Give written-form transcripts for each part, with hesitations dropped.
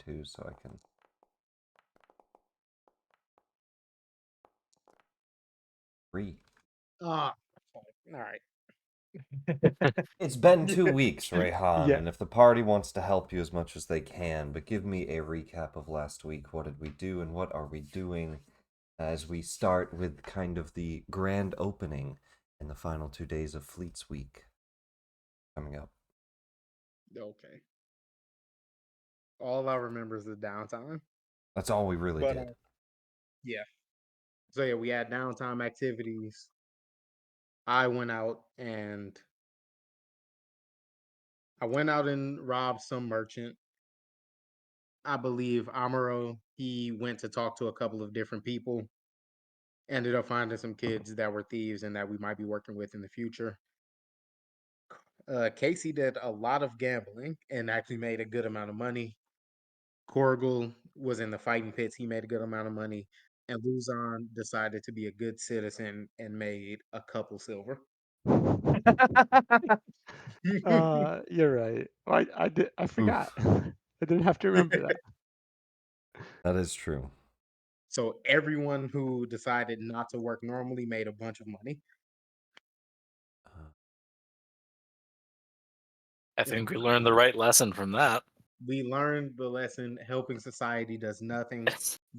too, so I can... Free. All right. It's been 2 weeks, Rayhan, Yeah. and if the party wants to help you as much as they can, but give me a recap of last week. What did we do and what are we doing as we start with kind of the grand opening in the final 2 days of Fleetswake coming up? Okay. All I remember is the downtime. That's all we really But did. yeah. So yeah, we had downtime activities. I went out and robbed some merchant. I believe Amaro, he went to talk to a couple of different people. Ended up finding some kids that were thieves and that we might be working with in the future. Casey did a lot of gambling and actually made a good amount of money. Korgel was in the fighting pits. He made a good amount of money. And Luzon decided to be a good citizen and made a couple silver. You're right. Well, I forgot. I didn't have to remember that. That is true. So everyone who decided not to work normally made a bunch of money. I think we learned the right lesson from that. We learned the lesson: helping society does nothing.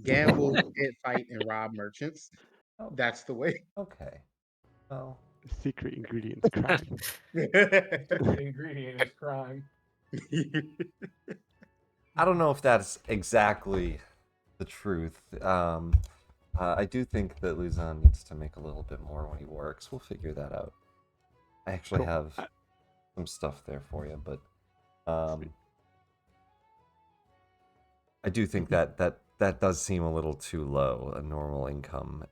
Gamble, pit fight, and rob merchants. Oh, That's the way. okay. Well, Secret ingredients crime. Secret ingredient is crime. I don't know if that's exactly the truth. I do think that Luzon needs to make a little bit more when he works. We'll figure that out. I actually Cool. have some stuff there for you, but I do think that does seem a little too low. A normal income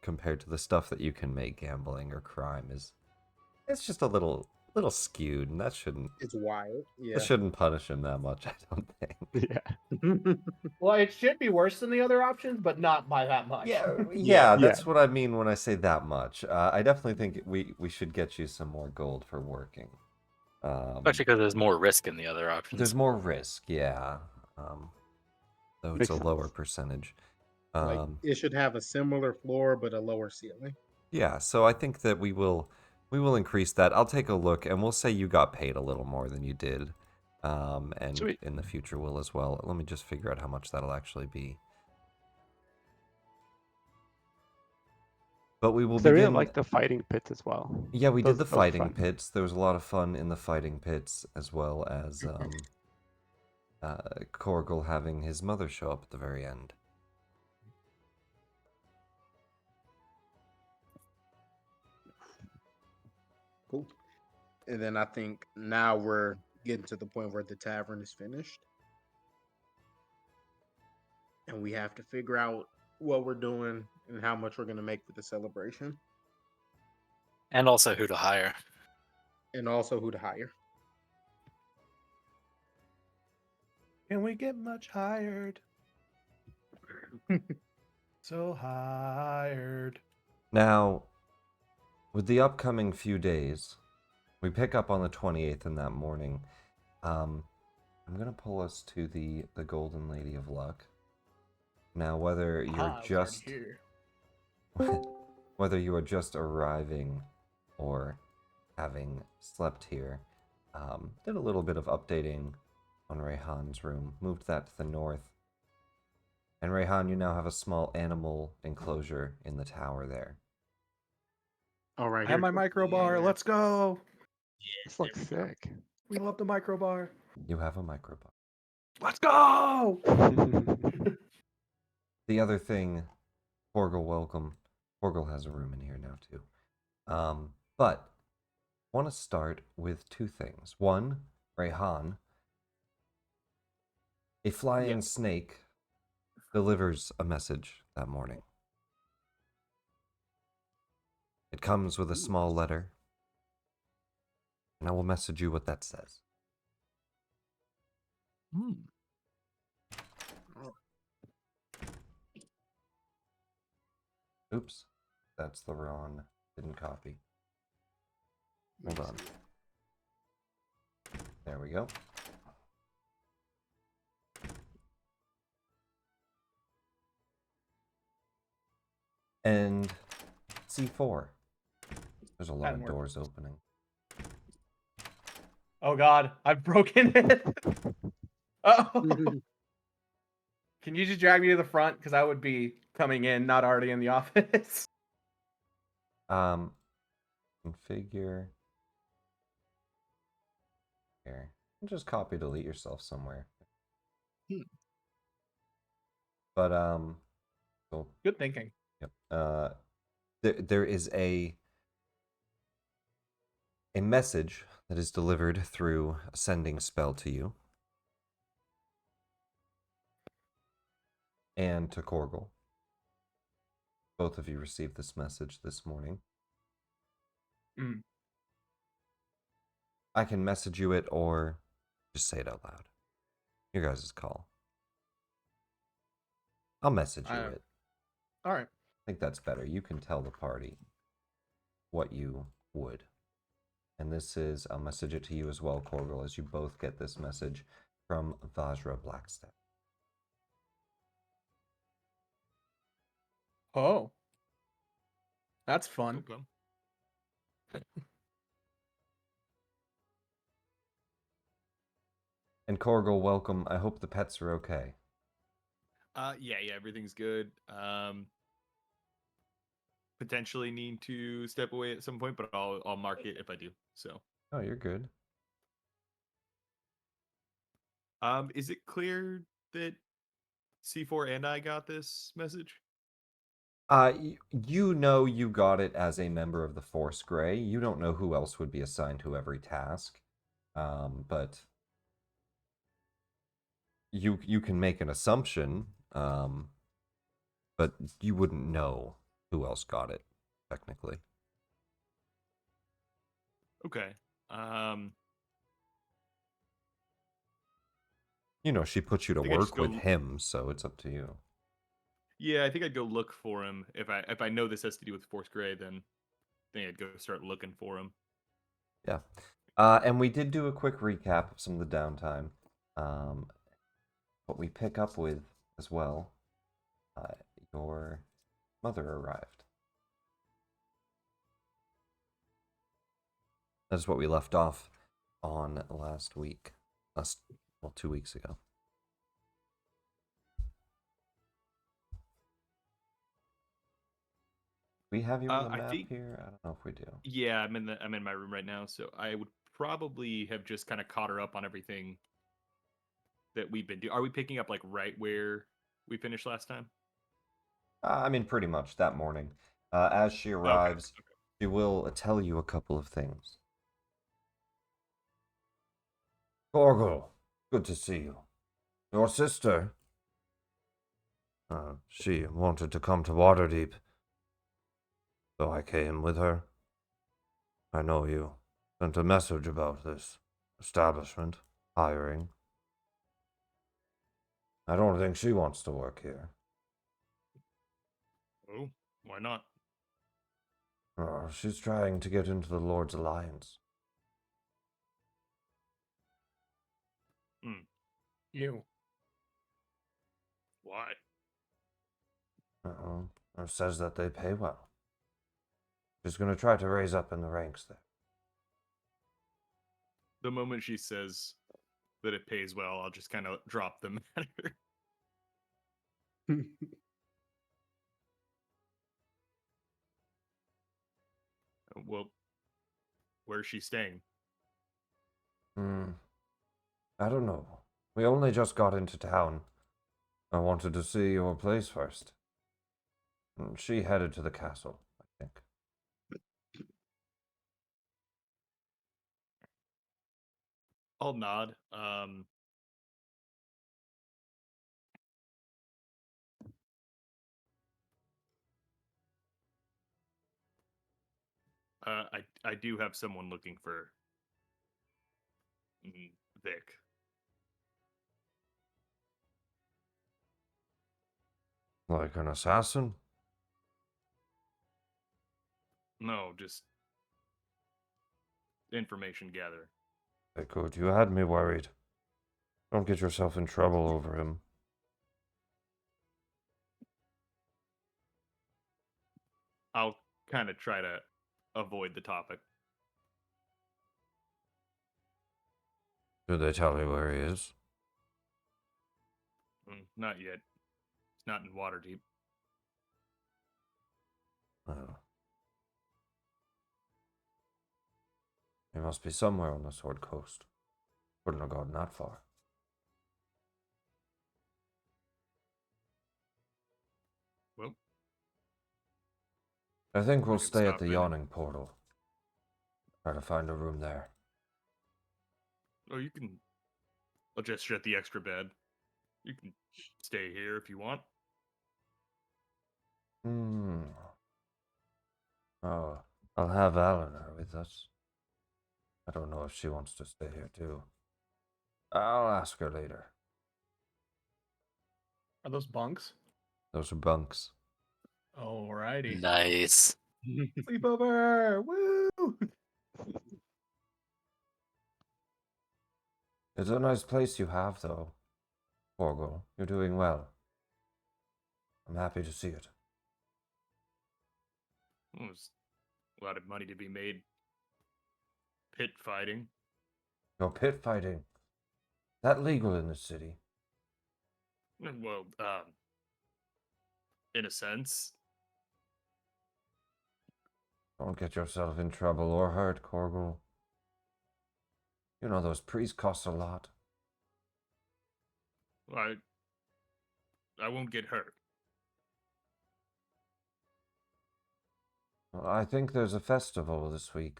compared to the stuff that you can make gambling or crime it's just a little skewed, and that shouldn't It's wild. Yeah. that shouldn't punish him that much. I don't think. Yeah. Well, it should be worse than the other options, but not by that much. Yeah, that's what I mean when I say that much. I definitely think we should get you some more gold for working. Especially because there's more risk in the other options. There's more risk, yeah. Though it's Makes a lower sense. percentage. Like it should have a similar floor but a lower ceiling. Yeah, so I think that we will increase that. I'll take a look, and we'll say you got paid a little more than you did. And Sweet. in the future will as well. Let me just figure out how much that'll actually be. But we will I really begin... like the fighting pits as well. Yeah, we did the Those were fighting fun. pits. There was a lot of fun in the fighting pits, as well as Korgel having his mother show up at the very end. Cool. And then I think now we're getting to the point where the tavern is finished. And we have to figure out what we're doing and how much we're going to make for the celebration. And also who to hire. And also who to hire. Can we get much hired? So hired. Now, with the upcoming few days, we pick up on the 28th in that morning. I'm going to pull us to the Golden Lady of Luck. Now, whether you're just... whether you are just arriving or having slept here, did a little bit of updating on Rayhan's room, moved that to the north. And Rayhan, you now have a small animal enclosure in the tower there. All right. I have my microbar. Let's go. This looks sick. We love the microbar. You have a microbar. Let's go. The other thing, Porgal, welcome. Porgal has a room in here now too. But I want to start with two things. One, Rayhan, a flying snake delivers a message that morning. It comes with a small letter, and I will message you what that says. Oops, that's the wrong, didn't copy. Hold on. There we go. And C4. There's a lot Hadn't of worked. doors opening. Oh God, I've broken it. Oh, can you just drag me to the front? Because I would be coming in, not already in the office. Configure. Here. Just copy delete yourself somewhere. Hmm. But so, Good thinking. yep. There is a message that is delivered through a sending spell to you and to Korgel. Both of you received this message this morning. Mm. I can message you it or just say it out loud. Your guys' call. I'll message you it. All right. I think that's better. You can tell the party what you would. And this is, I'll message it to you as well, Korgel, as you both get this message from Vajra Blackstaff. Oh, that's fun. Okay. And Korgel, welcome. I hope the pets are okay. Yeah, everything's good. Potentially need to step away at some point, but I'll mark it if I do. So, Oh, you're good. is it clear that C4 and I got this message? You know you got it as a member of the Force Grey. You don't know who else would be assigned to every task. But you can make an assumption, but you wouldn't know who else got it, technically. Okay. You know, she put you to think I just work with go- him, so it's up to you. Yeah, I think I'd go look for him. If I know this has to do with Force Grey, then I think I'd go start looking for him. Yeah. And we did do a quick recap of some of the downtime. What we pick up with as well, your mother arrived. That's what we left off on last week. 2 weeks ago. We have you on the I map think- here? I don't know if we do. Yeah, I'm in my room right now, so I would probably have just kind of caught her up on everything that we've been doing. Are we picking up like right where we finished last time? I mean, pretty much that morning. As she arrives, Okay. she will tell you a couple of things. Korgel, good to see you. Your sister, she wanted to come to Waterdeep, so I came with her. I know you sent a message about this establishment, hiring. I don't think she wants to work here. Oh, why not? She's trying to get into the Lord's Alliance. You. Why? It says that they pay well. She's going to try to raise up in the ranks there. The moment she says that it pays well, I'll just kind of drop the matter. Well, where's she staying? I don't know. We only just got into town. I wanted to see your place first. She headed to the castle, I think. I'll nod. I do have someone looking for Vic. Like an assassin? No, just information gather. Okay, good. You had me worried. Don't get yourself in trouble over him. kind of try to avoid the topic. Did they tell you where he is? Not yet. It's not in Waterdeep. Oh. He must be somewhere on the Sword Coast. Couldn't have gotten that far. Well, I think we'll can stay at stop the in. Yawning Portal. Try to find a room there. oh, you can. I'll just shut the extra bed. You can stay here if you want. Hmm. Oh, I'll have Eleanor with us. I don't know if she wants to stay here too. I'll ask her later. Are those bunks? Those are bunks. Alrighty. Nice. Sleepover! Woo! It's a nice place you have, though. Porgal, you're doing well. I'm happy to see it. Well, there's a lot of money to be made. Pit fighting. No pit fighting. Is that legal in this city? Well, in a sense. Don't get yourself in trouble or hurt, Corgal. You know those priests cost a lot. I won't get hurt. Well, I think there's a festival this week.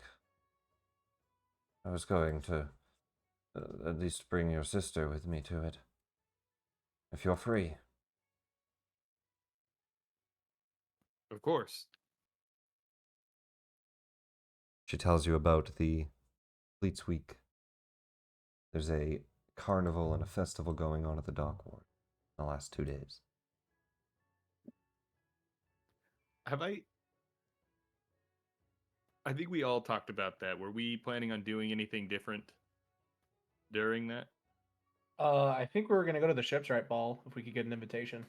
I was going to at least bring your sister with me to it. If you're free. Of course. She tells you about the Fleetswake. There's a carnival and a festival going on at the dock ward in the last 2 days. Have I think we all talked about that. Were we planning on doing anything different during that? I think we were gonna go to the Ship's Ball if we could get an invitation.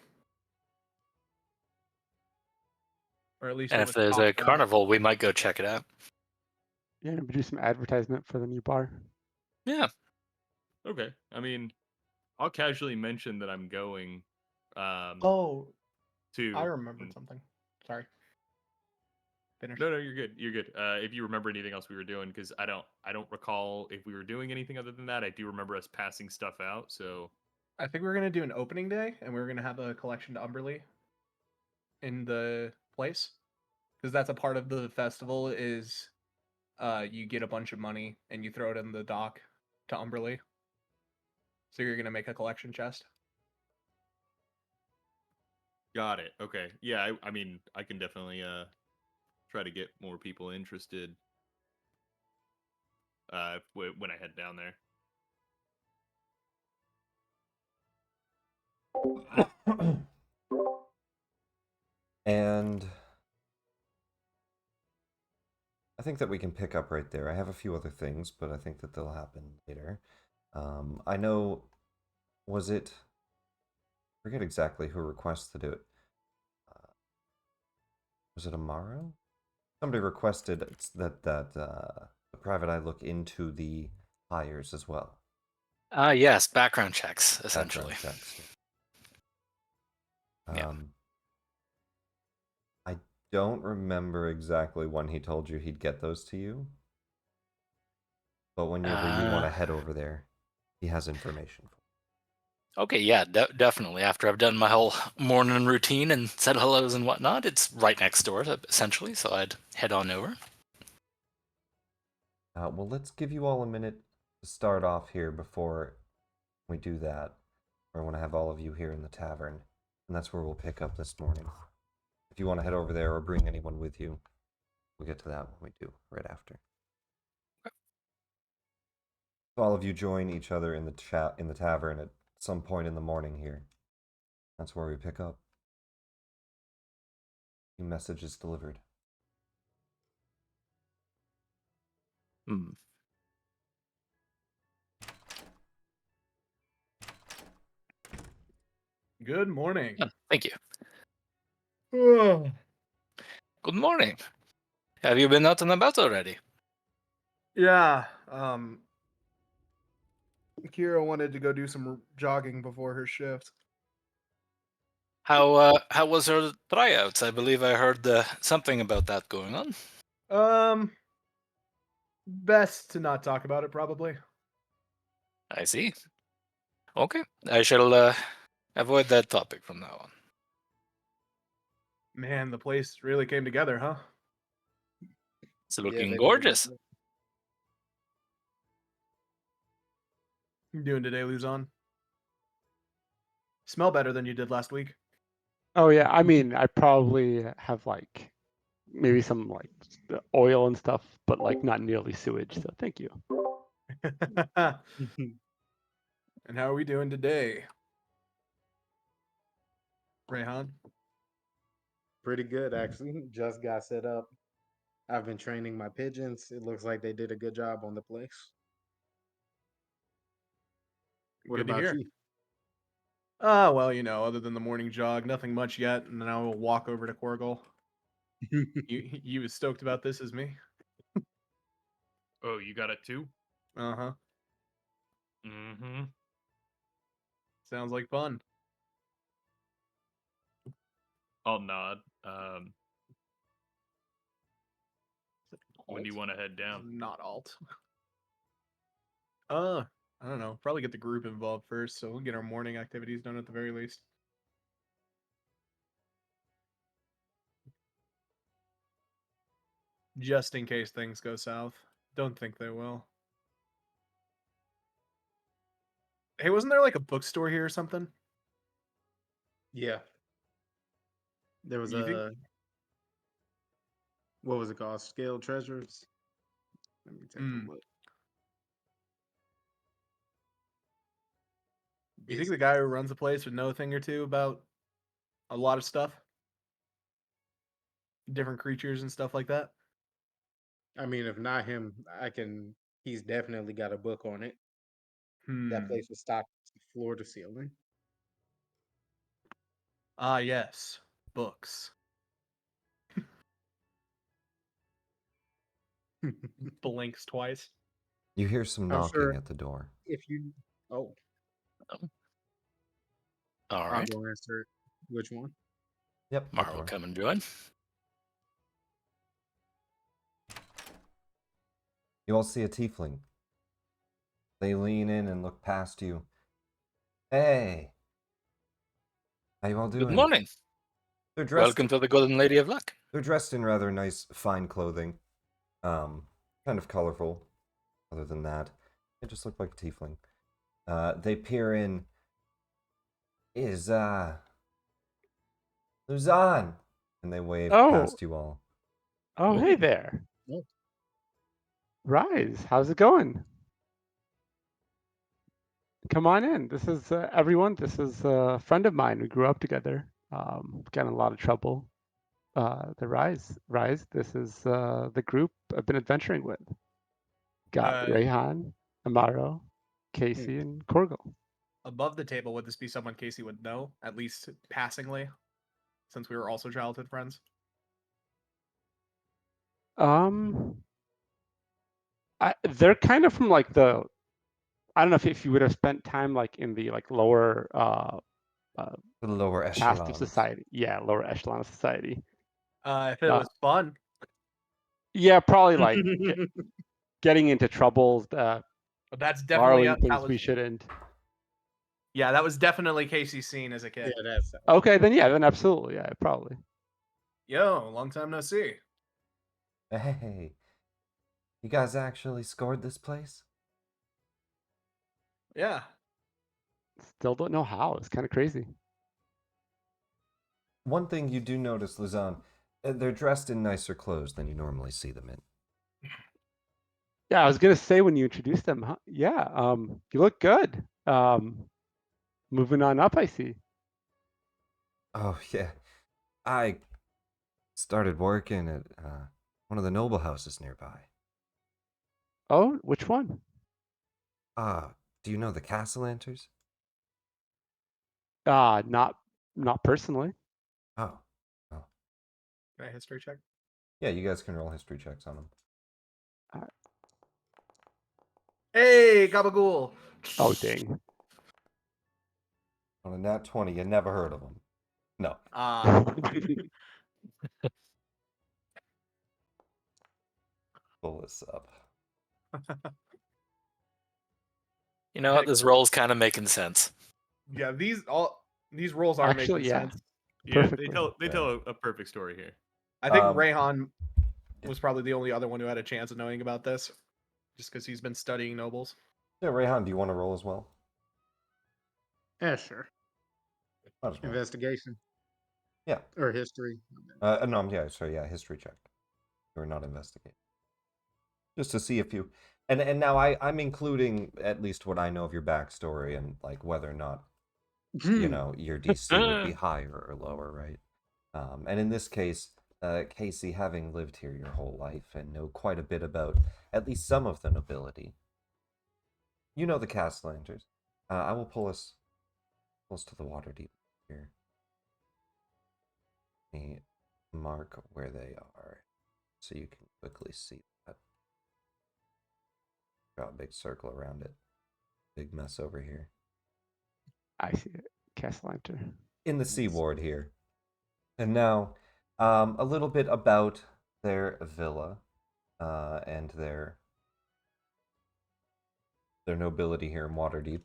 Or at least And it if was there's talked a about. carnival, we might go check it out. Yeah, maybe do some advertisement for the new bar. Yeah. Okay. I mean, I'll casually mention that I'm going Oh, to I remembered something. Sorry. Finish. No, you're good. You're good. If you remember anything else we were doing, because I don't recall if we were doing anything other than that. I do remember us passing stuff out. So I think we were gonna do an opening day, and we were gonna have a collection to Umberly in the place, because that's a part of the festival. Is you get a bunch of money and you throw it in the dock to Umberly. So you're gonna make a collection chest. got it. Okay. Yeah. I mean, I can definitely try to get more people interested when I head down there. And I think that we can pick up right there. I have a few other things, but I think that they'll happen later. I know, was it, I forget exactly who requested it. Was it Amaro? Somebody requested that the private eye look into the hires as well. Yes, background checks, essentially. Background checks. Yeah. I don't remember exactly when he told you he'd get those to you. But whenever you want to head over there, he has information for you. Okay, yeah, definitely. After I've done my whole morning routine and said hellos and whatnot, it's right next door, essentially, so I'd head on over. Well, let's give you all a minute to start off here before we do that. I want to have all of you here in the tavern, and that's where we'll pick up this morning. If you want to head over there or bring anyone with you, we'll get to that when we do, right after. So all of you join each other in the tavern at some point in the morning here. That's where we pick up. New message is delivered. Good morning. Yeah, thank you. Oh, Good morning. Have you been out and about already? Yeah. Kira wanted to go do some jogging before her shift. How was her tryouts? I believe I heard something about that going on. Best to not talk about it, probably. I see. Okay, I shall avoid that topic from now on. Man, the place really came together, huh? It's Yeah, looking they did a good gorgeous. job. You doing today, Luzon? Smell better than you did last week. Oh yeah, I mean, I probably have like maybe some like oil and stuff, but like not nearly sewage. So thank you. And how are we doing today? Rayhan? Pretty good, actually. Just got set up. I've been training my pigeons. It looks like they did a good job on the place. What Good to about hear. you? Well, other than the morning jog, nothing much yet, and then I will walk over to Korgal. You as stoked about this as me? Oh, you got it too? Uh-huh. Mm-hmm. Sounds like fun. I'll nod. When do you want to head down? Not alt. I don't know. Probably get the group involved first, so we'll get our morning activities done at the very least. Just in case things go south. Don't think they will. Hey, wasn't there like a bookstore here or something? Yeah. There was You think? what was it called? Scale Treasures? Let me take Mm. a look. You think the guy who runs the place would know a thing or two about a lot of stuff? Different creatures and stuff like that? I mean, if not him, he's definitely got a book on it. That place was stocked floor to ceiling. Ah, yes. Books. Blinks twice. You hear some I'm knocking sure at the door. if you oh, All I'll right, go answer it. Which one? Yep, that Mar will door. come and join. You all see a tiefling. They lean in and look past you. Hey, how you all doing? Good morning. They're dressed. Welcome to the Golden Lady of Luck. They're dressed in rather nice, fine clothing. Kind of colorful. Other than that, they just look like a tiefling. They peer in. Is Luzon, and they wave Oh, past you all. oh, hey there. Oh. Rise, how's it going? Come on in. This is everyone. This is a friend of mine. We grew up together. Got in a lot of trouble. The Rise. This is the group I've been adventuring with. Got Rayhan, Amaro, Casey, and Korgal. Above the table, would this be someone Casey would know, at least passingly, since we were also childhood friends? They're kind of from like I don't know if you would have spent time like in the like lower The lower caste of echelons. society. Yeah, lower echelon of society. If it was fun. Yeah, probably like getting into troubles, But that's definitely borrowing things we shouldn't. Yeah, that was definitely Casey's scene as a kid. Yeah, that's Okay, then absolutely, yeah, probably. Yo, long time no see. Hey, you guys actually scored this place? Yeah. Still don't know how. It's kind of crazy. One thing you do notice, Luzon, they're dressed in nicer clothes than you normally see them in. Yeah, I was gonna say when you introduced them, huh? Yeah, you look good. Moving on up, I see. Oh, yeah. I started working at one of the noble houses nearby. Oh, which one? Do you know the Castellanters? Not personally. Oh. Oh. Can I history check? Yeah, you guys can roll history checks on them. Hey, Gabagool. Oh, dang. On a nat 20, you never heard of them. No. Pull this up. You know what? This roll's kind of making sense. Yeah, these rolls are Actually, making yeah. sense. Yeah, Perfectly. they tell a perfect story here. I think Um, Rayhan was probably the only other one who had a chance of knowing about this, just because he's been studying nobles. Yeah, Rayhan, do you want to roll as well? Yeah, sure. Might as well. Investigation Yeah. or history. No, yeah, sorry, yeah, history check. We're not investigating. Just to see if you and now I'm including at least what I know of your backstory and like whether or not you know your DC would be higher or lower, right? And in this case, Casey, having lived here your whole life and know quite a bit about at least some of the nobility, you know the Castellanters. I will pull us to the Waterdeep here. Let me mark where they are so you can quickly see that. Draw a big circle around it. Big mess over here. I see it. Castellanter. In the Sea Ward here. And now, a little bit about their villa and their nobility here in Waterdeep.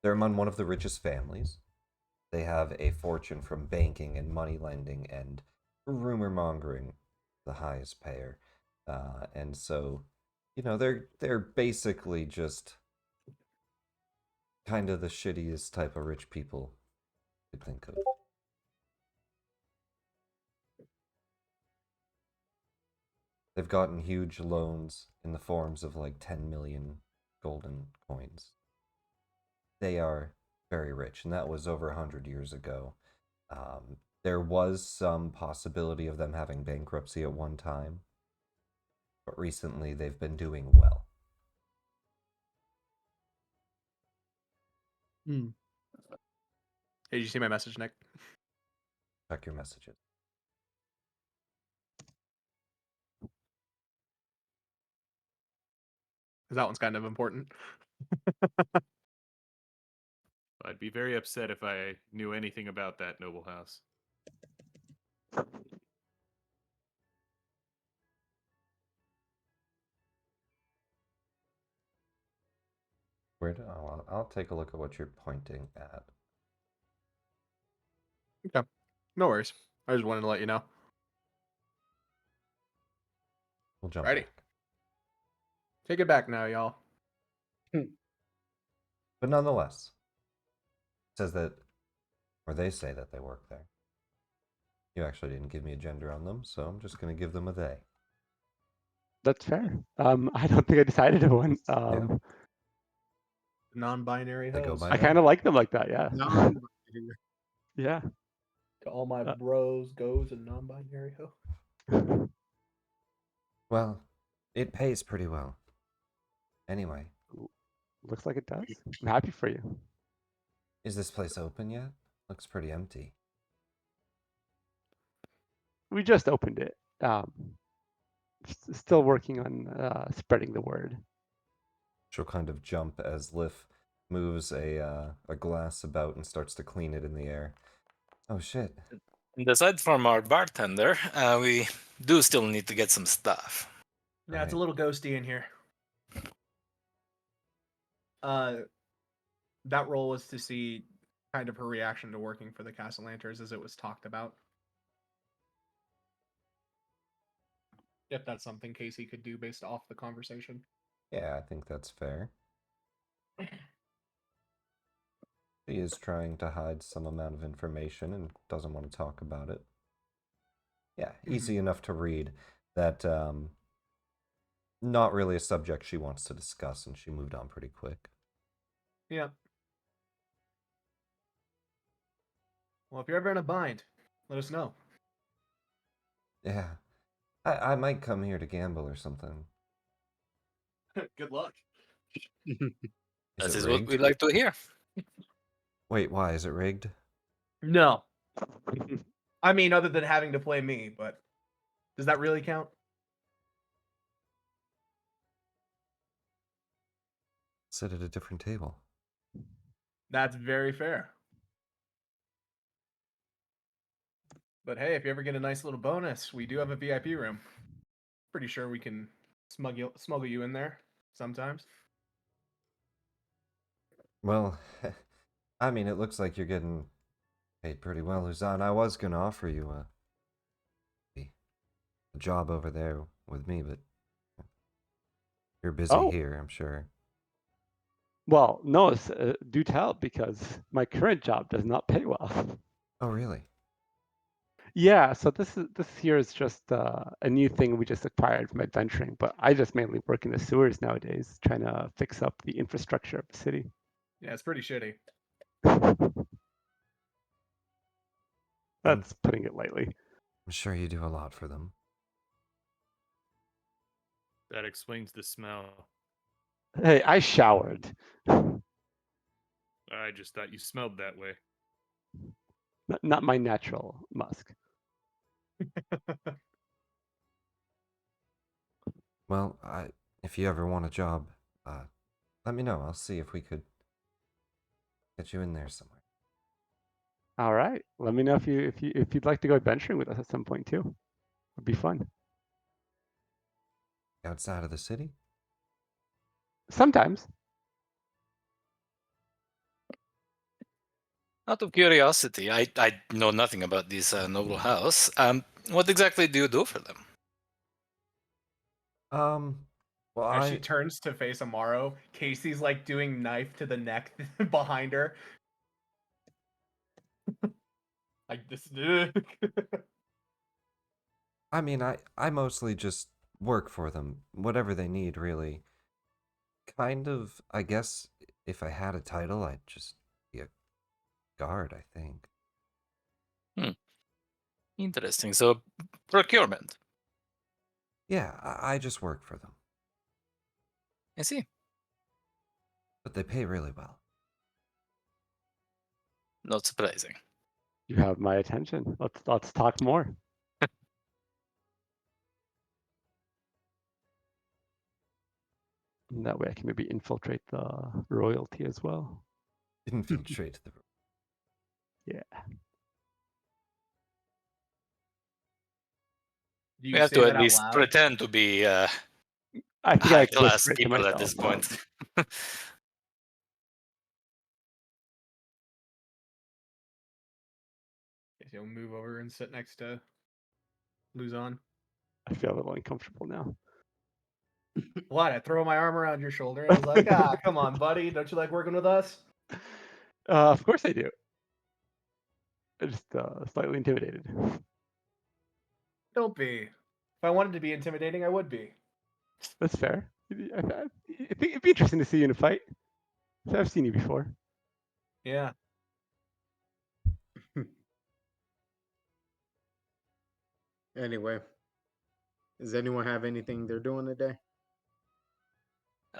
They're among one of the richest families. They have a fortune from banking and money lending and rumor mongering, the highest payer. And so, you know, they're basically just kind of the shittiest type of rich people you could think of. They've gotten huge loans in the forms of like 10 million golden coins. They are very rich, and that was over 100 years ago. There was some possibility of them having bankruptcy at one time, but recently they've been doing well. Hey, did you see my message, Nick? Check your messages. Because that one's kind of important. I'd be very upset if I knew anything about that noble house. I'll take a look at what you're pointing at. Okay, no worries. I just wanted to let you know. We'll jump Righty. back. Take it back now, y'all. But nonetheless, it says that, or they say that they work there. You actually didn't give me a gender on them, so I'm just going to give them a they. That's fair. I don't think I decided one. Non-binary They go host. by I kind of like them like that. Yeah. Non- Yeah. To all my bros, goes, and non-binary host. Well, it pays pretty well. Anyway, Looks like it does. I'm happy for you. is this place open yet? Looks pretty empty. We just opened it. Still working on spreading the word. She'll kind of jump as Lif moves a glass about and starts to clean it in the air. Oh shit. And aside from our bartender, we do still need to get some stuff. Yeah, it's a Right. little ghosty in here. That role was to see kind of her reaction to working for the Castellanters as it was talked about. If that's something Casey could do based off the conversation. Yeah, I think that's fair. He is trying to hide some amount of information and doesn't want to talk about it. Yeah, easy enough to read that not really a subject she wants to discuss, and she moved on pretty quick. Yeah. Well, if you're ever in a bind, let us know. Yeah. I might come here to gamble or something. Good luck. Is That it is what rigged? we like to hear. Wait, why? Is it rigged? No. I mean, other than having to play me, but Does that really count? Sit at a different table. That's very fair. But hey, if you ever get a nice little bonus, we do have a VIP room. Pretty sure we can smuggle you in there sometimes. Well, I mean, it looks like you're getting paid pretty well, Luzon. I was gonna offer you a job over there with me, but you're busy Oh. here, I'm sure. Well, no, do tell, because my current job does not pay well. Oh, really? Yeah, so this here is just a new thing we just acquired from adventuring, but I just mainly work in the sewers nowadays, trying to fix up the infrastructure of the city. Yeah, it's pretty shitty. That's putting it lightly. I'm sure you do a lot for them. That explains the smell. Hey, I showered. I just thought you smelled that way. Not my natural musk. Well, if you ever want a job, let me know. I'll see if we could get you in there somewhere. All right, let me know if you'd like to go adventuring with us at some point too. It'd be fun. Outside of the city? Sometimes. Out of curiosity, I know nothing about this noble house. What exactly do you do for them? Well, As she turns to face Amaro, Casey's like doing knife to the neck behind her. Like this. I mean, I mostly just work for them, whatever they need, really. Kind of, I guess, if I had a title, I'd just be a guard, I think. Interesting. So, procurement. Yeah, I just work for them, I see. but they pay really well. Not surprising. You have my attention. Let's talk more. And that way I can maybe infiltrate the royalty as well. Infiltrate the. Yeah. Do you We have say to that at out least loud? pretend to be I think I high like class whisper it to people at myself. this point. He'll move over and sit next to Luzon. I feel a little uncomfortable now. What? I throw my arm around your shoulder. I was like, come on, buddy. Don't you like working with us? Of course I do. I'm just slightly intimidated. Don't be. If I wanted to be intimidating, I would be. That's fair. I think it'd be interesting to see you in a fight. I've seen you before. Yeah. Anyway, does anyone have anything they're doing today?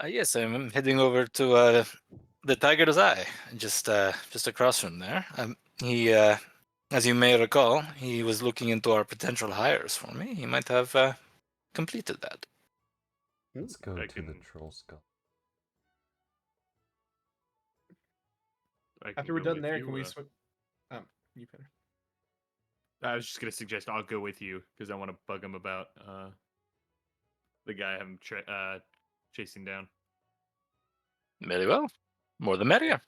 Yes, I'm heading over to the Tiger's Eye, just across from there. He, as you may recall, he was looking into our potential hires for me. He might have completed that. Let's go I to the can- troll skull. I can After we're go done with there, you, can we switch? You finish. I was just gonna suggest I'll go with you because I want to bug him about the guy I'm chasing down. Very well. More the merrier.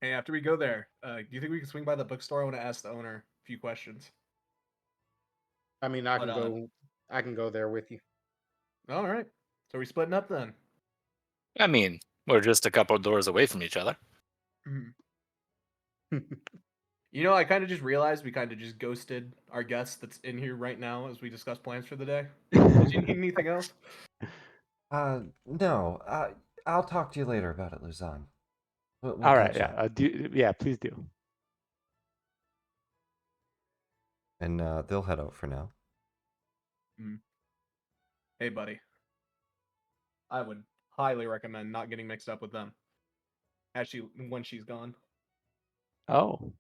Hey, after we go there, do you think we can swing by the bookstore? I want to ask the owner a few questions. I mean, I But, can go. I can go there with you. All right. So we're splitting up then. I mean, we're just a couple doors away from each other. You know, I kind of just realized we kind of just ghosted our guest that's in here right now as we discuss plans for the day. Did you need anything else? No. I'll talk to you later about it, Luzon. We'll All right, catch up. yeah, please do. And they'll head out for now. Hey, buddy. I would highly recommend not getting mixed up with them. When she's gone. Oh,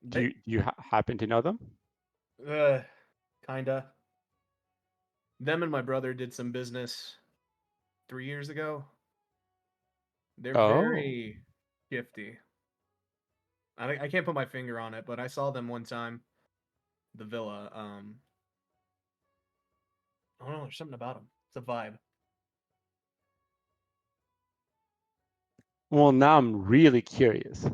do you happen to know them? Kinda. them and my brother did some business 3 years ago. They're Oh. very gifty. I can't put my finger on it, but I saw them one time. The villa. I don't know. There's something about them. It's a vibe. Well, now I'm really curious.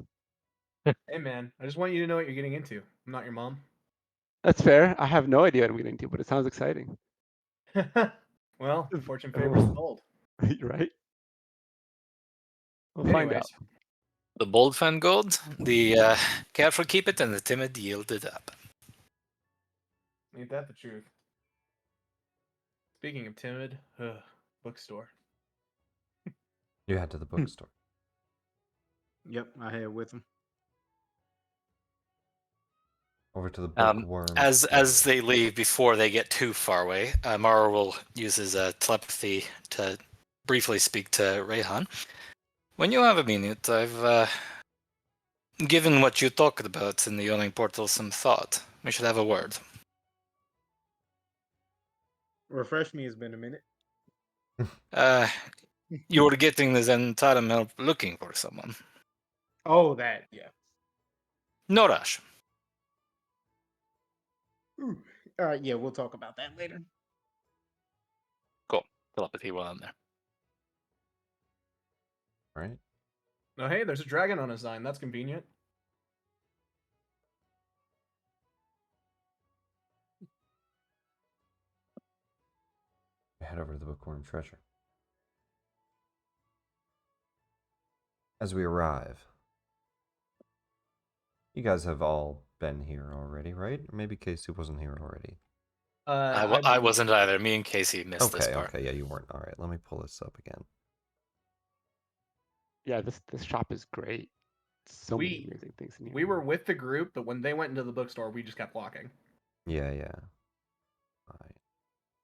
Hey man, I just want you to know what you're getting into. I'm not your mom. That's fair. I have no idea what I'm getting into, but it sounds exciting. Well, fortune favors the bold. Right? We'll find out. Anyways, The bold found gold, the careful keep it, and the timid yield it up. ain't that the truth? Speaking of timid, bookstore. You head to the bookstore. Yep, I had with him. Over to the Um, bookworm. As they leave, before they get too far away, Mara will use his telepathy to briefly speak to Rayhan. When you have a minute, I've given what you talked about in the yawning portal some thought. We should have a word. Refresh me. It's been a minute. You're getting the Zentarum help looking for someone. Oh, that, yeah. No rush. Ooh. All right, yeah, we'll talk about that later. Cool. Telepathy while I'm there. Right? Oh hey, there's a dragon on his sign. That's convenient. You head over to the bookworm treasure. As we arrive, you guys have all been here already, right? Or maybe Casey wasn't here already. I wasn't either. Me and Casey missed this part. Okay, yeah, you weren't. All right, let me pull this up again. Yeah, this shop is great. So many We- amazing things in here. We were with the group, but when they went into the bookstore, we just kept walking. Yeah. All right.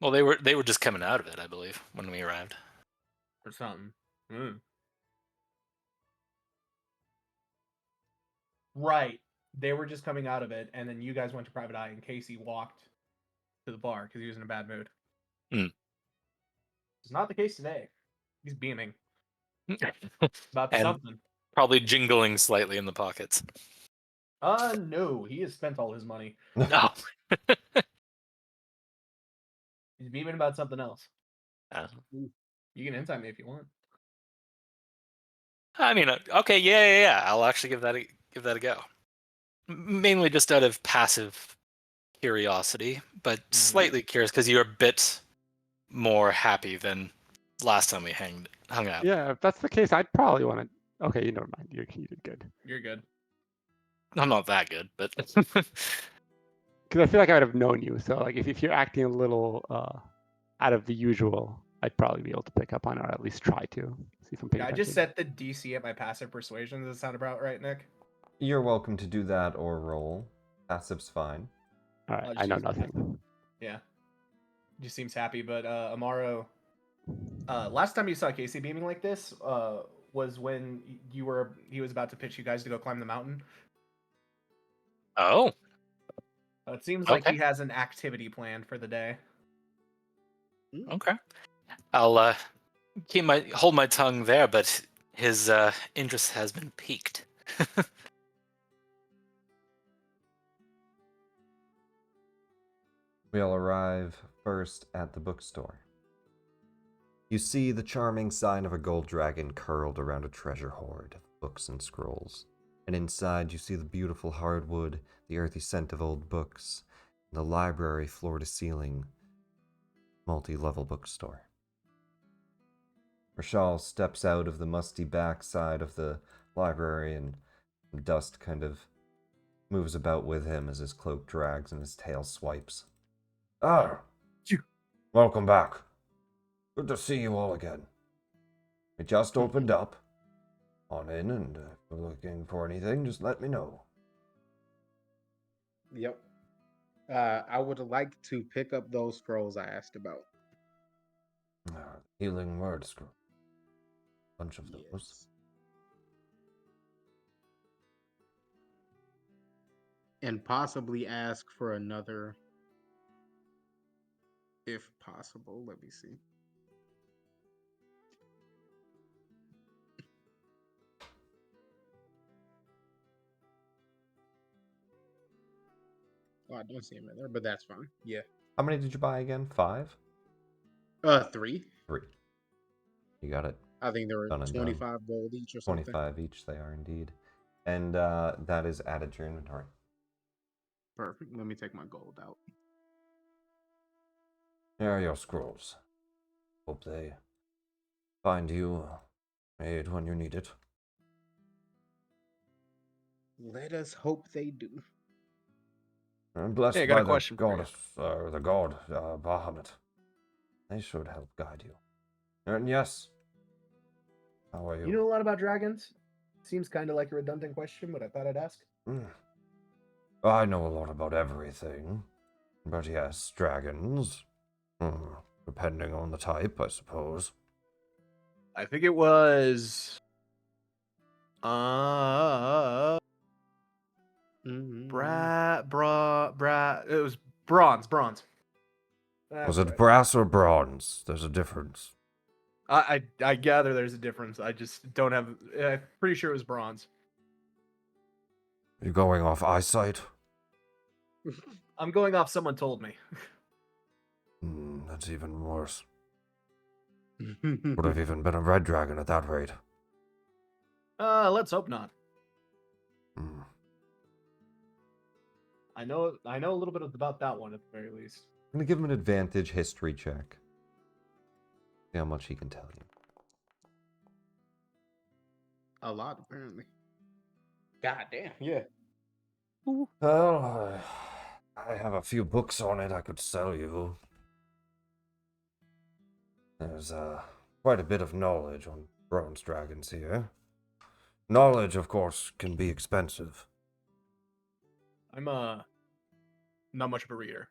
Well, they were just coming out of it, I believe, when we arrived. Or something. Mm. Right. They were just coming out of it, and then you guys went to Private Eye, and Casey walked to the bar because he was in a bad mood. Mm. It's not the case today. He's beaming about And something. probably jingling slightly in the pockets. No, he has spent all his money. No. He's beaming about something else. Uh, You can insight me if you want. I mean, okay, yeah. I'll actually give that a go. Mainly just out of passive curiosity, but slightly curious because you're a bit more happy than last time we hung out. Yeah, if that's the case, I'd probably want to. Okay, you never mind. You did good. You're good. I'm not that good, but Because I feel like I would have known you. So like, if you're acting a little out of the usual, I'd probably be able to pick up on it, or at least try to see if I'm paying Yeah, I attention. just set the DC at my passive persuasion. Does that sound about right, Nick? You're welcome to do that or roll. Passive's fine. All right, I'll I know just use the nothing. Yeah. Just seems happy, but Amaro, last time you saw Casey beaming like this was when he was about to pitch you guys to go climb the mountain. oh, It seems like Okay. he has an activity planned for the day. okay. I'll hold my tongue there, but his interest has been piqued. We all arrive first at the bookstore. You see the charming sign of a gold dragon curled around a treasure hoard of books and scrolls. And inside you see the beautiful hardwood, the earthy scent of old books, and the library floor-to-ceiling, multi-level bookstore. Rashal steps out of the musty backside of the library and dust kind of moves about with him as his cloak drags and his tail swipes. Ah! Welcome back. Good to see you all again. It just opened up. On in, and if you're looking for anything, just let me know. Yep. I would like to pick up those scrolls I asked about. Healing word scroll. Bunch of those. Yes. And possibly ask for another. if possible. Let me see. Oh, I don't see him in there, but that's fine. Yeah. How many did you buy again? 5? 3. 3. You got it. I think there were Done and done. 25 gold each or something. 25 each, they are indeed. And that is added to your inventory. Perfect. Let me take my gold out. Here are your scrolls. Hope they find you aid when you need it. Let us hope they do. And blessed Hey, I got by a question the for you. goddess, the god, Bahamut. They should help guide you. And yes. How are you? You know a lot about dragons? Seems kind of like a redundant question, but I thought I'd ask. I know a lot about everything. But yes, dragons. Depending on the type, I suppose. I think it was it was bronze. That's Was it right. brass or bronze? There's a difference. I gather there's a difference. I just don't have. I'm pretty sure it was bronze. You going off eyesight? I'm going off someone told me. That's even worse. Would have even been a red dragon at that rate. Let's hope not. Hmm. I know a little bit about that one at the very least. I'm gonna give him an advantage history check. See how much he can tell you. A lot, apparently. God damn. Yeah. Well, I have a few books on it I could sell you. There's quite a bit of knowledge on bronze dragons here. Knowledge, of course, can be expensive. I'm not much of a reader.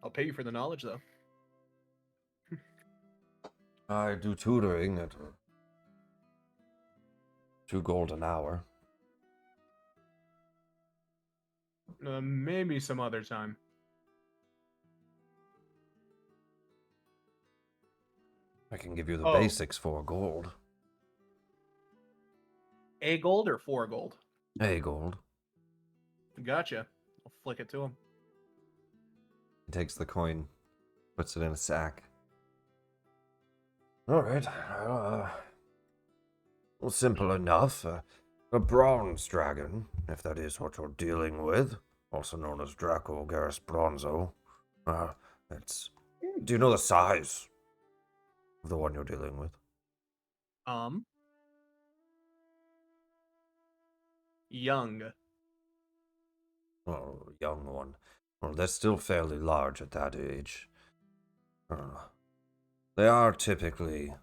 I'll pay you for the knowledge though. I do tutoring at 2 gold an hour. Maybe some other time. I can give you the Oh. basics for gold. A gold or 4 gold? Hey, gold. Gotcha. I'll flick it to him. He takes the coin, puts it in a sack. Alright, well, simple enough. A bronze dragon, if that is what you're dealing with, also known as Draco Garrus Bronzo. It's... Do you know the size of the one you're dealing with? Young. Oh, young one. Well, they're still fairly large at that age. They are typically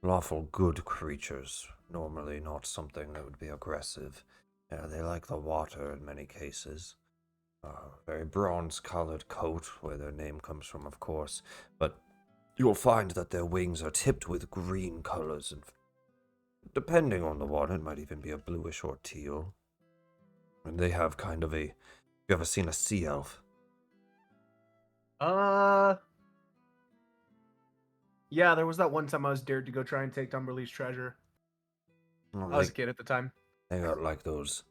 lawful good creatures, normally not something that would be aggressive. They like the water in many cases. Very bronze-colored coat, where their name comes from, of course, but you'll find that their wings are tipped with green colors, and depending on the one, it might even be a bluish or teal. And they have kind of a... You ever seen a sea elf? Yeah, there was that one time I was dared to go try and take Tumberlee's treasure. Well, I was a kid at the time. They got like those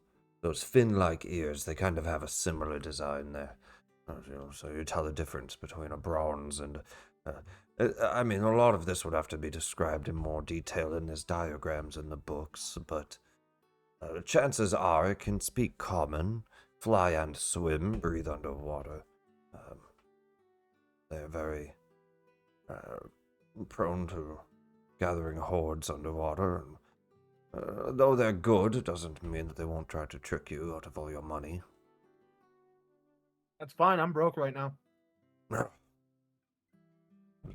fin-like ears. They kind of have a similar design there. So you tell the difference between a bronze and... I mean, a lot of this would have to be described in more detail in his diagrams in the books, but chances are it can speak common, fly and swim, breathe underwater. They're very prone to gathering hordes underwater, and though they're good, it doesn't mean that they won't try to trick you out of all your money. That's fine, I'm broke right now. At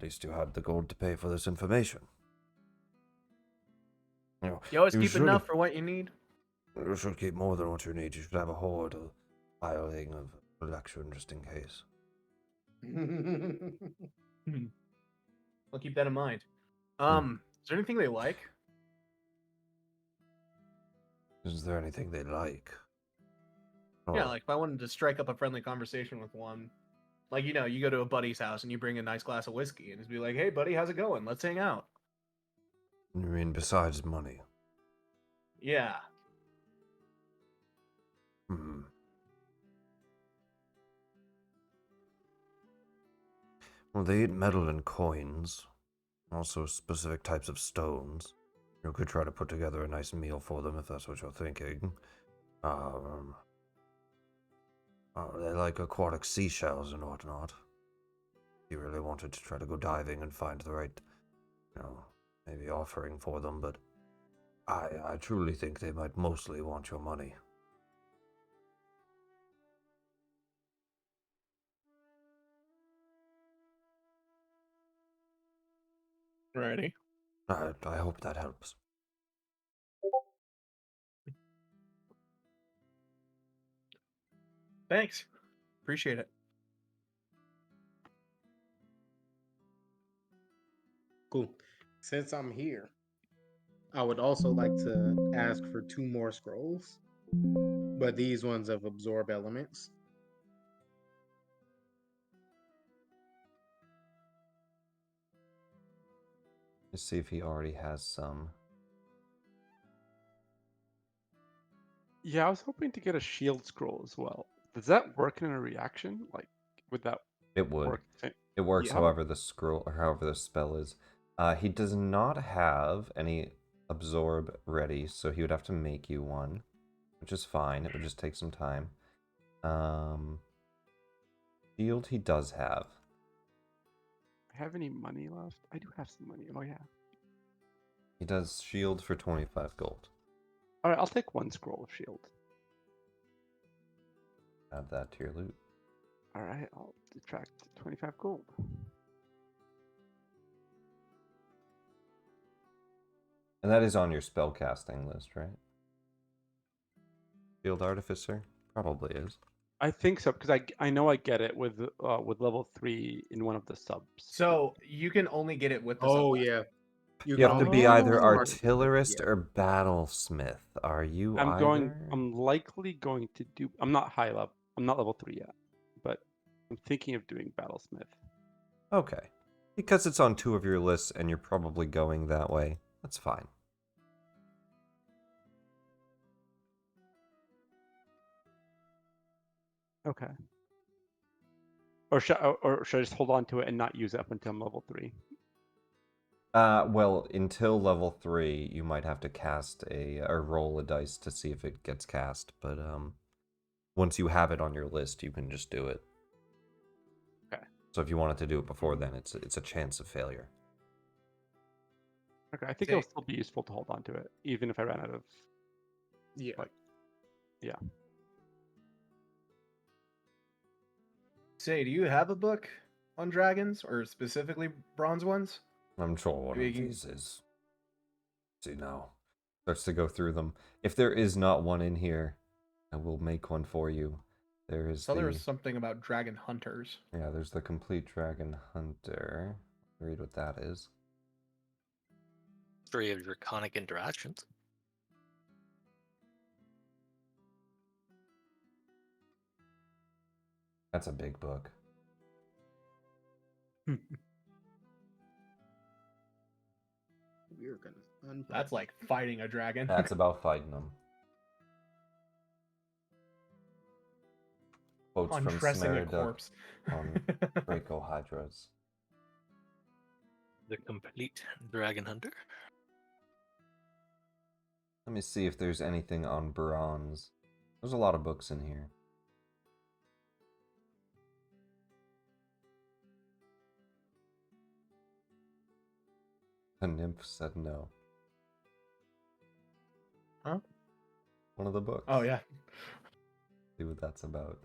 least you had the gold to pay for this information. You always keep should- enough for what you need. You should keep more than what you need. You should have a hoard, a piling of collection just in case. I'll keep that in mind. Is there anything they like? Is there anything they like? Yeah, Oh, like if I wanted to strike up a friendly conversation with one. Like, you go to a buddy's house and you bring a nice glass of whiskey and just be like, hey, buddy, how's it going? Let's hang out. You mean besides money? Yeah. Hmm. Well, they eat metal and coins, also specific types of stones. You could try to put together a nice meal for them if that's what you're thinking. Um, they like aquatic seashells and whatnot. If you really wanted to try to go diving and find the right, maybe offering for them, but I truly think they might mostly want your money. Alrighty. I hope that helps. Thanks. Appreciate it. Cool. Since I'm here, I would also like to ask for 2 more scrolls, but these ones of absorb elements. Let's see if he already has some. Yeah, I was hoping to get a shield scroll as well. Does that work in a reaction? Like, would that It would. work? It works Yeah. however the scroll or however the spell is. He does not have any absorb ready, so he would have to make you one, which is fine. It would just take some time. Shield he does have. Have any money left? I do have some money. Oh yeah. He does shield for 25 gold. All right, I'll take 1 scroll of shield. Add that to your loot. All right, I'll detract 25 gold. And that is on your spellcasting list, right? Shield Artificer? Probably is. I think so because I know I get it with level 3 in one of the subs. So you can only get it with the Oh subclass. yeah. You can have to only be get either Oh. artillerist Yeah. or battlesmith. Are you I'm either? likely going to do. I'm not high level. I'm not level 3 yet, but I'm thinking of doing battlesmith. Okay. Because it's on 2 of your lists and you're probably going that way. That's fine. Okay. Or should I just hold on to it and not use it up until I'm level 3? Well, until level 3, you might have to cast or roll a dice to see if it gets cast, but once you have it on your list, you can just do it. Okay. So if you wanted to do it before then, it's a chance of failure. Okay, I think it'll still be useful to hold on to it, even if I ran out of. Yeah. Like, yeah. Say, do you have a book on dragons, or specifically bronze ones? I'm sure one Maybe of you can- these is. See now. Starts to go through them. If there is not one in here, I will make one for you. There is So there the was something about dragon hunters. yeah. There's the complete dragon hunter. Read what that is. 3 of draconic interactions. That's a big book. We're gonna unpack. That's like fighting a dragon. That's about fighting them. Quotes from Undressing a Smeroduk corpse. on Draco Hydras. The complete dragon hunter. Let me see if there's anything on bronze. There's a lot of books in here. The nymph said no. Huh? One of the books. Oh yeah. See what that's about.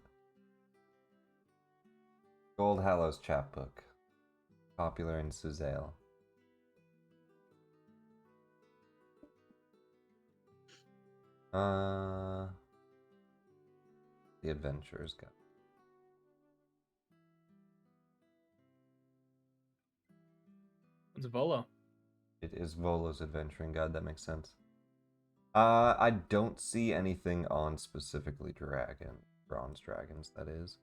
Gold Hallows chapbook. Popular in Suzale. The Adventurer's Guide. It's Volo. It is Volo's Adventuring Guide, that makes sense. I don't see anything on specifically bronze dragons, that is.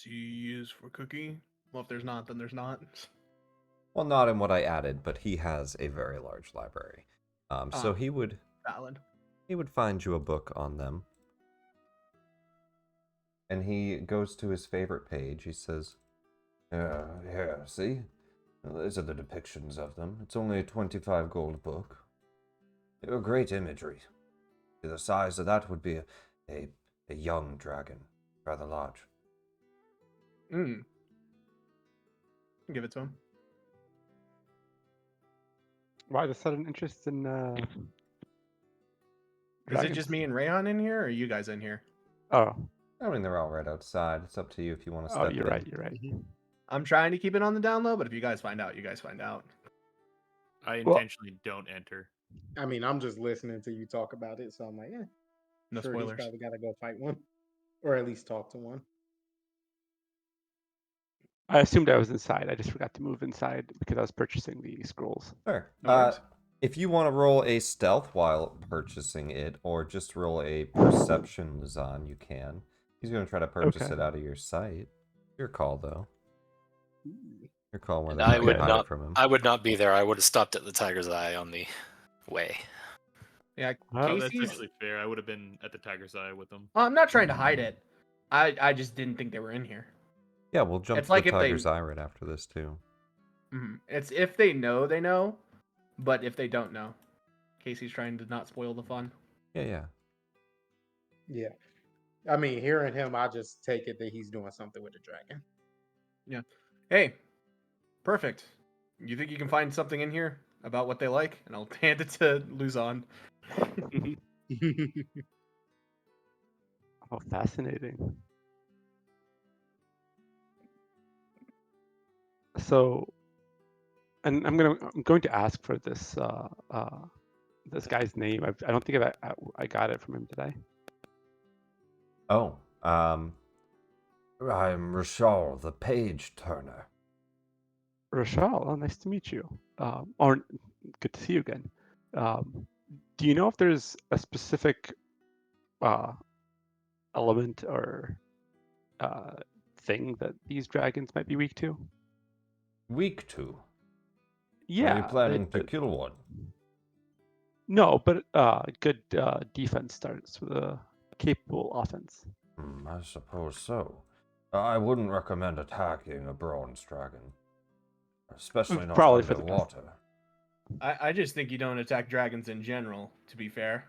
CUs for cookie. Well, if there's not, then there's not. Well, not in what I added, but he has a very large library. So Ah. he would Valid. find you a book on them. And he goes to his favorite page. He says, here, see? These are the depictions of them. It's only a 25 gold book. They were great imagery. The size of that would be a young dragon. Rather large. Give it to him. Why the sudden interest in Is it dragons? just me and Rayhan in here, or are you guys in here? Oh, I mean, they're all right outside. It's up to you if you want to oh, step you're in. right. You're right. I'm trying to keep it on the down low, but if you guys find out, you guys find out. I Well- intentionally don't enter. I mean, I'm just listening to you talk about it, so I'm like, No sure, he's spoilers. probably got to go fight one, or at least talk to one. I assumed I was inside. I just forgot to move inside because I was purchasing the scrolls. Sure. No worries. If you want to roll a stealth while purchasing it, or just roll a perception, Luzon, you can. He's going to try to purchase Okay. it out of your sight. Your call, though. Your call And whether or I not you would hide not. it from him. I would not be there. I would have stopped at the Tiger's Eye on the way. Yeah, Oh, That's Casey's. actually fair. I would have been at the Tiger's Eye with them. I'm not trying to hide it. I just didn't think they were in here. Yeah, we'll jump It's to like the if they- Tiger's Eye right after this, too. It's if they know, they know. But if they don't know, Casey's trying to not spoil the fun. Yeah. Yeah. I mean, hearing him, I just take it that he's doing something with the dragon. Hey, perfect. You think you can find something in here about what they like? And I'll hand it to Luzon. Oh, fascinating. So, and I'm going to ask for this this guy's name. I don't think I got it from him today. Oh, I'm Rashal, the page turner. Rashal, oh, nice to meet you. Or good to see you again. Do you know if there's a specific element or thing that these dragons might be weak to? Weak to? Yeah. Are you planning to kill one? No, but good defense starts with a capable offense. I suppose so. I wouldn't recommend attacking a bronze dragon. Especially not Probably for the underwater. I just think you don't attack dragons in general, to be fair.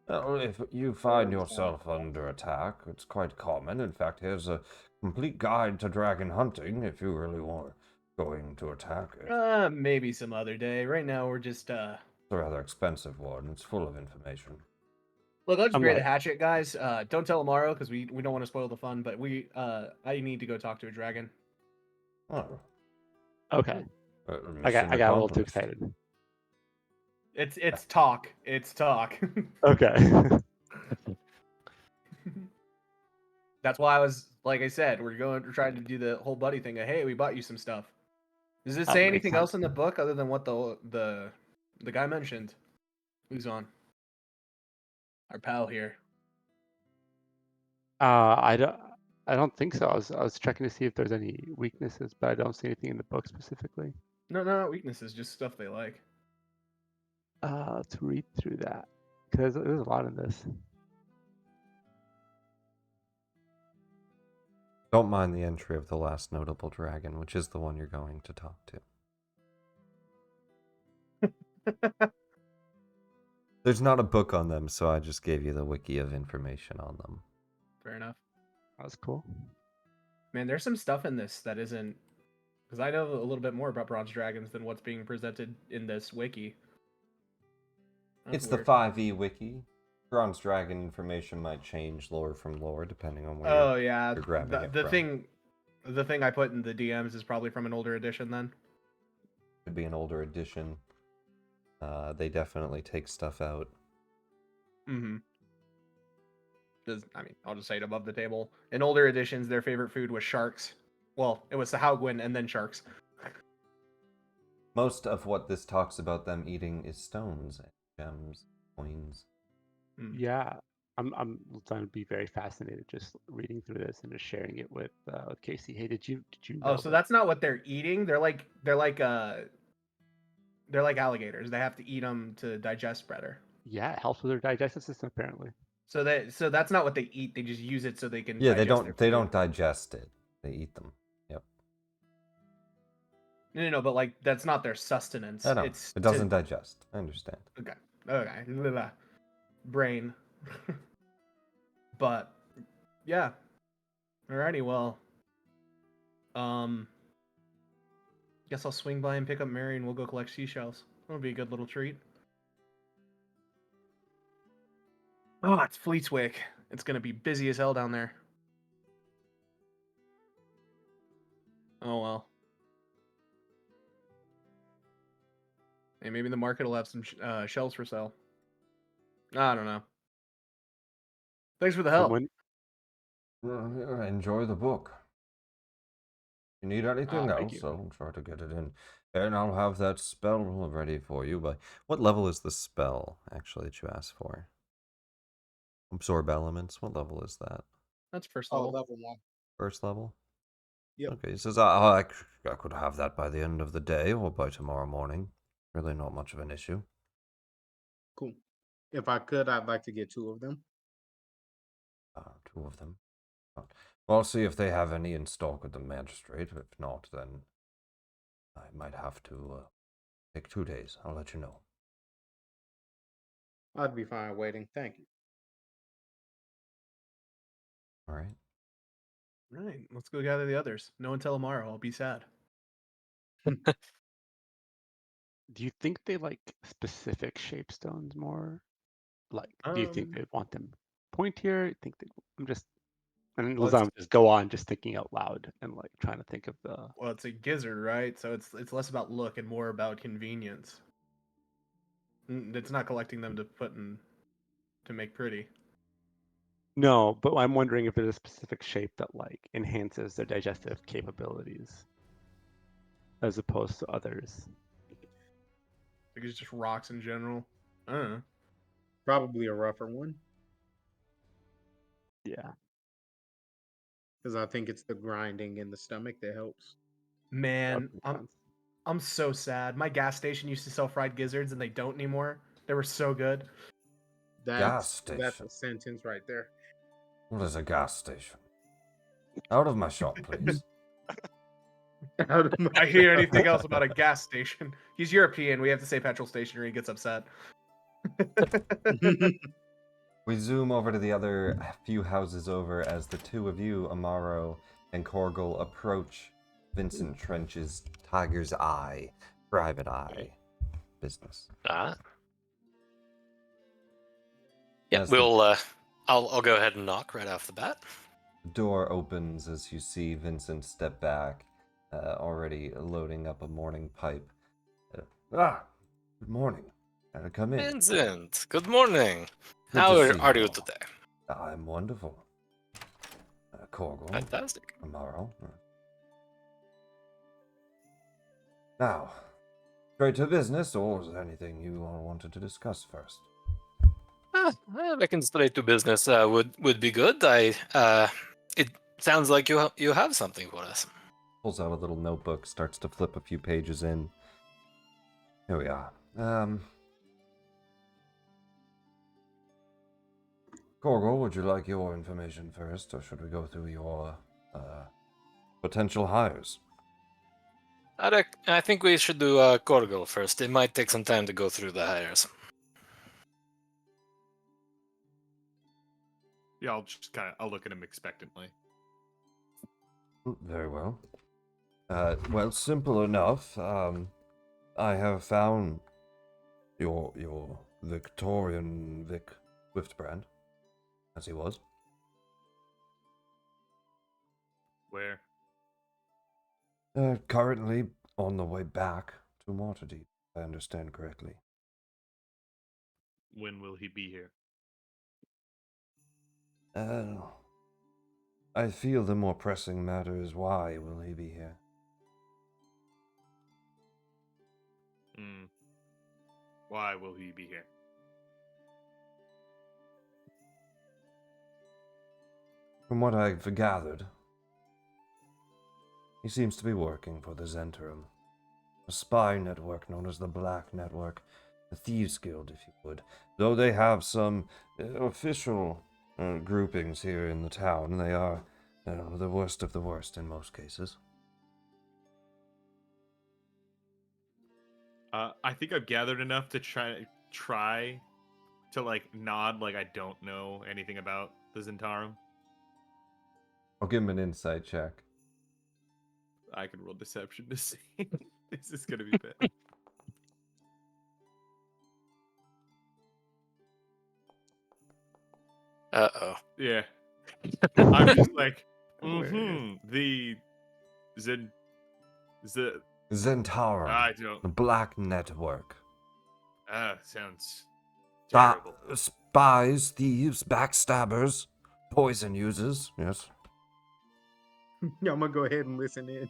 Well, if you find yourself under attack, it's quite common. In fact, here's a complete guide to dragon hunting if you really want going to attack it. Maybe some other day. Right now, we're just It's a rather expensive one. It's full of information. Look, I'll just I'm grade a like- hatchet, guys. Don't tell Amaro because we don't want to spoil the fun. But I need to go talk to a dragon. Oh. Okay. I mission got a little too accomplished. excited. It's talk. It's talk. Okay. That's why I was like I said, we're trying to do the whole buddy thing. Hey, we bought you some stuff. Does it That say makes anything sense. else in the book other than what the guy mentioned? Who's on? Our pal here. I don't think so. I was checking to see if there's any weaknesses, but I don't see anything in the book specifically. No, not weaknesses, just stuff they like. Let's read through that because there's a lot in this. Don't mind the entry of the last notable dragon, which is the one you're going to talk to. There's not a book on them, so I just gave you the wiki of information on them. Fair enough. That's cool. Man, there's some stuff in this that isn't because I know a little bit more about bronze dragons than what's being presented in this wiki. That's It's weird. the 5e wiki. Bronze dragon information might change lore from lore depending on where Oh you're, yeah, you're grabbing it the from. the thing I put in the DMs is probably from an older edition then. Could be an older edition. They definitely take stuff out. Mm-hmm. I'll just say it above the table. In older editions, their favorite food was sharks. Well, it was Sahagwin and then sharks. Most of what this talks about them eating is stones, gems, coins. Yeah. I'm going to be very fascinated just reading through this and just sharing it with Casey. Hey, did you Oh, know so that? that's not what they're eating. They're like alligators. They have to eat them to digest better. Yeah, it helps with their digestive system apparently. So that's not what they eat. They just use it so they can Yeah, digest their they food. don't digest it. They eat them. Yep. No, but like that's not their sustenance. I know. It's It to doesn't digest. I understand. okay. Blah, blah. Brain. But yeah. Alrighty, well. Guess I'll swing by and pick up Mary and we'll go collect seashells. That'll be a good little treat. Oh, it's Fleetswake. It's gonna be busy as hell down there. Oh well. Hey, maybe the market will have some shells for sale. I don't know. Thanks for the And help. when Enjoy the book. If you need anything thank else, you. I'll try to get it in. And I'll have that spell ready for you. But what level is the spell, actually, that you asked for? Absorb elements. What level is that? That's first Oh, level. level 1. First level? Yep. Okay, he says, I could have that by the end of the day or by tomorrow morning. Really not much of an issue. Cool. If I could, I'd like to get 2 of them. 2 of them. Well, I'll see if they have any in stock at the magistrate. If not, then I might have to take 2 days. I'll let you know. I'd be fine waiting. Thank you. All right. Right. Let's go gather the others. No one tell tomorrow. I'll be sad. Do you think they like specific shape stones more? Like, do you think they want them pointier? Think they? I'm just, and Well, Lazan would just go on, just thinking out loud and like trying to think of the. well, it's a gizzard, right? So it's less about look and more about convenience. It's not collecting them to put in to make pretty. No, but I'm wondering if there's a specific shape that like enhances their digestive capabilities as opposed to others. Like it's just rocks in general. I don't know. Probably a rougher one, Yeah. because I think it's the grinding in the stomach that helps. That Man, would make I'm sense. I'm so sad. My gas station used to sell fried gizzards and they don't anymore. They were so good. Gas That's station. a sentence right there. What is a gas station? Out of my shop, please. Out of my I hear anything shop. else about a gas station. He's European. We have to say petrol station or he gets upset. We zoom over to the other few houses over as the 2 of you, Amaro and Korgal, approach Vincent Trench's Tiger's Eye, private eye business. Yeah, As the I'll go ahead and knock right off the bat. door opens as you see Vincent step back, already loading up a morning pipe. Good morning. Come in. Vincent, good morning. Good How to are, see are you you all. today? I'm wonderful. Korgal, Fantastic. Amaro. Now, straight to business, or is there anything you all wanted to discuss first? I reckon straight to business would be good. It sounds like you have something for us. Pulls out a little notebook, starts to flip a few pages in. Here we are. Korgal, would you like your information first, or should we go through your potential hires? I think we should do Corgo first. It might take some time to go through the hires. Yeah, I'll look at him expectantly. Very well. Well, simple enough. I have found your Victorian Vic Swiftbrand, as he was. Where? Currently on the way back to Waterdeep, if I understand correctly. When will he be here? I feel the more pressing matter is why will he be here? Why will he be here? From what I've gathered, he seems to be working for the Zentrum, a spy network known as the Black Network, the Thieves Guild, if you would. Though they have some official groupings here in the town, they are the worst of the worst in most cases. I think I've gathered enough to try to like nod like I don't know anything about the Zentarum. I'll give him an insight check. I can roll deception to see. This is gonna be bad. Uh-oh. Yeah. I'm just like, Hilarious. the Zentarum, I don't. the Black Network. Sounds Spa- terrible. Spies, thieves, backstabbers, poison users, yes. I'm gonna go ahead and listen in.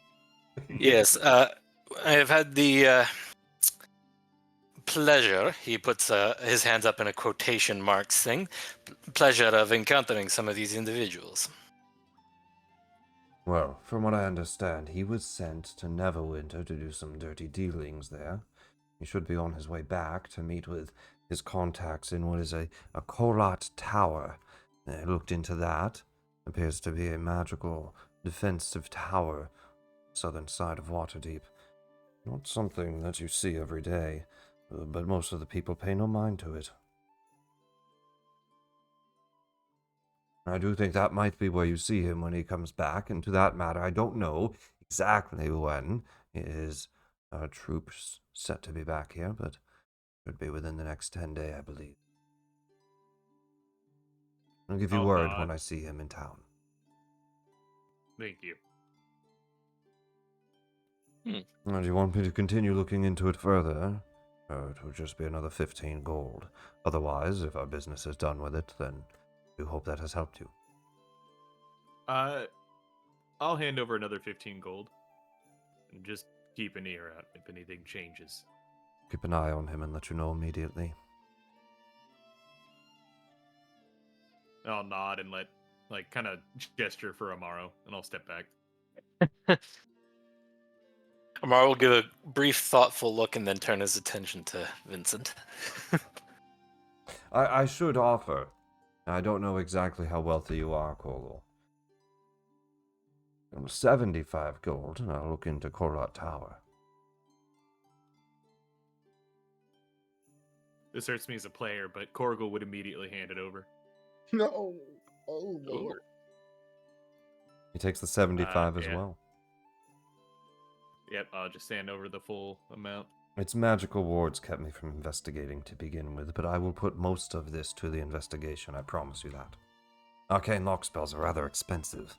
Yes, I have had the pleasure, he puts his hands up in a quotation marks thing, pleasure of encountering some of these individuals. Well, from what I understand, he was sent to Neverwinter to do some dirty dealings there. He should be on his way back to meet with his contacts in what is a Kolat Tower. I looked into that. Appears to be a magical defensive tower, southern side of Waterdeep. Not something that you see every day, but most of the people pay no mind to it. I do think that might be where you see him when he comes back, and to that matter, I don't know exactly when his troops set to be back here, but should be within the next 10 days, I believe. I'll give you I'll word nod. when I see him in town. Thank you. Now, do you want me to continue looking into it further? It would just be another 15 gold. Otherwise, if our business is done with it, then we hope that has helped you. I'll hand over another 15 gold. And just keep an ear out if anything changes. Keep an eye on him and let you know immediately. I'll nod and kind of gesture for Amaro, and I'll step back. Amar will give a brief, thoughtful look and then turn his attention to Vincent. I should offer. I don't know exactly how wealthy you are, Kolo. 75 gold, and I'll look into Kolat Tower. This hurts me as a player, but Korgel would immediately hand it over. No. Oh Lord. He takes the 75 as yeah. well. Yep, I'll just hand over the full amount. Its magical wards kept me from investigating to begin with, but I will put most of this to the investigation, I promise you that. Arcane lock spells are rather expensive.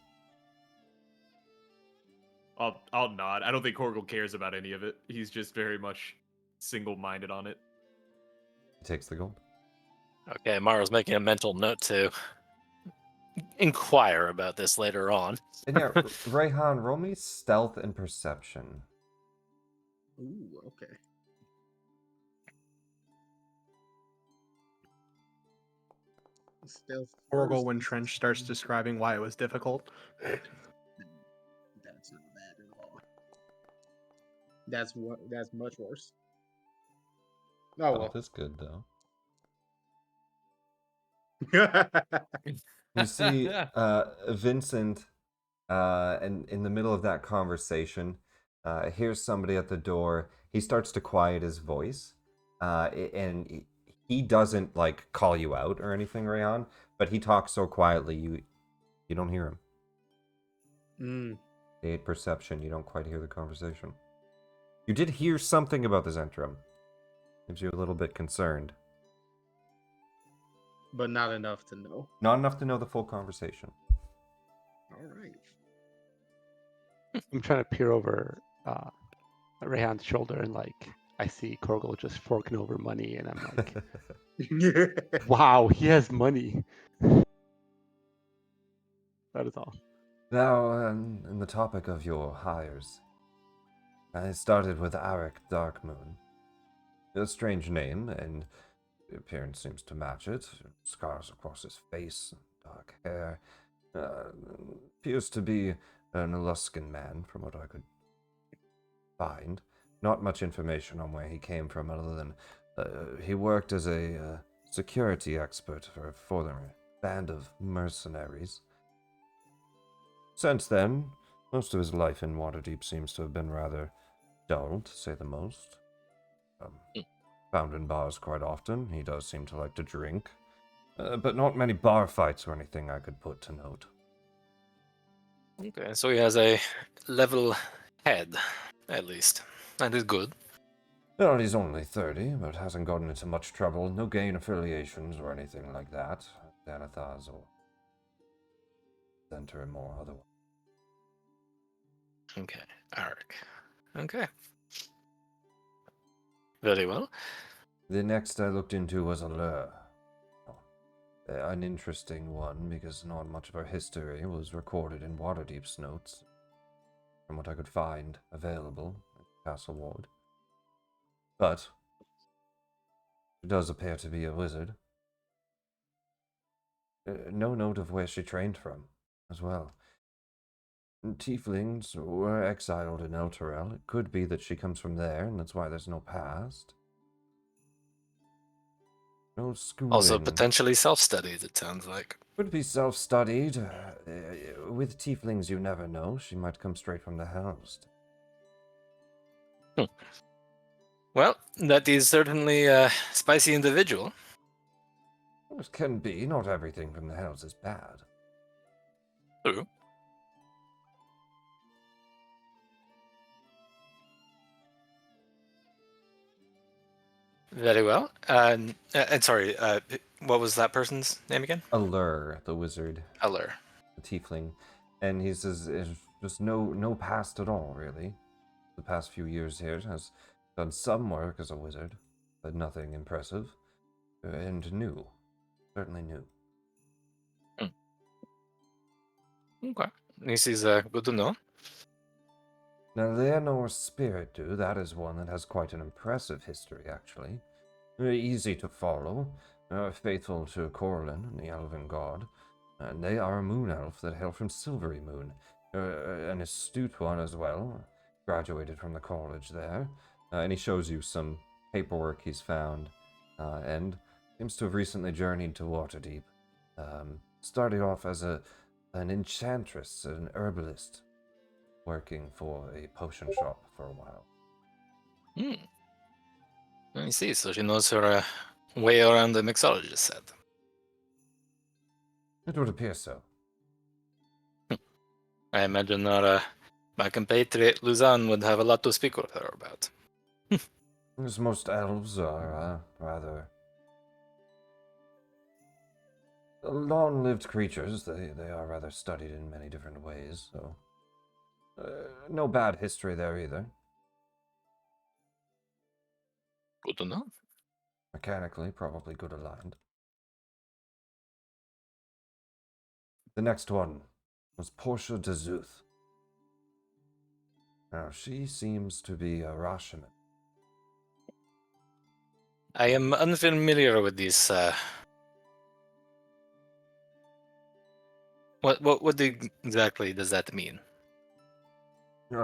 I'll nod. I don't think Korgel cares about any of it. He's just very much single-minded on it. He takes the gold. Okay, Amara's making a mental note to inquire about this later on. And yeah, Rayhan, roll me stealth and perception. Ooh, okay. Stealth Orgle first. when Trench starts describing why it was difficult. That's not bad at all. That's much worse. Oh Stealth is good, though. well. You see Vincent, and in the middle of that conversation, hears somebody at the door. He starts to quiet his voice, and he doesn't like call you out or anything, Rayon, but he talks so quietly you don't hear him. Mm. 8 perception, you don't quite hear the conversation. You did hear something about the Zentrum. Gives you a little bit concerned. But not enough to know. Not enough to know the full conversation. All right. I'm trying to peer over Rayhan's shoulder and I see Korgel just forking over money and I'm like, wow, he has money. That is all. Now, in the topic of your hires, I started with Arik Darkmoon. A strange name, and the appearance seems to match it. Scars across his face, dark hair. Uh, appears to be an Aluskan man, from what I could find. Not much information on where he came from, other than he worked as a security expert for a band of mercenaries. Since then, most of his life in Waterdeep seems to have been rather dull, to say the most. Found in bars quite often. He does seem to like to drink. But not many bar fights or anything I could put to note. Okay, so he has a level head, at least. That is good. Well, he's only 30, but hasn't gotten into much trouble. No gang affiliations or anything like that. Xanathars or Center or otherwise. Okay, Arik. Okay. Very well. The next I looked into was Allure. An interesting one, because not much of her history was recorded in Waterdeep's notes, from what I could find available at Castle Ward. But she does appear to be a wizard. No note of where she trained from, as well. Tieflings were exiled in Elturel. It could be that she comes from there, and that's why there's no past. No schooling. Also potentially self-studied, it sounds like. Could be self-studied. With Tieflings, you never know. She might come straight from the Hells. Well, that is certainly a spicy individual. It can be. Not everything from the Hells is bad. True. Very well. And sorry, what was that person's name again? Allure, the wizard. Eller. The Tiefling. And he says there's just no past at all, really. The past few years here has done some work as a wizard, but nothing impressive. And new. Certainly new. Okay. This is good to know. Now, Leonor's spirit, that is one that has quite an impressive history, actually. Very easy to follow, faithful to Corlin, the elven god. And they are a moon elf that hail from Silvery Moon. An astute one as well, graduated from the college there. And he shows you some paperwork he's found, and seems to have recently journeyed to Waterdeep. Started off as an enchantress, an herbalist, working for a potion shop for a while. I see. So she knows her way around the mixologist set. It would appear so. I imagine my compatriot Luzanne would have a lot to speak with her about. As most elves are rather long-lived creatures. They are rather studied in many different ways, so no bad history there either. Good to know. Mechanically, probably good aligned. The next one was Portia de Zuth. Now, she seems to be a Rashiman. I am unfamiliar with these. What exactly does that mean?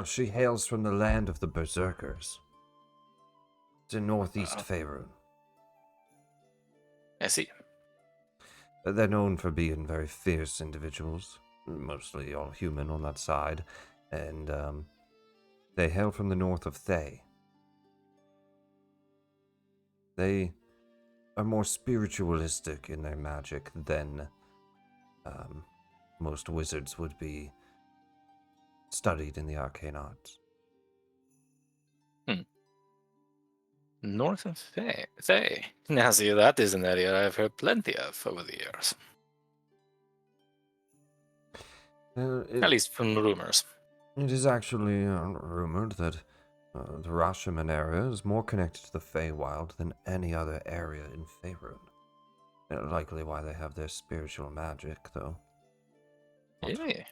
She hails from the land of the Berserkers. It's in northeast Faerun. I see. They're known for being very fierce individuals, mostly all human on that side, and they hail from the north of Thay. They are more spiritualistic in their magic than most wizards would be studied in the arcane arts. North of Thay. Now, see, that is an area I've heard plenty of over the years. At least from rumors. It is actually rumored that the Rashiman area is more connected to the Feywild than any other area in Faerun. Likely why they have their spiritual magic, though. Really?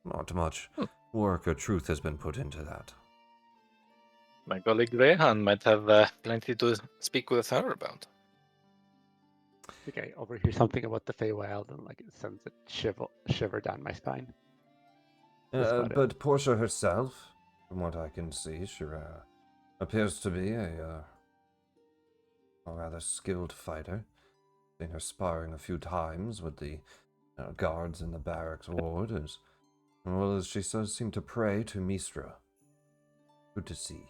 Not much work or truth has been put into that. My colleague Rehan might have plenty to speak with her about. think I overhear something about the Feywild, and like it sends a shiver down my spine. That's about it. But Portia herself, from what I can see, she appears to be a rather skilled fighter. Seen her sparring a few times with the guards in the barracks ward, as well as she does seem to pray to Mistra. Good to see.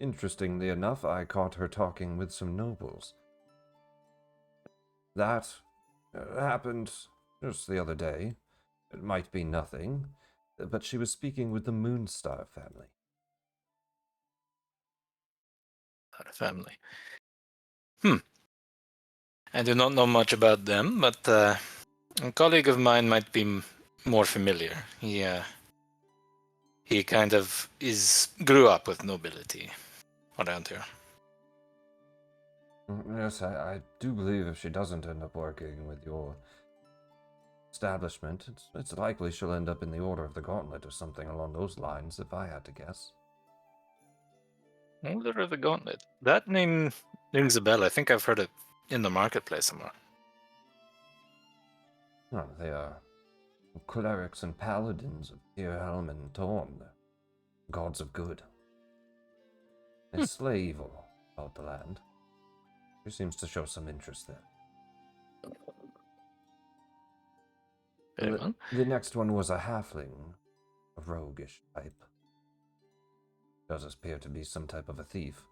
Interestingly enough, I caught her talking with some nobles. That happened just the other day. It might be nothing, but she was speaking with the Moonstar family. Our family. I do not know much about them, but a colleague of mine might be more familiar. He kind of grew up with nobility around here. Yes, I do believe if she doesn't end up working with your establishment, it's likely she'll end up in the Order of the Gauntlet or something along those lines, if I had to guess. Order of the Gauntlet. That name rings a bell. I think I've heard it in the marketplace somewhere. Oh, they are clerics and paladins of Helm and Torn, gods of good. They slay evil about the land. She seems to show some interest there. Very well. The next one was a halfling, a roguish type. Does appear to be some type of a thief.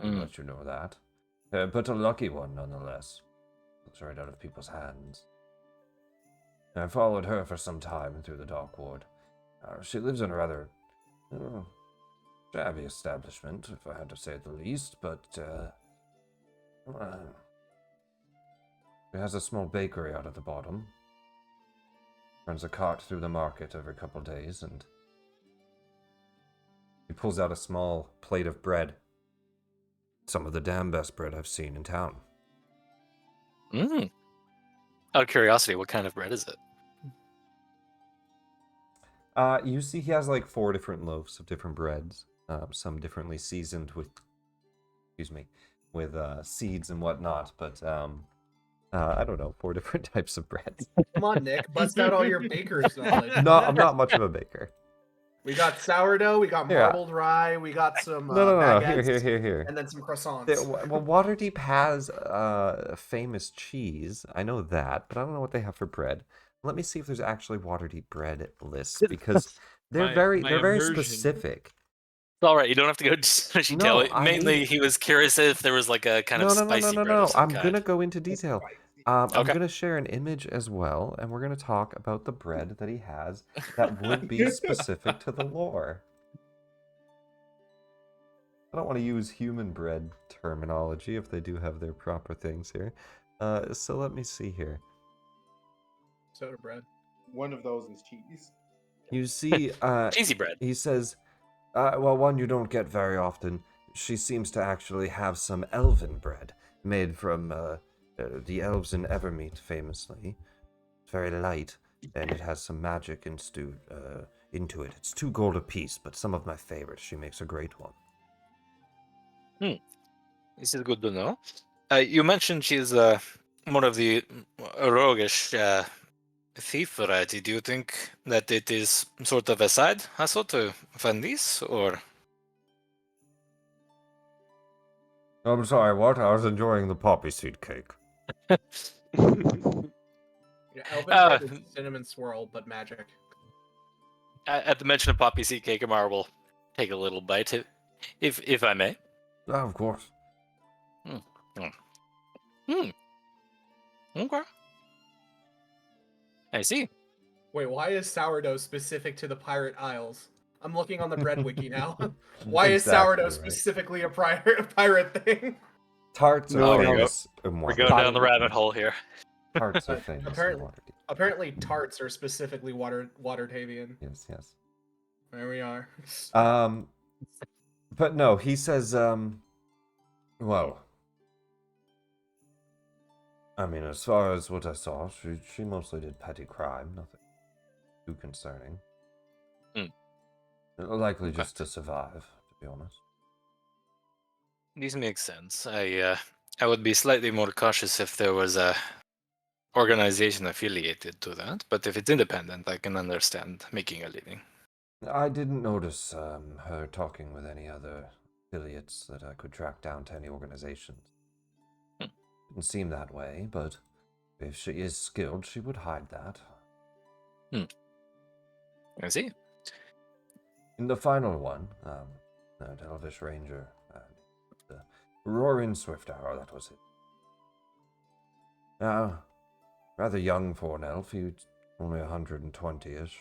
I'll let you know that. But a lucky one nonetheless. Looks right out of people's hands. I followed her for some time through the dock ward. She lives in a rather shabby establishment, if I had to say the least, but she has a small bakery out at the bottom. Runs a cart through the market every couple days, and he pulls out a small plate of bread. Some of the damn best bread I've seen in town. Out of curiosity, what kind of bread is it? You see he has like 4 different loaves of different breads, some differently seasoned with, with seeds and whatnot, but I don't know, 4 different types of breads. Come on, Nick, bust out all your baker's knowledge. No, I'm not much of a baker. We got sourdough, we got marbled rye, we got some No. baguettes, Here. and then some croissants. Well, Waterdeep has famous cheese. I know that, but I don't know what they have for bread. Let me see if there's actually Waterdeep bread lists, because they're very immersion. specific. It's all right. You don't have to go into detail. No, Mainly, he was curious if there was like a kind of spicy bread of some I'm kind. gonna go into detail. I'm Okay. gonna share an image as well, and we're gonna talk about the bread that he has that would be specific to the lore. I don't want to use human bread terminology if they do have their proper things here. So let me see here. Soda bread. One of those is cheese. You see, Cheesy bread. he says, well, one you don't get very often. She seems to actually have some elven bread made from the elves in Evermeet, famously. It's very light, and it has some magic into it. It's 2 gold apiece, but some of my favorites. She makes a great one. This is good to know. You mentioned she's more of the roguish thief variety. Do you think that it is sort of a side hustle to find these, or? I'm sorry, what? I was enjoying the poppy seed cake. Yeah, elven bread is cinnamon swirl, but magic. At the mention of poppy seed cake, Amar will take a little bite, if I may. Of course. Okay. I see. Wait, why is sourdough specific to the Pirate Isles? I'm looking on the bread wiki now. Why is Exactly sourdough right. specifically a pirate thing? Tarts No, are no. famous in We're Waterdeep. going down the rabbit hole here. Tarts are famous in Apparently- Waterdeep. Apparently, tarts are specifically Watertavian. Yes. There we are. But no, he says, well, I mean, as far as what I saw, she mostly did petty crime, nothing too concerning. Likely just to survive, to be honest. These make sense. I would be slightly more cautious if there was a organization affiliated to that, but if it's independent, I can understand making a living. I didn't notice her talking with any other affiliates that I could track down to any organizations. Didn't seem that way, but if she is skilled, she would hide that. I see. In the final one, that Elvish Ranger, the Roaring Swift Arrow, that was it. Now, rather young for an elf, he's only 120-ish.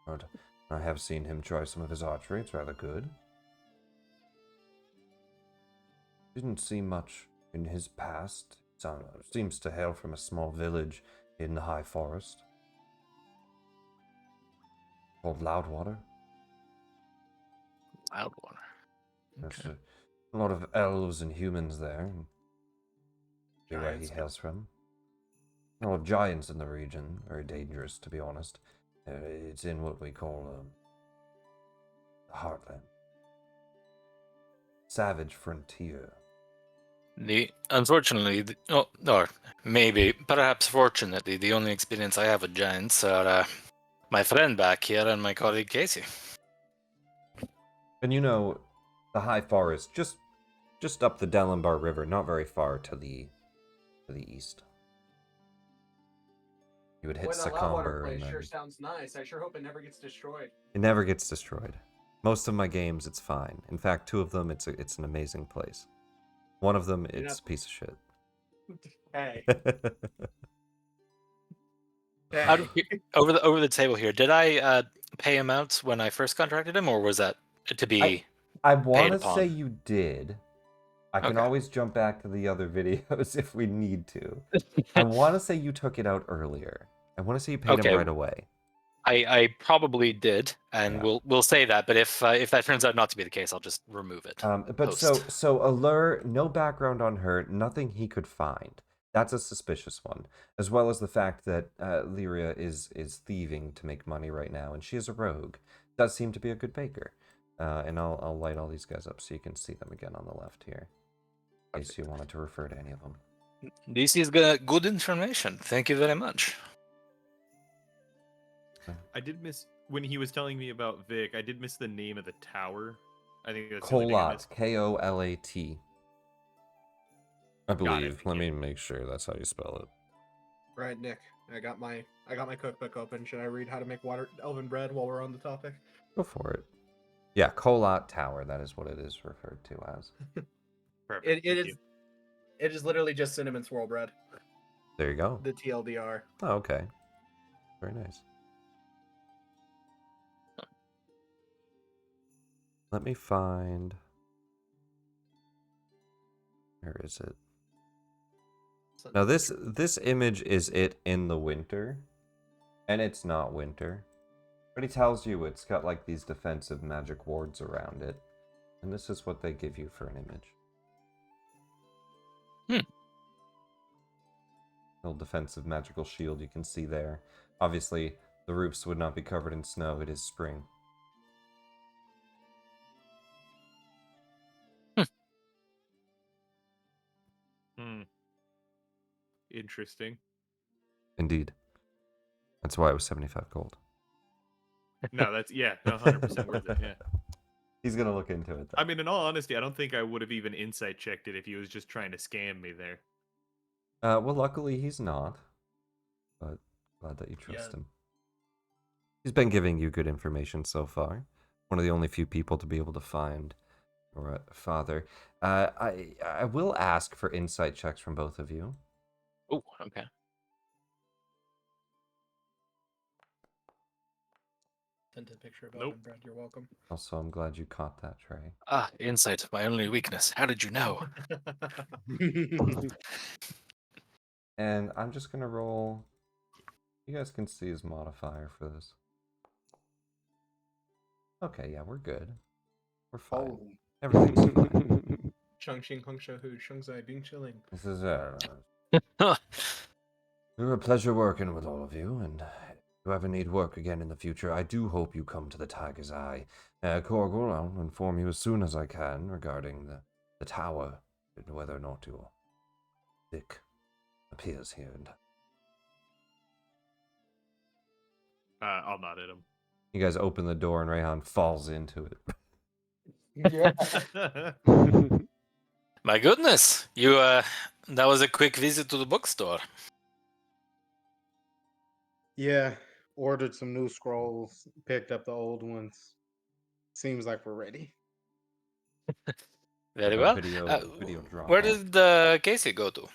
But I have seen him try some of his archery, it's rather good. Didn't see much in his past. Seems to hail from a small village in the high forest called Loudwater. Loudwater. There's a lot of elves and humans there. See where he Giants. hails from. A lot of giants in the region. Very dangerous, to be honest. It's in what we call the Heartland. Savage frontier. Unfortunately, or maybe, perhaps fortunately, the only experience I have with giants are my friend back here and my colleague Casey. And you know, the high forest, just up the Delenbar River, not very far to the east. You would hit Boy, that Loudwater Secomber, place and then sure sounds nice. I sure hope it never gets destroyed. it never gets destroyed. Most of my games, it's fine. In fact, 2 of them, it's an amazing place. One of them, You're it's not- a piece of shit. Hey. Out Hey. of, over the table here, did I pay him out when I first contracted him, or was that to be? I want to upon. say you did. I can Okay. always jump back to the other videos if we need to. I want to say you took it out earlier. I want to say you paid him Okay. right away. I probably did, and Yeah. we'll say that. But if that turns out not to be the case, I'll just remove it. But post. so Allure, no background on her, nothing he could find. That's a suspicious one, as well as the fact that Lyria is thieving to make money right now, and she is a rogue. Does seem to be a good baker. And I'll light all these guys up so you can see them again on the left here, in case you wanted to refer to any of them. This is good information. Thank you very much. I did miss when he was telling me about Vic. I did miss the name of the tower. I think that's the only thing I Kolat, missed. Kolat. I believe. Thank Let you. me make sure that's how you spell it. Right, Nick. I got my cookbook open. Should I read how to make elven bread while we're on the topic? Go for it. Yeah, Kolat Tower. That is what it is referred to as. Perfect. It thank is. It is literally just cinnamon swirl bread. There you go. The TLDR. Oh, okay. Very nice. Let me find. Where is it? Now this image is it in the winter, and it's not winter. But he tells you it's got like these defensive magic wards around it, and this is what they give you for an image. Little defensive magical shield you can see there. Obviously, the roofs would not be covered in snow. It is spring. Interesting. Indeed. That's why it was 75 gold. No, that's 100% worth it. Yeah. He's gonna look into it. Though. I mean, in all honesty, I don't think I would have even insight checked it if he was just trying to scam me there. Well, luckily he's not. But glad that you trust him. He's been giving you good information so far. One of the only few people to be able to find your father. I will ask for insight checks from both of you. Oh, okay. Sent a picture of Nope. elven bread. You're welcome. Also, I'm glad you caught that, Trey. Insight, my only weakness. How did you know? And I'm just gonna roll. You guys can see his modifier for this. Okay, yeah, we're good. We're fine. Oh. Everything's fine. Chung Ching Hung Sha Hu Chung Zai Bing Chilling. This is we were a pleasure working with all of you, and if you ever need work again in the future, I do hope you come to the Tiger's Eye. Corgul, I'll inform you as soon as I can regarding the tower and whether or not your Dick appears here. And I'll nod at him. you guys open the door and Rayhan falls into it. Yeah. My goodness, you that was a quick visit to the bookstore. Yeah. Ordered some new scrolls, picked up the old ones. Seems like we're ready. Very A well. video drop Where off. did Casey go to?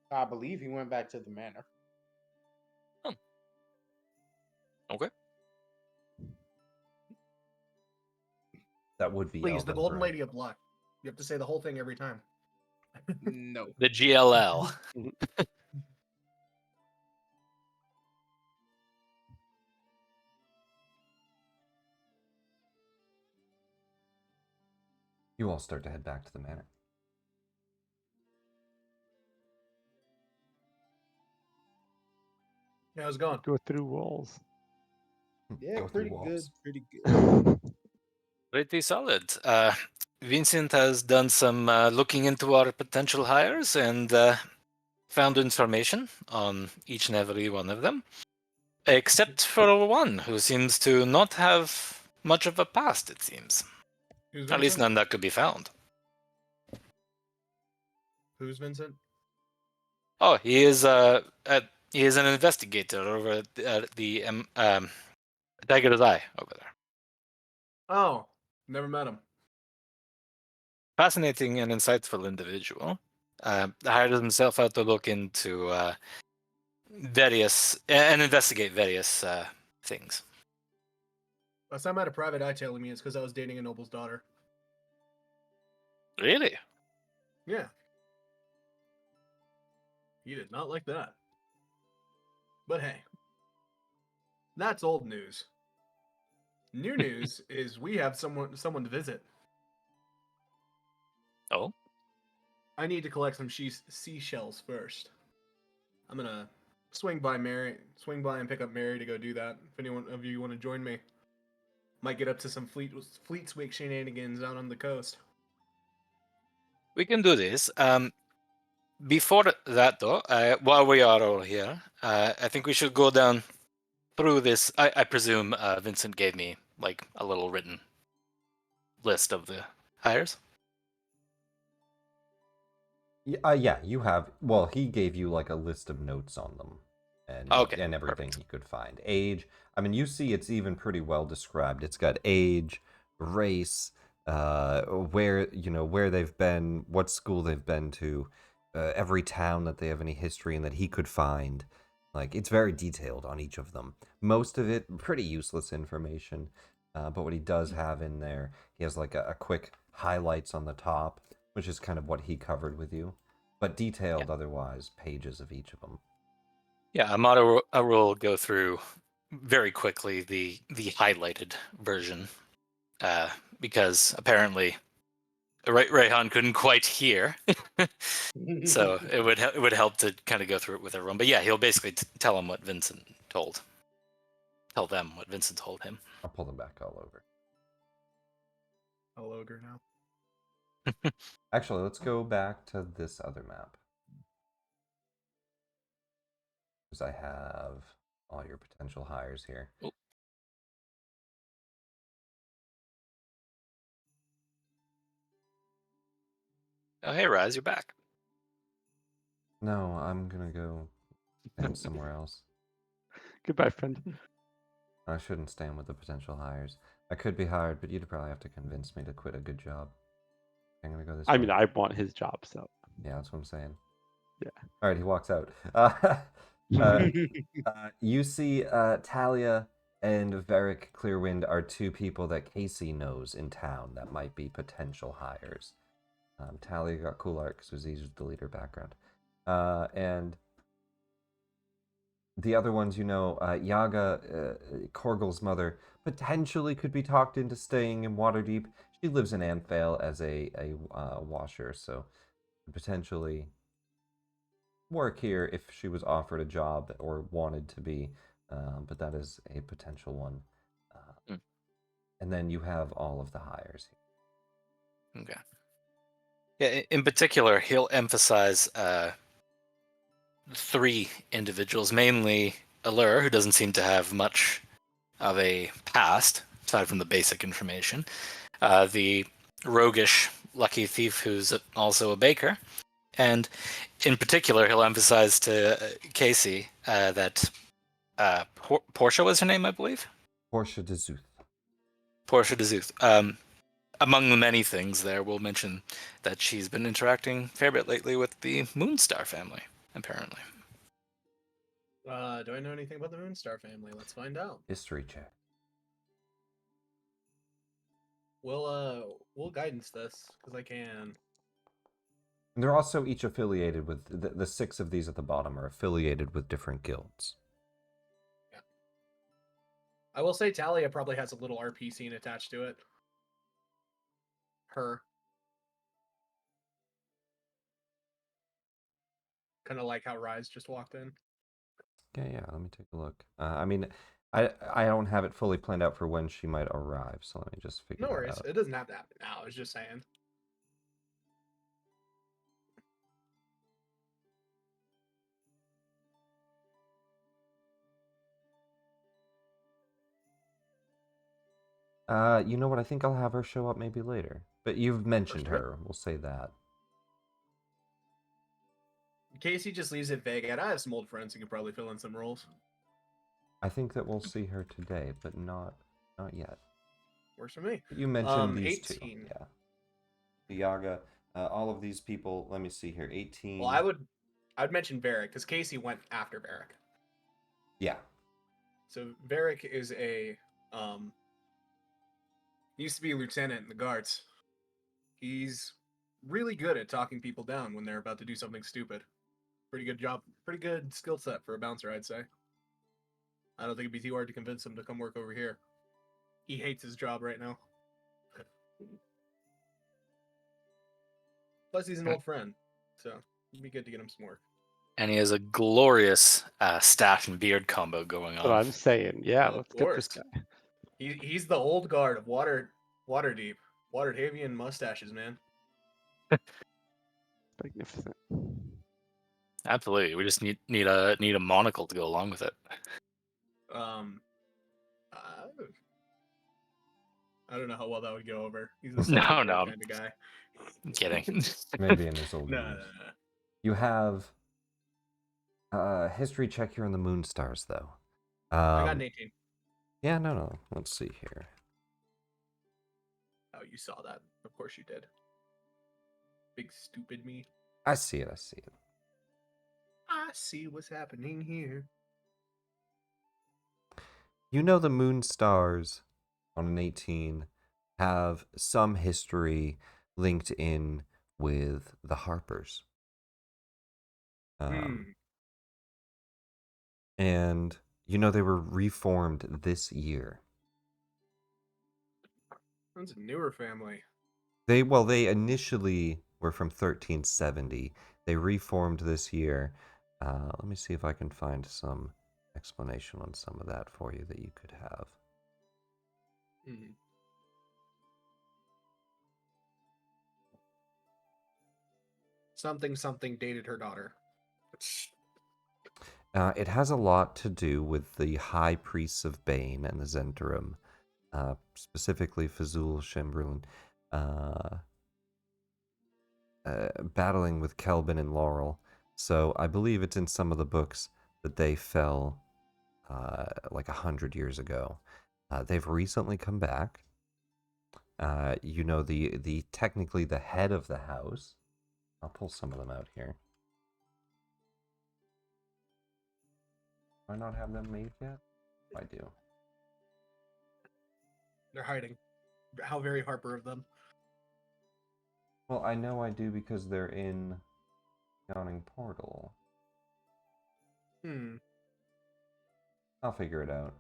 I believe he went back to the manor. Okay. That would be Please, the Elven Golden Brain. Lady of Luck. You have to say the whole thing every time. No. The GLL. You all start to head back to the manor. Yeah, how's it going? Go through walls. Yeah, Go through pretty good. walls. Pretty good. Pretty solid. Vincent has done some looking into our potential hires and found information on each and every one of them, except for one who seems to not have much of a past, it seems. Who's At least Vincent? none that could be found. Who's Vincent? Oh, he is an investigator over at the Tiger's Eye over there. Oh, never met him. Fascinating and insightful individual. Hired himself out to look into various and investigate various things. Last time I had a private eye telling me it's because I was dating a noble's daughter. Really? Yeah. He did not like that. But hey, that's old news. New news is we have someone to visit. Oh, I need to collect some seashells first. I'm gonna swing by and pick up Mary to go do that. If anyone of you want to join me, might get up to some Fleetswake shenanigans out on the coast. we can do this. Before that, though, while we are all here, I think we should go down through this. I presume Vincent gave me like a little written list of the hires. Yeah, you have. Well, he gave you like a list of notes on them, and everything perfect. he could find. Age. I mean, you see, it's even pretty well described. It's got age, race, where they've been, what school they've been to, every town that they have any history in that he could find. Like, it's very detailed on each of them. Most of it pretty useless information, but what he does have in there, he has like a quick highlights on the top, which is kind of what he covered with you, but detailed otherwise, pages of each of them. Yeah, I will go through very quickly the highlighted version, because apparently Rayhan couldn't quite hear, so it would help to kind of go through it with everyone. But yeah, he'll basically tell them what Vincent told. Tell them what Vincent told him. I'll pull them back all over. I'll ogre now. Actually, let's go back to this other map. Because I have all your potential hires here. Oh. Oh, hey, Raz, you're back. No, I'm gonna go stand somewhere else. Goodbye, friend. I shouldn't stand with the potential hires. I could be hired, but you'd probably have to convince me to quit a good job. I'm gonna go this way. I mean, I want his job, so. Yeah, that's what I'm saying. Yeah. All right, he walks out. You see Talia and Varric Clearwind are two people that Casey knows in town that might be potential hires. Talia got cool art because it was easier to delete her background. And the other ones, Yaga, Korgul's mother, potentially could be talked into staying in Waterdeep. She lives in Anfale as a washer, so potentially work here if she was offered a job or wanted to be. but that is a potential one. Mm. And then you have all of the hires. Okay. Yeah, in particular, he'll emphasize three individuals, mainly Allure, who doesn't seem to have much of a past, aside from the basic information. The roguish lucky thief who's also a baker. And in particular, he'll emphasize to Casey that Portia was her name, I believe? Portia de Zuth. Portia de Zuth. Among the many things there, we'll mention that she's been interacting a fair bit lately with the Moonstar family, apparently. Do I know anything about the Moonstar family? Let's find out. History check. We'll guidance this because I can. And they're also each affiliated with the 6 of these at the bottom are affiliated with different guilds. Yeah. I will say Talia probably has a little RP scene attached to it. Her. Kind of like how Rise just walked in. Yeah, let me take a look. I mean, I don't have it fully planned out for when she might arrive, so let me just figure No that worries. out. It doesn't have to happen now. I was just saying. You know what? I think I'll have her show up maybe later. But you've mentioned sure. her. We'll say that. Casey just leaves it vague. I have some old friends who could probably fill in some roles. I think that we'll see her today, but not yet. Works for me. You mentioned these 18. 2. Yeah. Viaga, all of these people. Let me see here. 18. Well, I'd mention Varric because Casey went after Varric. Yeah. So Varric is a used to be a lieutenant in the guards. He's really good at talking people down when they're about to do something stupid. Pretty good job. Pretty good skill set for a bouncer, I'd say. I don't think it'd be too hard to convince him to come work over here. He hates his job right now. Plus, he's an old friend, so it'd be good to get him some work. And he has a glorious stash and beard combo going That's what on. I'm saying. Yeah, Of let's get this course. guy. He's the old guard of Waterdeep. Waterdavian mustaches, man. Magnificent. Absolutely, we just need a monocle to go along with it. I don't know how well that would go over. He's a No, kind no. of guy. I'm kidding. Maybe in his old No. years. You have history check here on the Moonstars, though. I got an 18. Yeah, no. Let's see here. Oh, you saw that. Of course you did. Big stupid me. I see it. I see what's happening here. You know the Moonstars on an 18 have some history linked in with the Harpers. And you know they were reformed this year. That's a newer family. They initially were from 1370. They reformed this year. Let me see if I can find some explanation on some of that for you that you could have. Something dated her daughter. It has a lot to do with the High Priests of Bane and the Zentarum, specifically Fazul Shembrun, battling with Kelvin and Laurel. So I believe it's in some of the books that they fell like 100 years ago. They've recently come back. You know, the technically the head of the house. I'll pull some of them out here. Do I not have them made yet? I do. They're hiding. How very Harper of them. Well, I know I do because they're in Yawning Portal. I'll figure it out.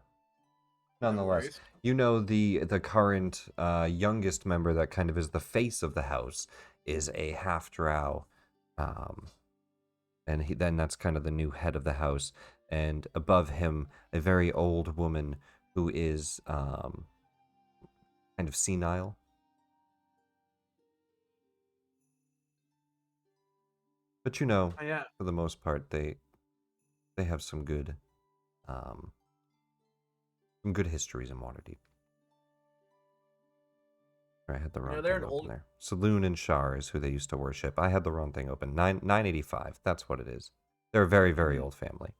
Nonetheless, you know the current youngest member that kind of is the face of the house is a half drow, and then that's kind of the new head of the house. and above him, a very old woman who is kind of senile. But you know, Oh, yeah. for the most part, they have some good histories in Waterdeep. I had the wrong they're thing an open old. there. Saloon and Shar is who they used to worship. I had the wrong thing open. 985. That's what it is. They're a very, very old family.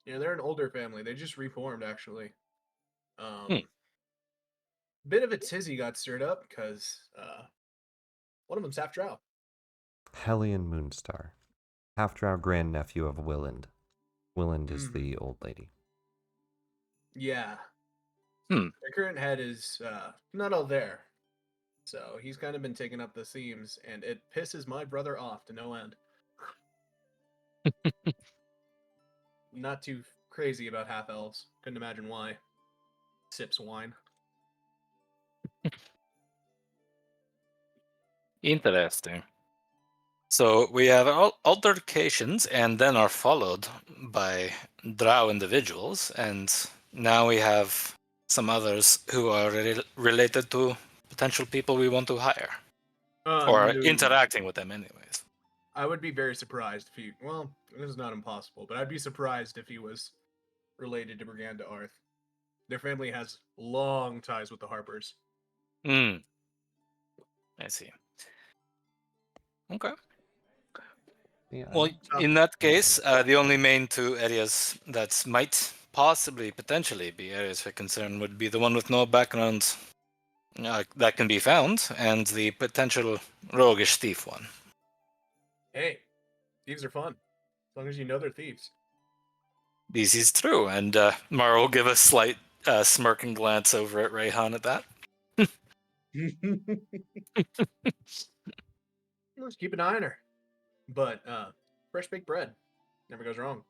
Yeah, they're an older family. They just reformed, actually. Hmm. Bit of a tizzy got stirred up because one of them's half drow. Hellion Moonstar. Half-drow grandnephew of Willand. Willand is Mhm. the old lady. Yeah. Hmm. Their current head is not all there. So he's kind of been taking up the themes, and it pisses my brother off to no end. Not too crazy about half elves. Couldn't imagine why. Sips wine. Interesting. So we have altercations and then are followed by drow individuals, and now we have some others who are related to potential people we want to hire, or No. interacting with them anyways. I would be very surprised if he. Well, this is not impossible, but I'd be surprised if he was related to Briganda Arth. Their family has long ties with the Harpers. Hmm. I see. Okay. Yeah, I Well, don't- in that case, the only main two areas that might possibly, potentially be areas of concern would be the one with no background that can be found, and the potential roguish thief one. Hey, thieves are fun. As long as you know they're thieves. This is true, and Mara will give a slight smirking glance over at Rayhan at that. Let's keep an eye on her. But fresh baked bread never goes wrong.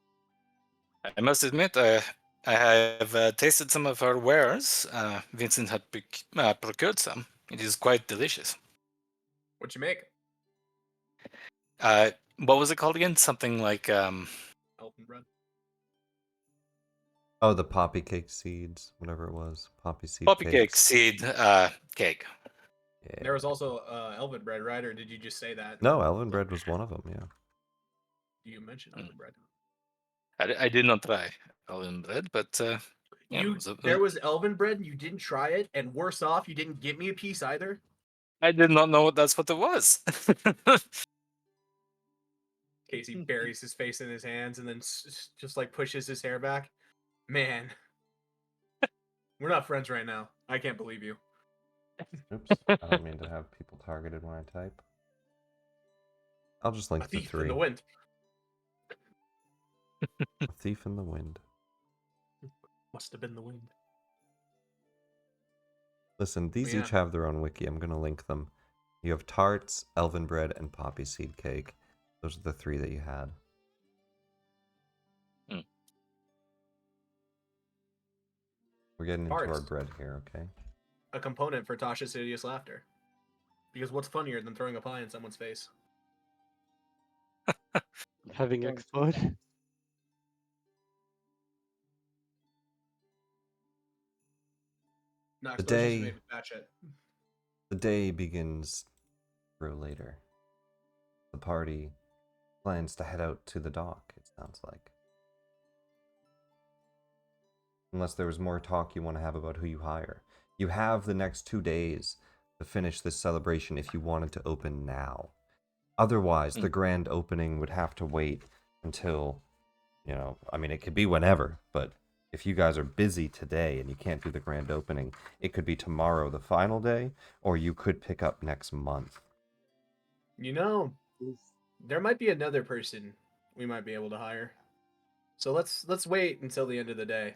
I must admit, I have tasted some of her wares. Vincent had procured some. It is quite delicious. What you make? What was it called again? Something like Elfin bread. Oh, the poppy cake seeds, whatever it was. Poppy seed poppy cake cakes. seed cake. Yeah. There was also elven bread, right? Or did you just say that? No, elven bread was one of them, yeah. You mentioned elven bread. I did not try elven bread, but yeah, There was elven bread and you didn't try it, and worse off, you didn't get me a piece either. I did not know that's what it was. Casey buries his face in his hands and then just like pushes his hair back. Man, we're not friends right now. I can't believe you. Oops, I don't mean to have people targeted when I type. I'll just link A the thief in three. the wind. A thief in the wind. Must have been the wind. Listen, these Yeah. each have their own wiki. I'm going to link them. You have tarts, elven bread, and poppy seed cake. Those are the three that you had. Hmm. We're getting into our Tarts. bread here, okay? A component for Tasha's hideous laughter. Because what's funnier than throwing a pie in someone's face? Having Well, explode. No, The explosions day- made with that shit. The day begins through later. The party plans to head out to the dock, it sounds like. Unless there was more talk you want to have about who you hire. You have the next 2 days to finish this celebration if you wanted to open now. Otherwise, the grand opening would have to wait until, I mean, it could be whenever, but if you guys are busy today and you can't do the grand opening, it could be tomorrow, the final day, or you could pick up next month. You know, there might be another person we might be able to hire. So let's wait until the end of the day.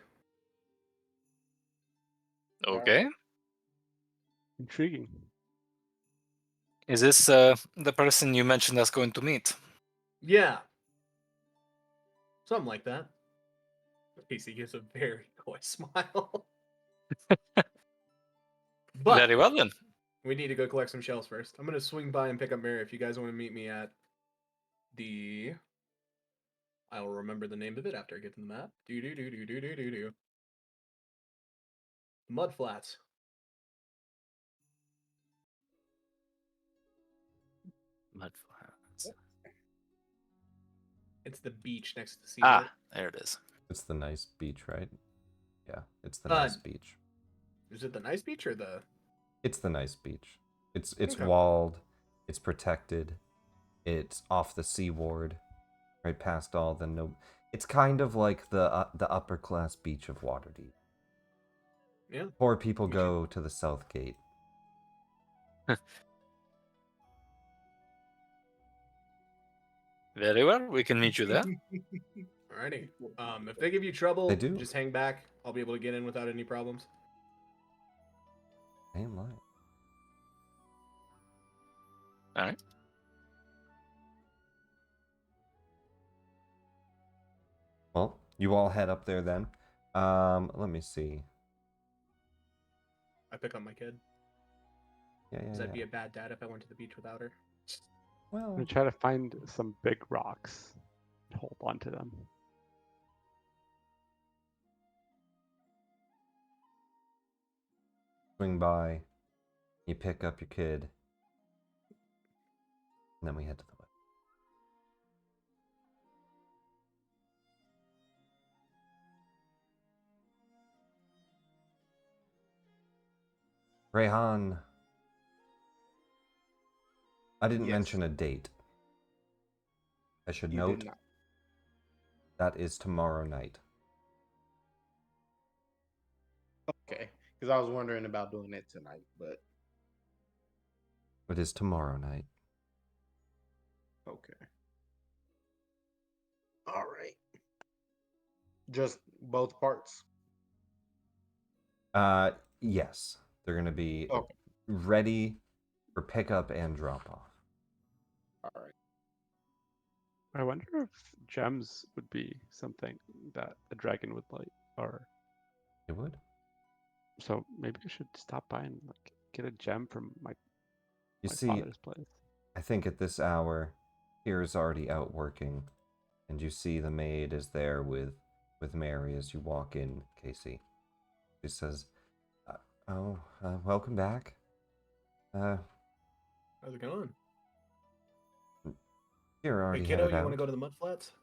Okay. Intriguing. Is this the person you mentioned that's going to meet? Yeah. Something like that. Casey gives a very coy smile. But Very well then. we need to go collect some shells first. I'm gonna swing by and pick up Mary if you guys want to meet me at the I will remember the name of it after I get to the map. Do. Mud Flats. Mud flats. It's the beach next to the seaport. Ah, there it is. It's the nice beach, right? Yeah, it's the Uh, nice beach. Is it the nice beach or the? It's the nice beach. It's Okay. walled, it's protected, it's off the seaward, right past all the no. It's kind of like the upper class beach of Waterdeep. Yeah. Poor people We go to the south gate. Very well. We can meet you there. Alrighty. If they give you trouble, They do. just hang back. I'll be able to get in without any problems. Damn light. All right. Well, you all head up there then. Let me see. I pick up my kid. Yeah, Because yeah, I'd be yeah. a bad dad if I went to the beach without her. I'm Well, gonna try to find some big rocks and hold on to them. swing by. You pick up your kid. And then we head to the west. Rayhan, I didn't Yes. mention a date. I should You note did not. that is tomorrow night. Okay, because I was wondering about doing it tonight, but It is tomorrow night. okay. All right. Just both parts. Yes. They're gonna be Okay. ready for pickup and drop off. All right. I wonder if gems would be something that a dragon would like, or You would? so maybe I should stop by and like get a gem from my You my see, father's place. I think at this hour, Kira's already out working, and you see the maid is there with Mary as you walk in, Casey. She says, welcome back. How's it going? Kira Hey, already kiddo, headed you out. want to go to the Mud Flats?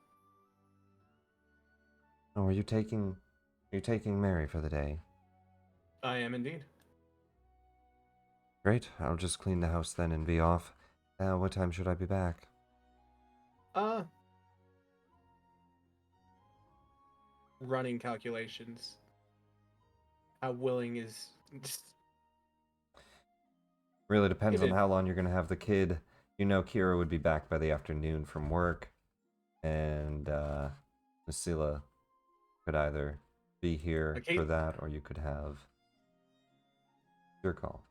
Oh, are you taking Mary for the day? I am indeed. Great, I'll just clean the house then and be off. What time should I be back? Running calculations. How willing is... Really depends If on it- how long you're gonna have the kid. You know Kira would be back by the afternoon from work, and Nasila could either be here Okay. for that, or you could have your call.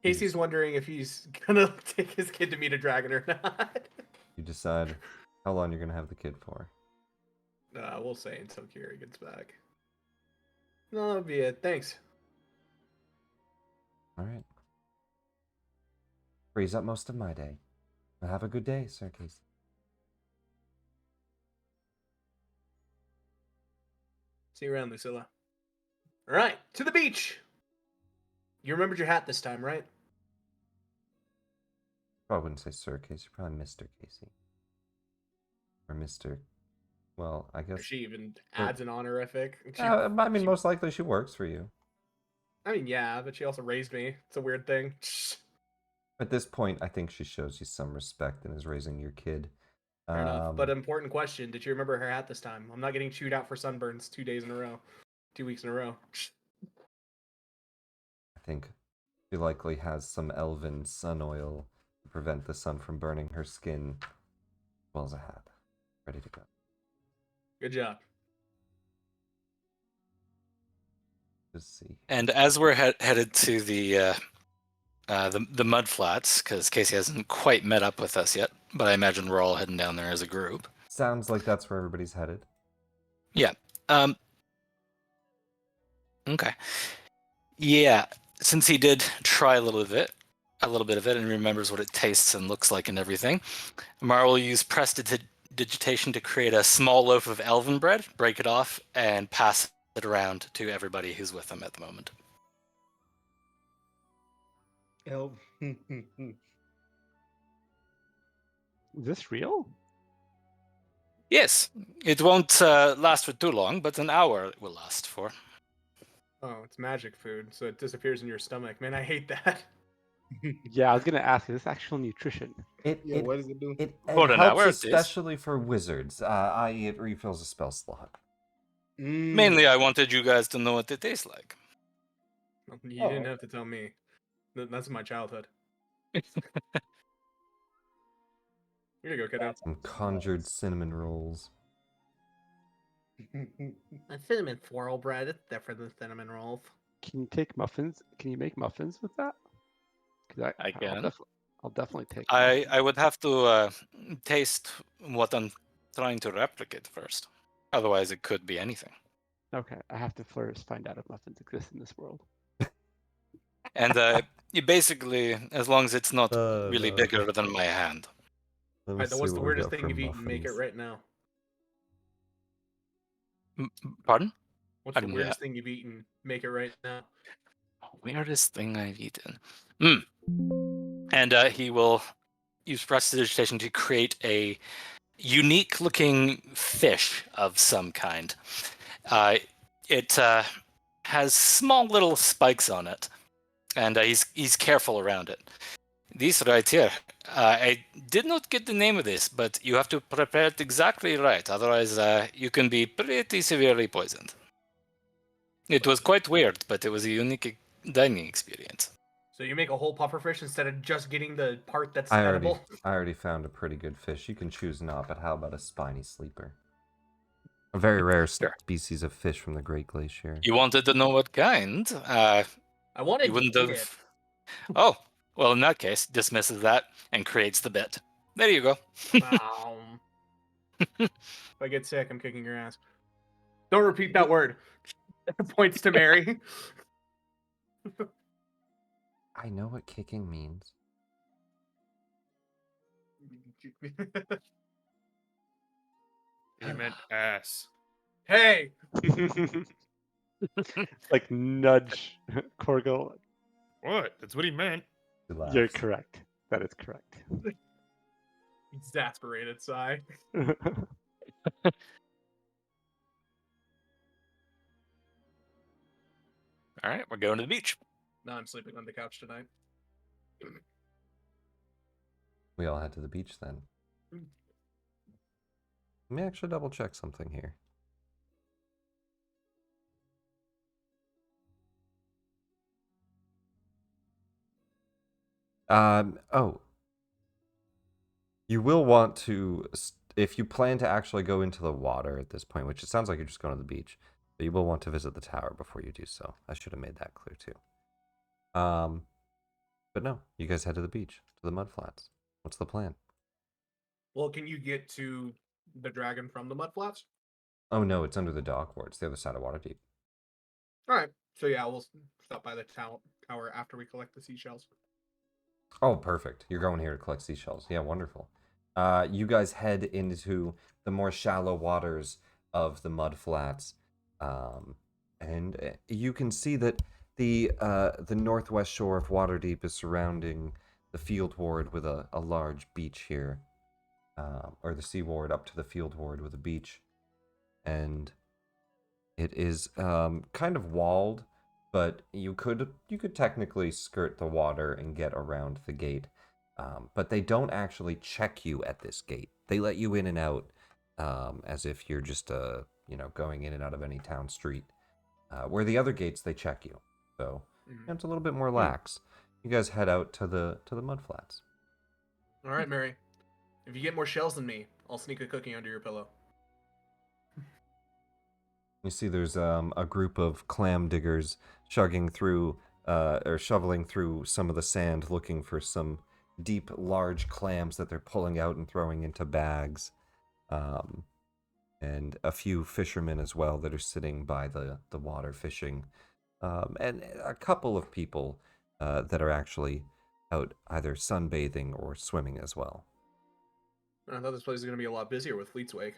Casey's wondering if he's gonna take his kid to meet a dragon or not. You decide how long you're gonna have the kid for. We'll say until Kira gets back. No, that'll be it. Thanks. All right. Frees up most of my day. Well, have a good day, Sir Casey. See you around, Lucilla. All right, to the beach. You remembered your hat this time, right? Probably wouldn't say Sir Casey, probably Mr. Casey. Or Mr. Well, I Or guess. she even adds an honorific. I mean, most likely she works for you. I mean, yeah, but she also raised me. It's a weird thing. At this point, I think she shows you some respect and is raising your kid. Fair enough. But important question: did you remember her hat this time? I'm not getting chewed out for sunburns 2 days in a row, 2 weeks in a row. I think she likely has some elven sun oil to prevent the sun from burning her skin, as well as a hat. Ready to go. Good job. Just see. And as we're headed to the mud flats, because Casey hasn't quite met up with us yet, but I imagine we're all heading down there as a group. Sounds like that's where everybody's headed. Yeah. Okay. Yeah. Since he did try a little bit of it, and remembers what it tastes and looks like and everything, Mar will use digitation to create a small loaf of elven bread, break it off, and pass it around to everybody who's with him at the moment. Oh. Is this real? Yes, it won't last for too long, but an hour it will last for. Oh, it's magic food, so it disappears in your stomach. Man, I hate that. Yeah, I was gonna ask. Is this actual nutrition? Yeah, what does it do? It For an helps hour, it is. especially for wizards, i.e. it refills a spell slot. Mainly, I wanted you guys to know what it tastes like. You didn't have to tell me. That's my childhood. Here you go, kiddo. Some conjured cinnamon rolls. A cinnamon floral bread is different than cinnamon rolls. Can you take muffins? Can you make muffins with that? Because I can. I'll definitely take. I would have to taste what I'm trying to replicate first. Otherwise, it could be anything. Okay, I have to first find out if muffins exist in this world. And you basically, as long as it's not really no. bigger than my hand. Let me Alright, then see what's what the we weirdest got thing for you've eaten? Make it muffins. right now. Pardon? What's I the didn't hear weirdest thing you've eaten? Make it right now. Weirdest thing I've eaten. And he will use prestidigitation to create a unique-looking fish of some kind. It has small little spikes on it, and he's careful around it. This right here, I did not get the name of this, but you have to prepare it exactly right, otherwise you can be pretty severely poisoned. It was quite weird, but it was a unique dining experience. So you make a whole pufferfish instead of just getting the part that's I edible? already found a pretty good fish. You can choose not, but how about a spiny sleeper? A very rare Sure. species of fish from the Great Glacier. You wanted to know what kind? I wanted You wouldn't to have. Oh, well, in that case, dismisses that and creates the bit. There you go. If I get sick, I'm kicking your ass. Don't repeat that word. Points to Mary. I know what kicking means. He meant ass. Hey! Like nudge Corgil. What? That's what he meant. He laughs. You're correct. That is correct. Exasperated sigh. All right, we're going to the beach. No, I'm sleeping on the couch tonight. We all head to the beach then. Let me actually double check something here. Oh. You will want to, if you plan to actually go into the water at this point, which it sounds like you're just going to the beach, but you will want to visit the tower before you do so. I should have made that clear too. But no, you guys head to the beach, to the mudflats. What's the plan? Well, can you get to the dragon from the mudflats? Oh no, it's under the dock ward. It's the other side of Waterdeep. Alright. So yeah, we'll stop by the tower after we collect the seashells. Oh, perfect. You're going here to collect seashells. Yeah, wonderful. You guys head into the more shallow waters of the mudflats, and you can see that the northwest shore of Waterdeep is surrounding the field ward with a large beach here, or the sea ward up to the field ward with a beach, and it is kind of walled, but you could technically skirt the water and get around the gate. But they don't actually check you at this gate. They let you in and out as if you're just going in and out of any town street. Where the other gates, they check you. So it's a little bit more lax. You guys head out to the mudflats. All right, Mary. If you get more shells than me, I'll sneak a cookie under your pillow. You see there's a group of clam diggers shoveling through some of the sand looking for some deep, large clams that they're pulling out and throwing into bags. And a few fishermen as well that are sitting by the water fishing. And a couple of people that are actually out either sunbathing or swimming as well. I thought this place was going to be a lot busier with Fleetswake.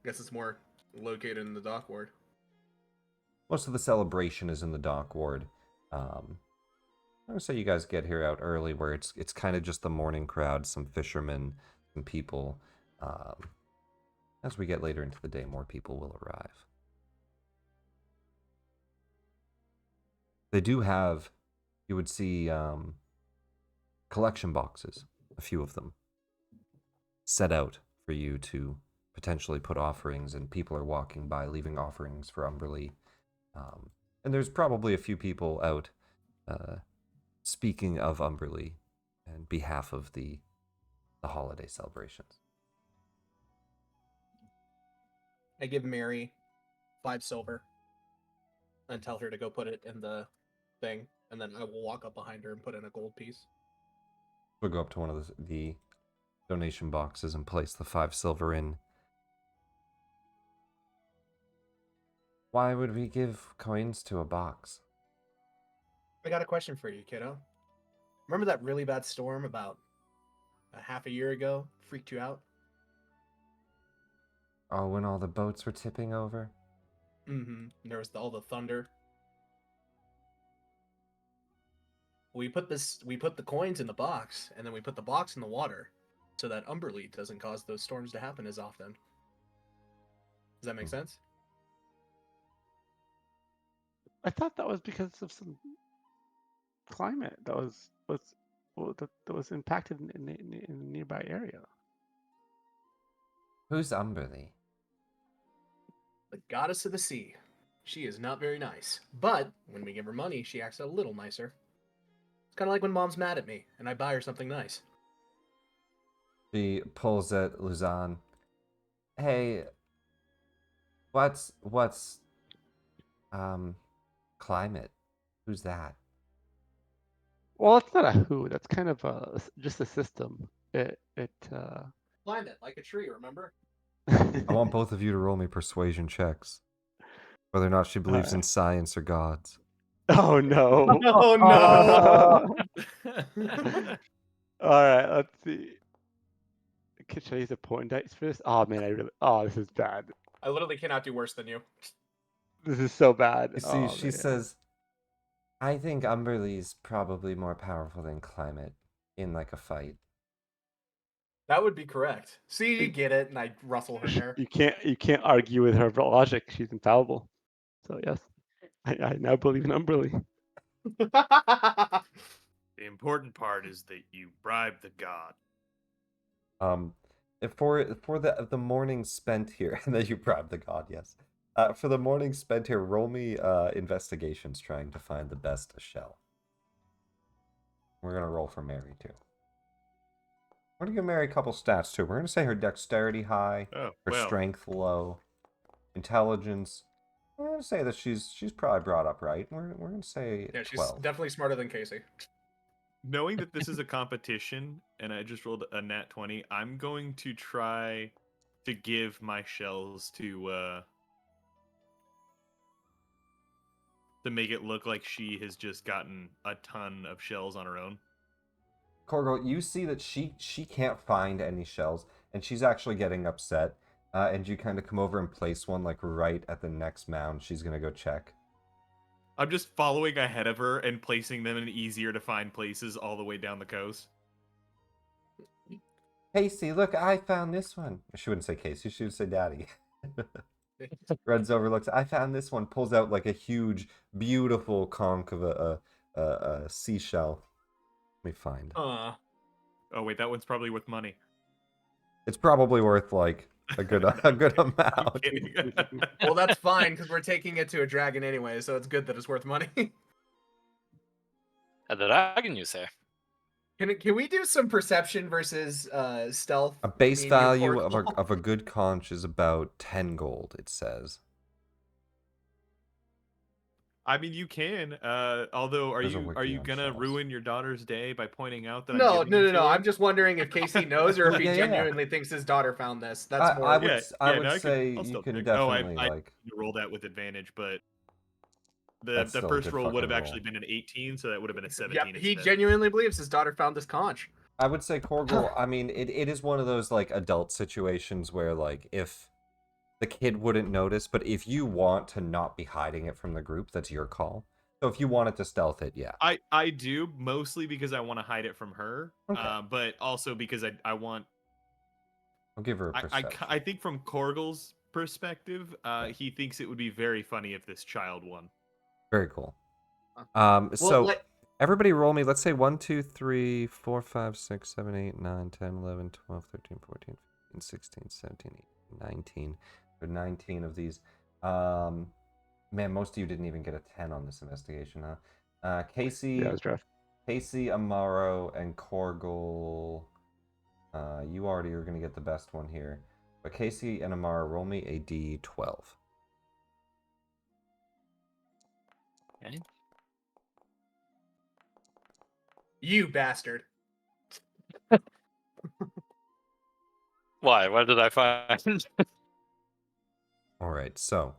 Guess it's more located in the dock ward. Most of the celebration is in the dock ward. I would say you guys get here out early, where it's kind of just the morning crowd, some fishermen, some people. As we get later into the day, more people will arrive. They do have, you would see collection boxes, a few of them, set out for you to potentially put offerings, and people are walking by leaving offerings for Umberlee. And there's probably a few people out speaking of Umberlee and behalf of the holiday celebrations. I give Mary 5 silver and tell her to go put it in the thing, and then I will walk up behind her and put in a gold piece. We'll go up to one of the donation boxes and place the 5 silver in. Why would we give coins to a box? I got a question for you, kiddo. Remember that really bad storm about a half a year ago? Freaked you out? Oh, when all the boats were tipping over? Mm-hmm. There was all the thunder. We put the coins in the box, and then we put the box in the water, so that Umberlee doesn't cause those storms to happen as often. Does that make sense? I thought that was because of some climate that was impacted in a nearby area. Who's Umberlee? The goddess of the sea. She is not very nice, but when we give her money, she acts a little nicer. It's kind of like when Mom's mad at me, and I buy her something nice. She pulls at Luzan. Hey, what's climate? Who's that? Well, it's not a who. That's kind of just a system. Climate, like a tree, remember? I want both of you to roll me persuasion checks, whether or not she believes in Alright. science or gods. Oh no! Oh no! All right, let's see. Should I use a point dice for this? Oh man, this is bad. I literally cannot do worse than you. This is so bad. You see, Oh, she man. says, I think Umberlee's probably more powerful than climate in like a fight. That would be correct. See, you get it, and I rustle her hair. You can't argue with her logic. She's infallible. So yes, I now believe in Umberlee. The important part is that you bribe the god. For the morning spent here, and that you bribe the god, yes. For the morning spent here, roll me investigations trying to find the best shell. We're gonna roll for Mary too. We're gonna give Mary a couple stats too. We're gonna say her dexterity high, Oh, her well. strength low, intelligence. We're gonna say that she's probably brought up right. We're gonna say Yeah, she's 12. definitely smarter than Casey. Knowing that this is a competition and I just rolled a nat 20, I'm going to try to give my shells to make it look like she has just gotten a ton of shells on her own. Corgo, you see that she can't find any shells, and she's actually getting upset. And you kind of come over and place one like right at the next mound. She's gonna go check. I'm just following ahead of her and placing them in easier to find places all the way down the coast. Casey, look, I found this one. She wouldn't say Casey, she would say Daddy. Runs over, looks, I found this one, pulls out like a huge, beautiful conch of a seashell. Let me find. Oh wait, that one's probably worth money. It's probably worth like a good amount. I'm kidding. Well, that's fine because we're taking it to a dragon anyway, so it's good that it's worth money. A dragon, you say? Can we do some perception versus stealth? A base Me and you, value Corgo? of a good conch is about 10 gold, it says. I mean, you can. Although, are There's a you wiki on gonna shells. ruin your daughter's day by pointing out that I'm No. giving it to her? I'm just wondering if Casey knows or if he Yeah. genuinely thinks his daughter found this. That's more. I would Yeah, would no, say I'll you still can check. definitely I like. roll that with advantage, but the That's still a first good roll would have fucking actually roll. been an 18, so that would have been a 17. Yep, he instead. genuinely believes his daughter found this conch. I would say Korgel, I mean, it is one of those, like, adult situations where, like, if the kid wouldn't notice, but if you want to not be hiding it from the group, that's your call. So if you wanted to stealth it, yeah. I do, mostly because I want to hide it from her, Okay. but also because I want... I'll give her a perception. I think from Korgel's perspective, he thinks it would be very funny if this child won. Very cool. Well, So everybody roll me, let's say 1, 2, 3, 4, 5, 6, 7, 8, 9, 10, 11, 12, 13, 14, 15, 16, 17, 18, 19. There are 19 of these. Man, most of you didn't even get a 10 on this investigation, huh? Casey, Yeah, it was rough. Casey, Amaro, and Korgel. You already are going to get the best one here. But Casey and Amaro, roll me a d12. Okay. You bastard. Why? What did I find? All right, so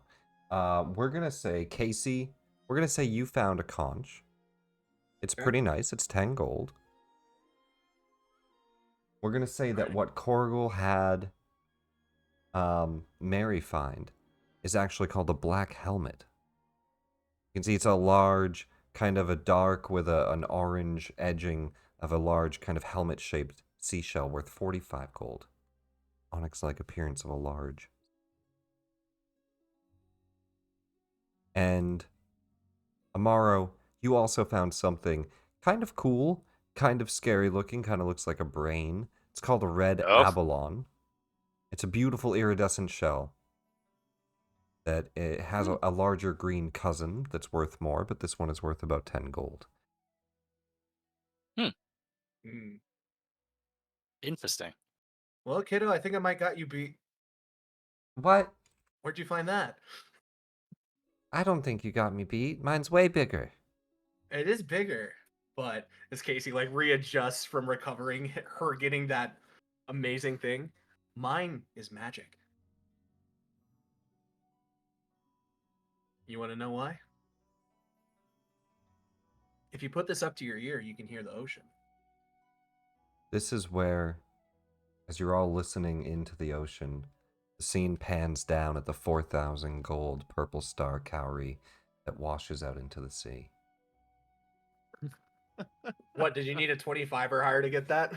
we're going to say, Casey, we're going to say you found a conch. It's Okay. pretty nice. It's 10 gold. We're going to say that what Korgel had Mary find is actually called a black helmet. You can see it's a large, kind of a dark with an orange edging of a large kind of helmet-shaped seashell worth 45 gold. Onyx-like appearance of a large. And Amaro, you also found something kind of cool, kind of scary looking, kind of looks like a brain. It's called a red Oh. abalone. It's a beautiful iridescent shell that it has a larger green cousin that's worth more, but this one is worth about 10 gold. Mm. Interesting. Well, kiddo, I think I might got you beat. What? Where'd you find that? I don't think you got me beat. Mine's way bigger. It is bigger, but as Casey like readjusts from recovering her getting that amazing thing, mine is magic. You want to know why? If you put this up to your ear, you can hear the ocean. This is where, as you're all listening into the ocean, the scene pans down at the 4,000 gold purple star cowrie that washes out into the sea. What, did you need a 25 or higher to get that?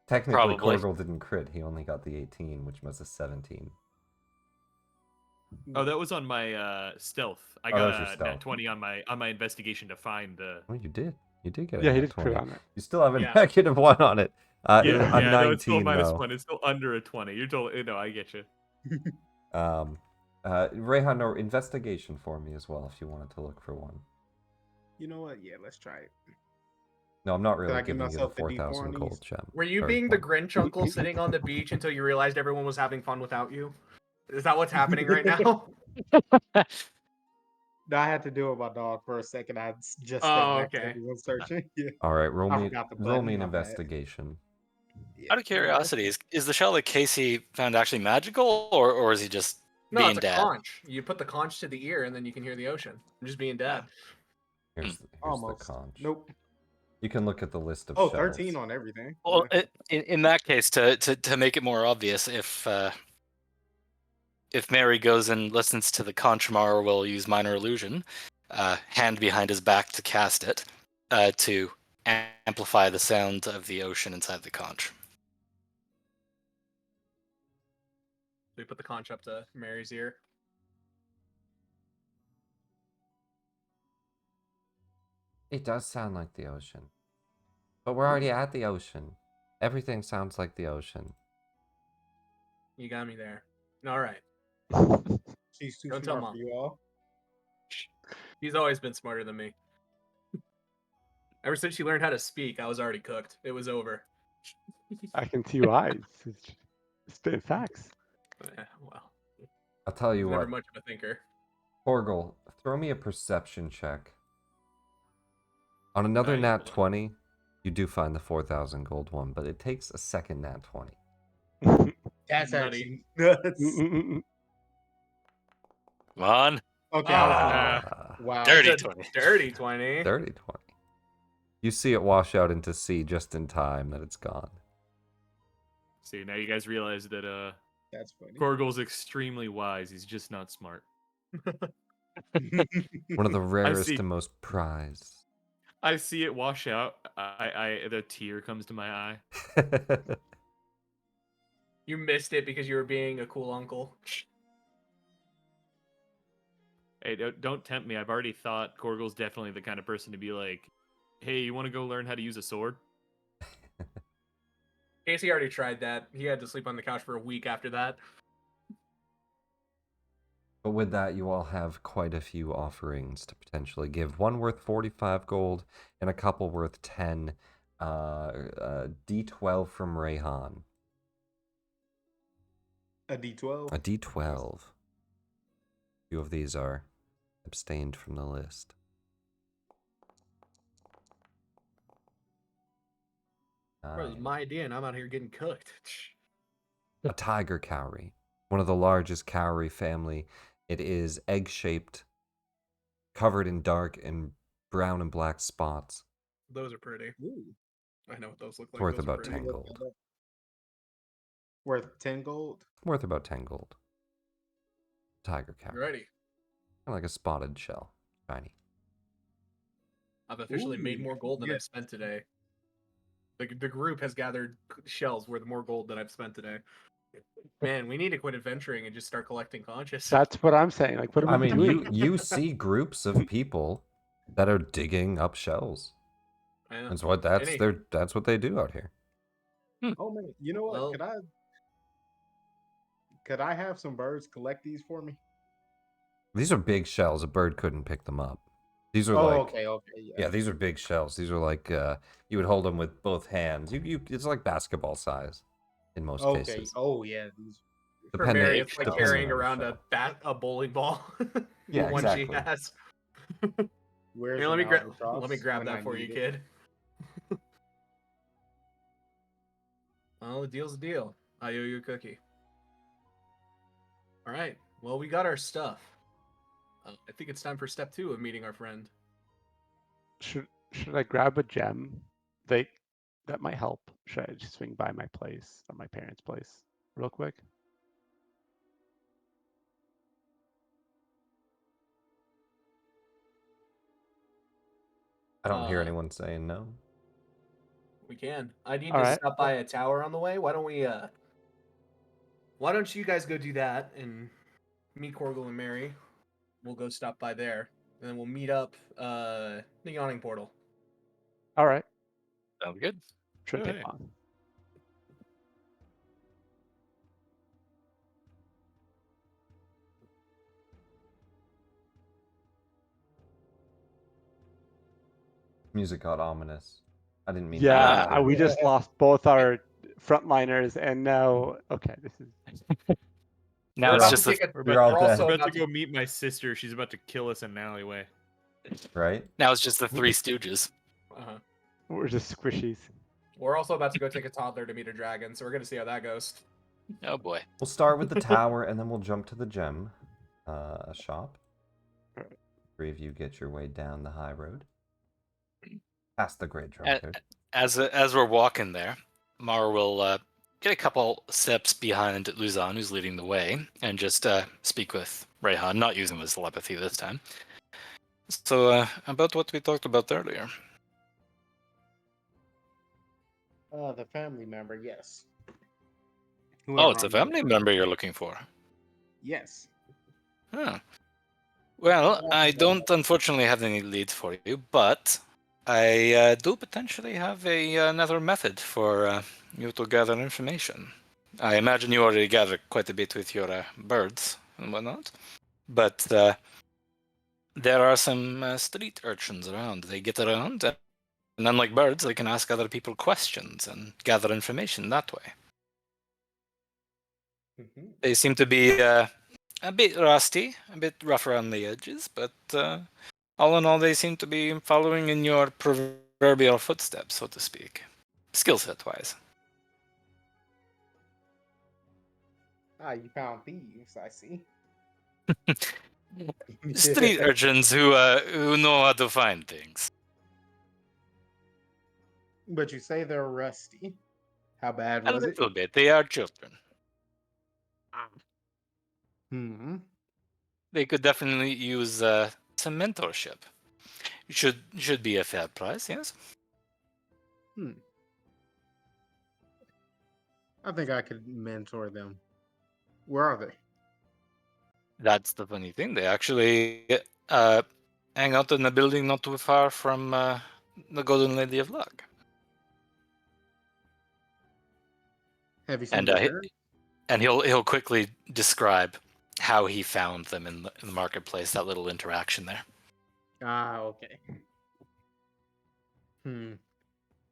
Technically, Probably. Korgel didn't crit. He only got the 18, which was a 17. Oh, that was on my stealth. I Oh, that got was your a stealth. nat 20 on my investigation to find the... Oh, you did. You did get a Yeah, he nat did 20. crit on it. You still have a Yeah. -1 on it. It was a no, it's still 19, minus though. 1. It's still under a 20. You're totally... No, I get you. Rehan, no, investigation for me as well if you wanted to look for one. You know what? Yeah, let's try it. No, I'm not I really give giving you the myself the D4 4,000 on gold these? gem. Were you Sorry, being the point. Grinch uncle sitting on the beach until you realized everyone was having fun without you? Is that what's happening right now? No, I had to deal with my dog for a second. I just stepped Oh, back to okay. everyone searching. Yeah. All right, roll I me forgot the roll me button, an my bad. investigation. Yeah. Out of curiosity, is the shell that Casey found actually magical, or is he just No, being it's a dad? conch. You put the conch to the ear and then you can hear the ocean. I'm just being dad. Here's the Almost. conch. Nope. You can look at the list of Oh, shells. 13 on everything. Well, Yeah. in that case, to make it more obvious, if Mary goes and listens to the conch tomorrow, we'll use minor illusion, hand behind his back to cast it, to amplify the sound of the ocean inside the conch. So we put the conch up to Mary's ear. It does sound like the ocean. But we're already at the ocean. Everything sounds like the ocean. You got me there. All right. She's too Don't tell smart Mom. for you all. He's always been smarter than me. Ever since she learned how to speak, I was already cooked. It was over. I can see your eyes. It's spitting facts. Well, I'll tell I you was never what, much of a thinker. Korgel, throw me a perception check. On another Alright, nat hold on. 20, you do find the 4,000 gold one, but it takes a second nat 20. That's Nutty. actually nuts. Come on, Okay, I was Ah, wow. dirty It's a 20. Dirty 20. dirty 20. You see it wash out into sea just in time that it's gone. See, now you guys realize that That's funny. Korgul's extremely wise. He's just not smart. One of the I rarest see. and most prized. I see it wash out. The tear comes to my eye. You missed it because you were being a cool uncle. Hey, don't tempt me. I've already thought Korgul's definitely the kind of person to be like, "Hey, you want to go learn how to use a sword?" Casey already tried that. He had to sleep on the couch for a week after that. But with that, you all have quite a few offerings to potentially give. One worth 45 gold and a couple worth 10. D12 from Rayhan. A D12. A D12. A few of these are abstained from the list. Bro, it was my idea, and I'm out here getting cooked. A tiger cowrie. One of the largest cowrie family. It is egg-shaped, covered in dark and brown and black spots. Those are pretty. Ooh. I know what those look It's like. worth Those are about pretty. 10 gold. Worth 10 gold. Worth about 10 gold. Tiger You cowrie. ready? Kind of like a spotted shell. Shiny. I've officially made Ooh, more gold than yes. I've spent today. The group has gathered shells worth more gold than I've spent today. Man, we need to quit adventuring and just start collecting conches. That's what I'm saying. Like, what are I we mean, doing? you see groups of people that are digging up shells. I know. That's what that's what they do out here. Oh man, you know what? Well- Could I have some birds collect these for me? These are big shells. A bird couldn't pick them up. These are okay, yeah, these are big shells. These are like you would hold them with both hands. It's like basketball size in most Okay. cases. Oh yeah, these. For Depending- Mary, it's like depending carrying on the around shell. a bowling ball. Yeah, the one exactly. she has. Where's Here, let an me albatross grab when that I for you, need it? kid. Well, the deal's a deal. I owe you a cookie. All right. Well, we got our stuff. I think it's time for step 2 of meeting our friend. Should I grab a gem? That might help. Should I just swing by my place or my parents' place real quick? I don't hear Uh, anyone saying no. We can. I need All to right. stop by a tower on the way. Why don't you guys go do that, and me, Korgul, and Mary, we'll go stop by there, and then we'll meet up the yawning portal. All right. Sounds good. Shouldn't take Alright. long. Music got ominous. I didn't mean. Yeah, to we just lost both our frontliners, and now this is Now We're it's about just to a take a. We're You're about, all We're dead. also we're about about to go meet my sister. She's about to kill us in an alleyway. right. now it's just the Three Stooges. Uh-huh. we're just squishies. We're also about to go take a toddler to meet a dragon, so we're gonna see how that goes. Oh boy. We'll start with the tower and then we'll jump to the gem shop. Alright. Three of you get your way down the high road. Past the Great A- Drunkard. As we're walking there, Mara will get a couple steps behind Luzan, who's leading the way, and just speak with Rayhan, not using his telepathy this time. So, about what we talked about earlier. The family member, yes. Oh, Whoever it's a I'm looking family member you're looking for. Yes. Huh. Well, I don't unfortunately have any leads for you, but I do potentially have another method for you to gather information. I imagine you already gather quite a bit with your birds and whatnot, but there are some street urchins around. They get around, and unlike birds, they can ask other people questions and gather information that way. Mhm. They seem to be a bit rusty, a bit rough around the edges, but all in all, they seem to be following in your proverbial footsteps, so to speak, skill set wise. Ah, you found thieves, I see. Street urchins who know how to find things. But you say they're rusty. How bad A was it? little bit. They are children. Hmm. They could definitely use some mentorship. Should be a fair price, yes. Hmm. I think I could mentor them. Where are they? That's the funny thing. They actually uh, hang out in a building not too far from the Golden Lady of Luck. Have you seen And their parents? and he'll quickly describe how he found them in the marketplace. That little interaction there. Ah, okay. Hmm.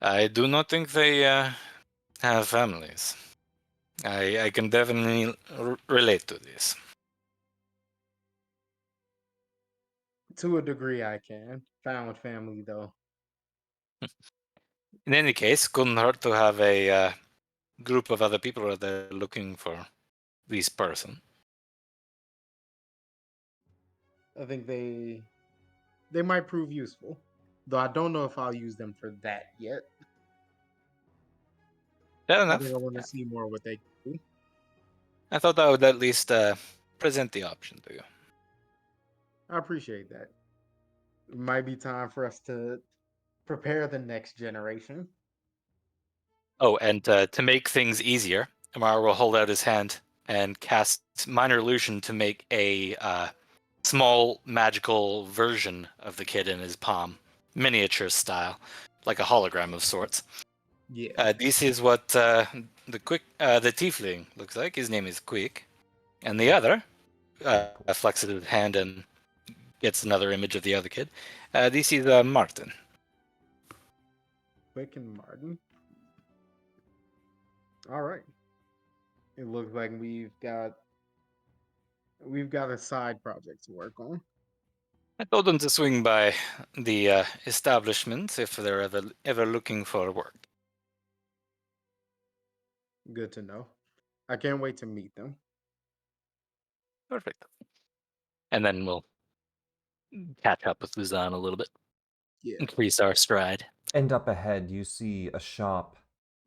I do not think they have families. I can definitely relate to this. To a degree, I can. Found family, though. In any case, couldn't hurt to have a group of other people that are looking for this person. I think they might prove useful, though I don't know if I'll use them for that yet. Fair I enough. think I want to see more what they can do. I thought I would at least present the option to you. I appreciate that. It might be time for us to prepare the next generation. Oh, and to make things easier, Amar will hold out his hand and cast Minor Illusion to make a small magical version of the kid in his palm, miniature style, like a hologram of sorts. Yeah. This is what the tiefling looks like. His name is Quick, and the other flexes his hand and gets another image of the other kid. This is Martin. Quick and Martin. All right. It looks like we've got a side project to work on. I told them to swing by the establishment if they're ever looking for work. Good to know. I can't wait to meet them. Perfect. And then we'll catch up with Luzon a little bit, Yeah. increase our stride. And up ahead, you see a shop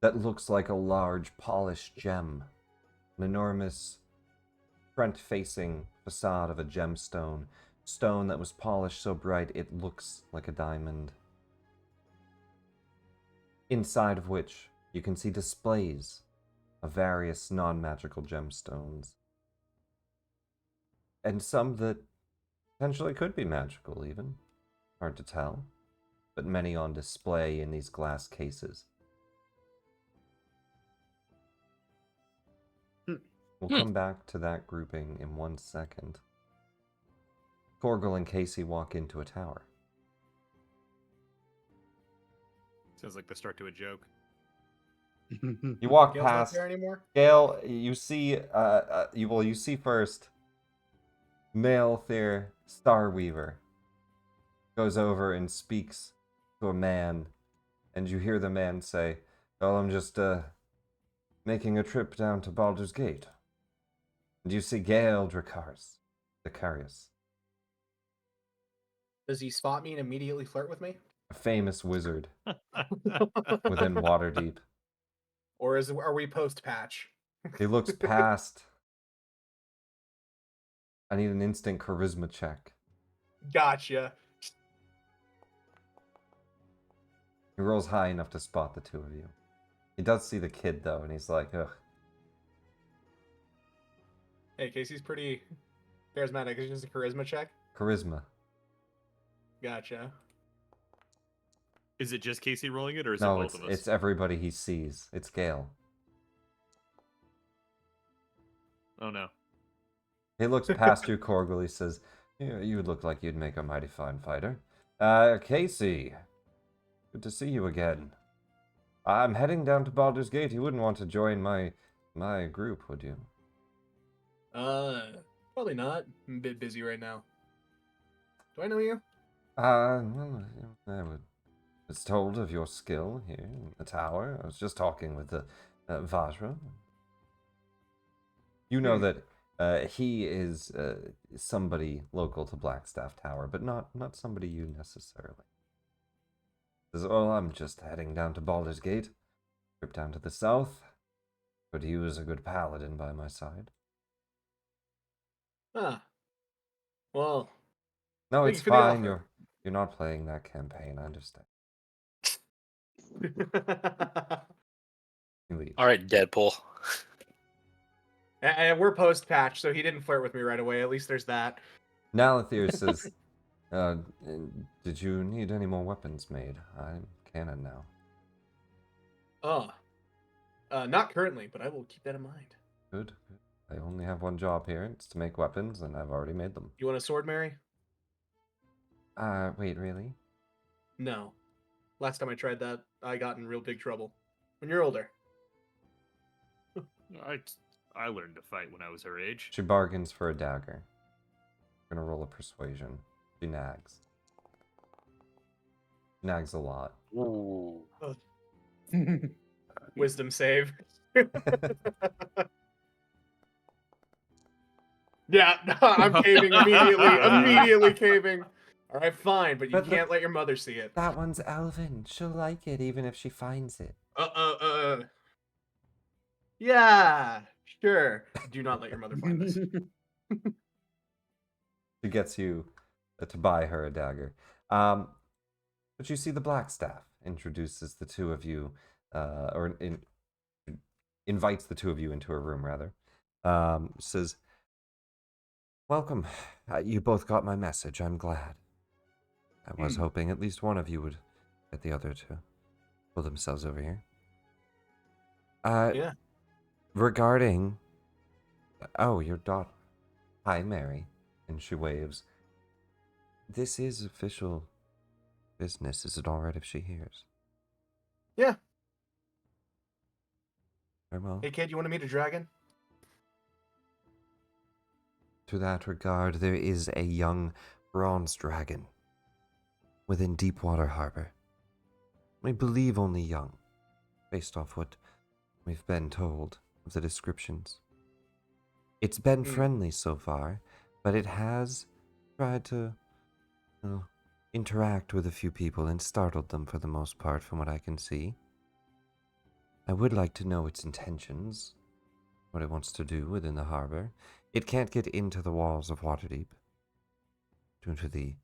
that looks like a large polished gem. An enormous front-facing facade of a gemstone. Stone that was polished so bright it looks like a diamond. Inside of which you can see displays of various non-magical gemstones. And some that potentially could be magical even. Hard to tell. But many on display in these glass cases. We'll come back to that grouping in 1 second. Corgal and Casey walk into a tower. Sounds like the start to a joke. You walk Gale's not past there anymore. Gale. You see, you see first. Maelthir Starweaver goes over and speaks to a man, and you hear the man say, "Well, I'm just making a trip down to Baldur's Gate." And you see Gale Dracarius, Does he spot me and immediately flirt with me? a famous wizard within Waterdeep. Or are we post patch? He looks past. I need an instant charisma check. Gotcha. He rolls high enough to spot the two of you. He does see the kid, though, and he's like, ugh. Hey, Casey's pretty charismatic. It's just a charisma check. Charisma. Gotcha. Is it just Casey rolling it, or is it No, both of us? it's everybody he sees. It's Gale. Oh no. He looks past you, Corgal. He says, you look like you'd make a mighty fine fighter. Casey. Good to see you again. I'm heading down to Baldur's Gate. You wouldn't want to join my group, would you? Probably not. I'm a bit busy right now. Do I know you? Well, I was told of your skill here in the tower. I was just talking with the Vajra. You know that he is somebody local to Blackstaff Tower, but not somebody you necessarily. Says, "Oh, I'm just heading down to Baldur's Gate. Trip down to the south. Could use a good paladin by my side." Ah, well, No, thank it's you for the fine. offer. You're not playing that campaign. I understand. He leaves. All right, Deadpool. And we're post patch, so he didn't flirt with me right away. At least there's that. Nalathir says, "Did you need any more weapons made? I'm canon now." Oh, not currently, but I will keep that in mind. Good. I only have one job here. It's to make weapons, and I've already made them. You want a sword, Mary? Wait, really? No. Last time I tried that, I got in real big trouble. When you're older. I learned to fight when I was her age. She bargains for a dagger. Gonna roll a persuasion. She nags. Nags a lot. Ooh. Wisdom save. Yeah, I'm caving immediately. Immediately caving. All right, fine, but you But can't let your mother see it. That one's Elven. She'll like it even if she finds it. Yeah, sure. Do not let your mother find this. She gets you to buy her a dagger. But you see the Blackstaff introduces the two of you, invites the two of you into her room, rather. Says, "Welcome. You both got my message. I'm glad. I was hoping at least one of you would get the other to pull themselves over here. Yeah. Regarding... Oh, your daughter. Hi, Mary." And she waves. "This is official business. Is it all right if she hears?" Yeah. Very well. Hey, kid, you want to meet a dragon? To that regard, there is a young bronze dragon within Deepwater Harbor. We believe only young, based off what we've been told of the descriptions. It's been friendly so far, but it has tried to interact with a few people and startled them for the most part, from what I can see. I would like to know its intentions, what it wants to do within the harbor. It can't get into the walls of Waterdeep due to the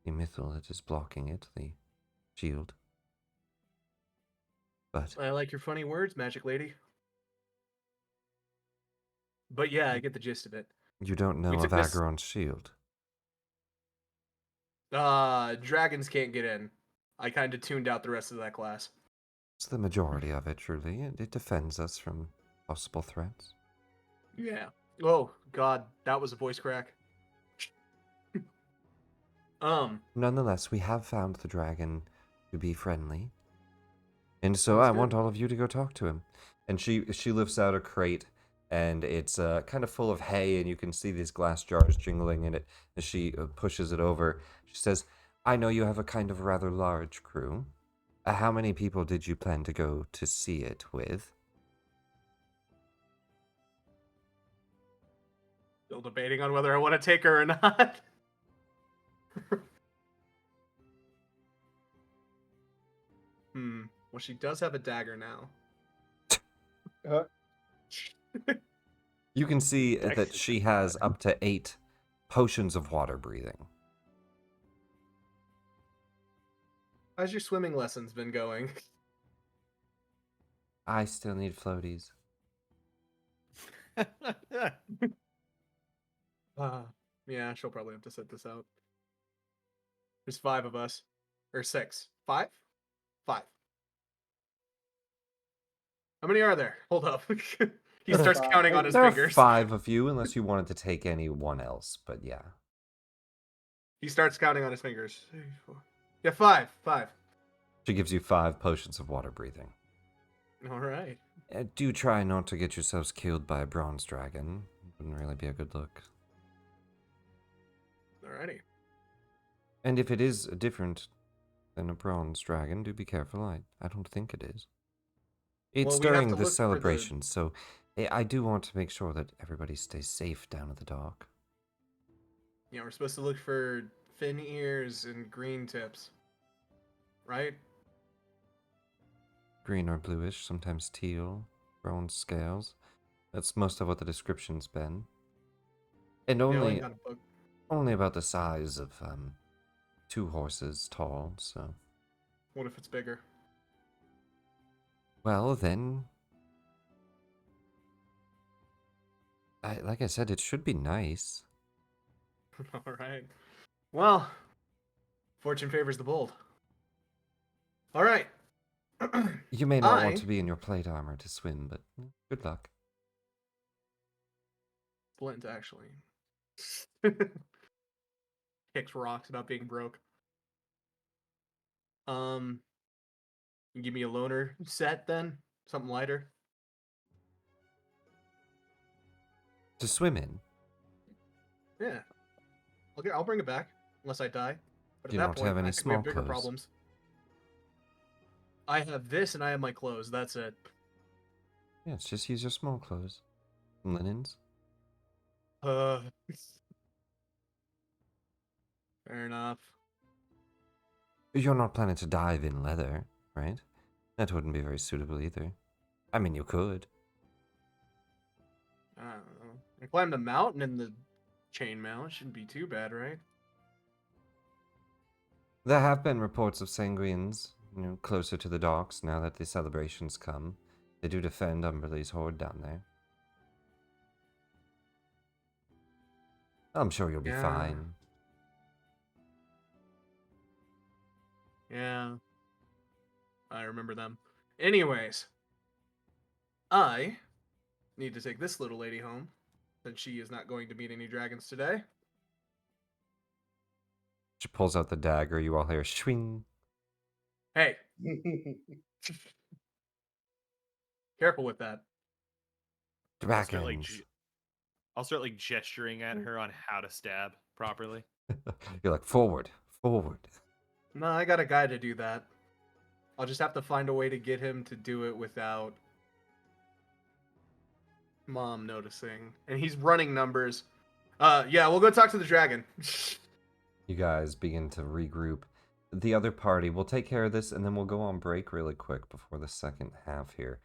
missile that is blocking it, the shield. But I like your funny words, magic lady. But yeah, I get the gist of it. you don't know We of took this- Ageron's shield. Dragons can't get in. I kind of tuned out the rest of that class. It's the majority of it, truly. It defends us from possible threats. Yeah. Oh, God, that was a voice crack. Nonetheless, we have found the dragon to be friendly. And so That's I good. want all of you to go talk to him. And she lifts out a crate, and it's kind of full of hay, and you can see these glass jars jingling in it as she pushes it over. She says, "I know you have a kind of rather large crew. How many people did you plan to go to see it with?" Still debating on whether I want to take her or not. Well, she does have a dagger now. You can see that she has up to 8 potions of water breathing. How's your swimming lessons been going? I still need floaties. Yeah, she'll probably have to set this out. There's 5 of us. Or 6. 5? 5. How many are there? Hold up. He starts counting on his There fingers. are 5 of you, unless you wanted to take anyone else, but yeah. He starts counting on his fingers. 3, 4. Yeah, 5. 5. She gives you 5 potions of water breathing. All right. Do try not to get yourselves killed by a bronze dragon. Wouldn't really be a good look. Alrighty. And if it is different than a bronze dragon, do be careful. I don't think it is. It's Well, we have during to the look for the- celebration, so I do want to make sure that everybody stays safe down at the dock. Yeah, we're supposed to look for fin ears and green tips. right? Green or bluish, sometimes teal, bronze scales. That's most of what the description's been. And Yeah, well, you only got a book. only about the size of 2 horses tall, so What if it's bigger? well then like I said, it should be nice. All right. Well, fortune favors the bold. All right. You may not want I to be in your plate armor to swim, but good luck. Flint actually kicks rocks about being broke. You give me a loner set then, something lighter. To swim in, Yeah. I'll bring it back unless I die. But do at you that not point, have any I think we small have bigger clothes? problems. I have this and I have my clothes. That's it. Yes, just use your small clothes. Some linens. Uh, fair enough. You're not planning to dive in leather, right? That wouldn't be very suitable either. I mean, you could. I don't know. I climbed the mountain in the chainmail. It shouldn't be too bad, right? There have been reports of sanguines, closer to the docks now that the celebrations come. They do defend Umberlee's horde down there. I'm sure you'll be Yeah. fine. Yeah. I remember them. Anyways, I need to take this little lady home since she is not going to meet any dragons today. She pulls out the dagger, you all hear swing. Hey, careful with that. I'll start like Dragons. I'll start like gesturing at her on how to stab properly. You're like, forward, forward. No, I got a guy to do that. I'll just have to find a way to get him to do it without Mom noticing. And he's running numbers. Yeah, we'll go talk to the dragon. You guys begin to regroup. The other party, we'll take care of this and then we'll go on break really quick before the second half here.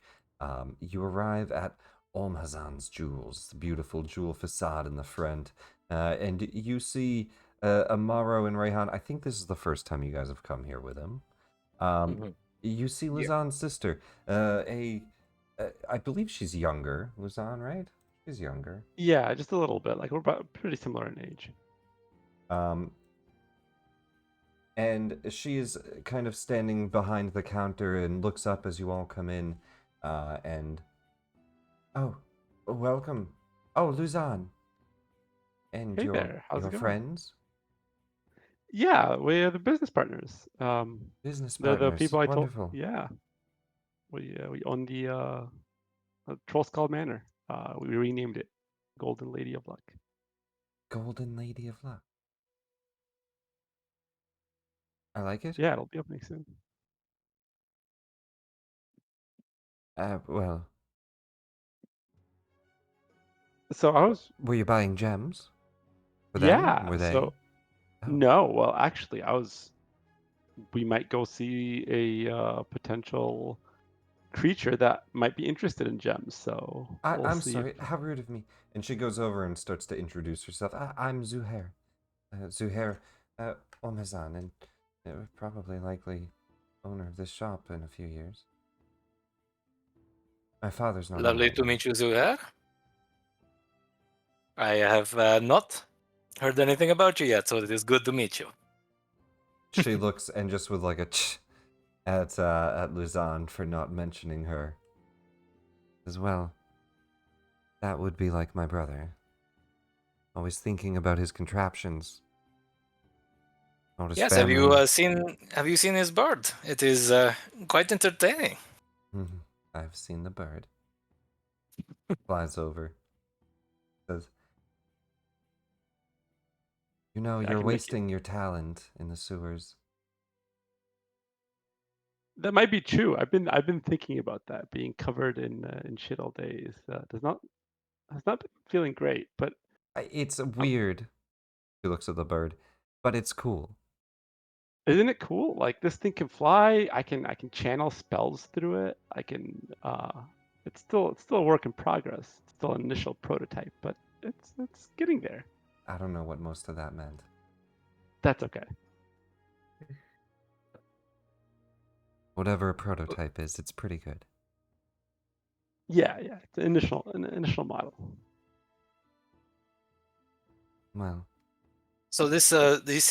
You arrive at Olmhazan's Jewels, the beautiful jewel facade in the front. And you see Amaro and Rayhan. I think this is the first time you guys have come here with him. You see Luzan's sister. I believe she's younger. Luzan, right? She's younger. Yeah, just a little bit. Like we're about pretty similar in age. And she is kind of standing behind the counter and looks up as you all come in. And oh, welcome. Oh, Luzan. And Hey there, how's your it going? friends, Yeah, we're the business partners. business They're the partners. people I told. Wonderful. Yeah, we own the Troll Skull Manor. We renamed it Golden Lady of Luck. Golden Lady of Luck. I like it. Yeah, it'll be opening soon. Well, So I was, were you buying gems for them? yeah. Were they? So Oh. no, well, actually, we might go see a potential creature that might be interested in gems. So we'll I'm see sorry. How rude of me. And she goes over and starts to introduce herself. I'm Zuhair. Zuhair Omazan, and probably likely owner of this shop in a few years. My father's not Lovely around to now. meet you, Zuhair. I have not heard anything about you yet, so it is good to meet you. She looks and just with like a at Luzan for not mentioning her. As well, that would be like my brother. Always thinking about his contraptions. Not his Yes, family. have you seen his bird? It is quite entertaining. I've seen the bird. Flies over. Says, I you're can make it. wasting your talent in the sewers. That might be true. I've been thinking about that. Being covered in shit all day has not been feeling great. But It's weird. She looks at the bird, but it's cool. Isn't it cool? Like this thing can fly. I can channel spells through it. I can. It's still a work in progress. It's still an initial prototype, but it's getting there. I don't know what most of that meant. That's okay. Whatever a prototype is, it's pretty good. Yeah. It's an initial model. Well, So this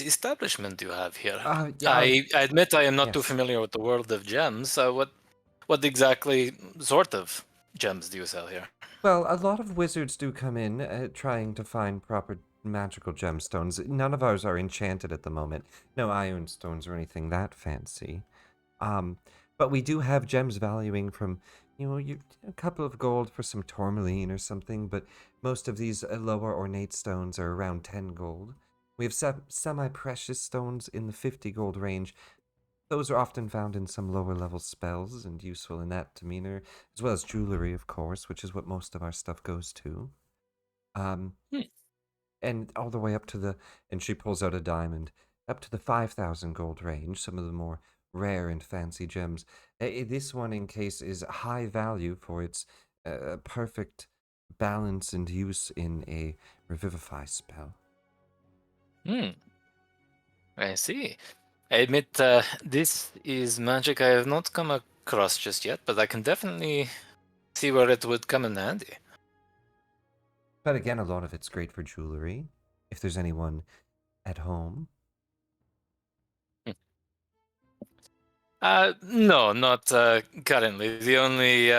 establishment you have here, yeah, I admit I am not too yes. familiar with the world of gems. What exactly sort of gems do you sell here? Well, a lot of wizards do come in trying to find proper magical gemstones. None of ours are enchanted at the moment. No iron stones or anything that fancy. But we do have gems valuing from, a couple of gold for some tourmaline or something, but most of these lower ornate stones are around 10 gold. We have semi-precious stones in the 50 gold range. Those are often found in some lower level spells and useful in that demeanor, as well as jewelry, of course, which is what most of our stuff goes to. Um, Hmm. and all the way up to and she pulls out a diamond, up to the 5,000 gold range, some of the more rare and fancy gems. This one, in case, is high value for its perfect balance and use in a revivify spell. I see. I admit this is magic I have not come across just yet, but I can definitely see where it would come in handy. But again, a lot of it's great for jewelry, if there's anyone at home. No, not currently. The only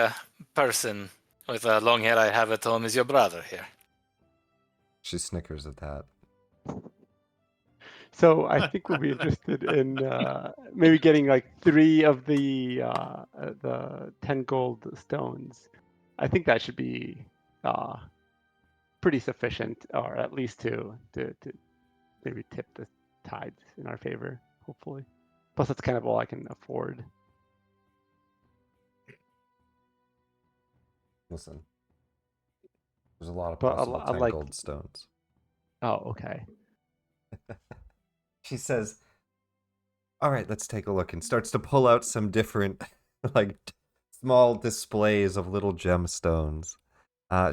person with long hair I have at home is your brother here. She snickers at that. So I think we'll be interested in maybe getting like 3 of the 10 gold stones. I think that should be pretty sufficient, or at least to maybe tip the tides in our favor, hopefully. Plus, that's kind of all I can afford. Listen, there's a lot of But possible I 10 like. gold stones. Oh, okay. She says, all right, let's take a look, and starts to pull out some different, like, small displays of little gemstones.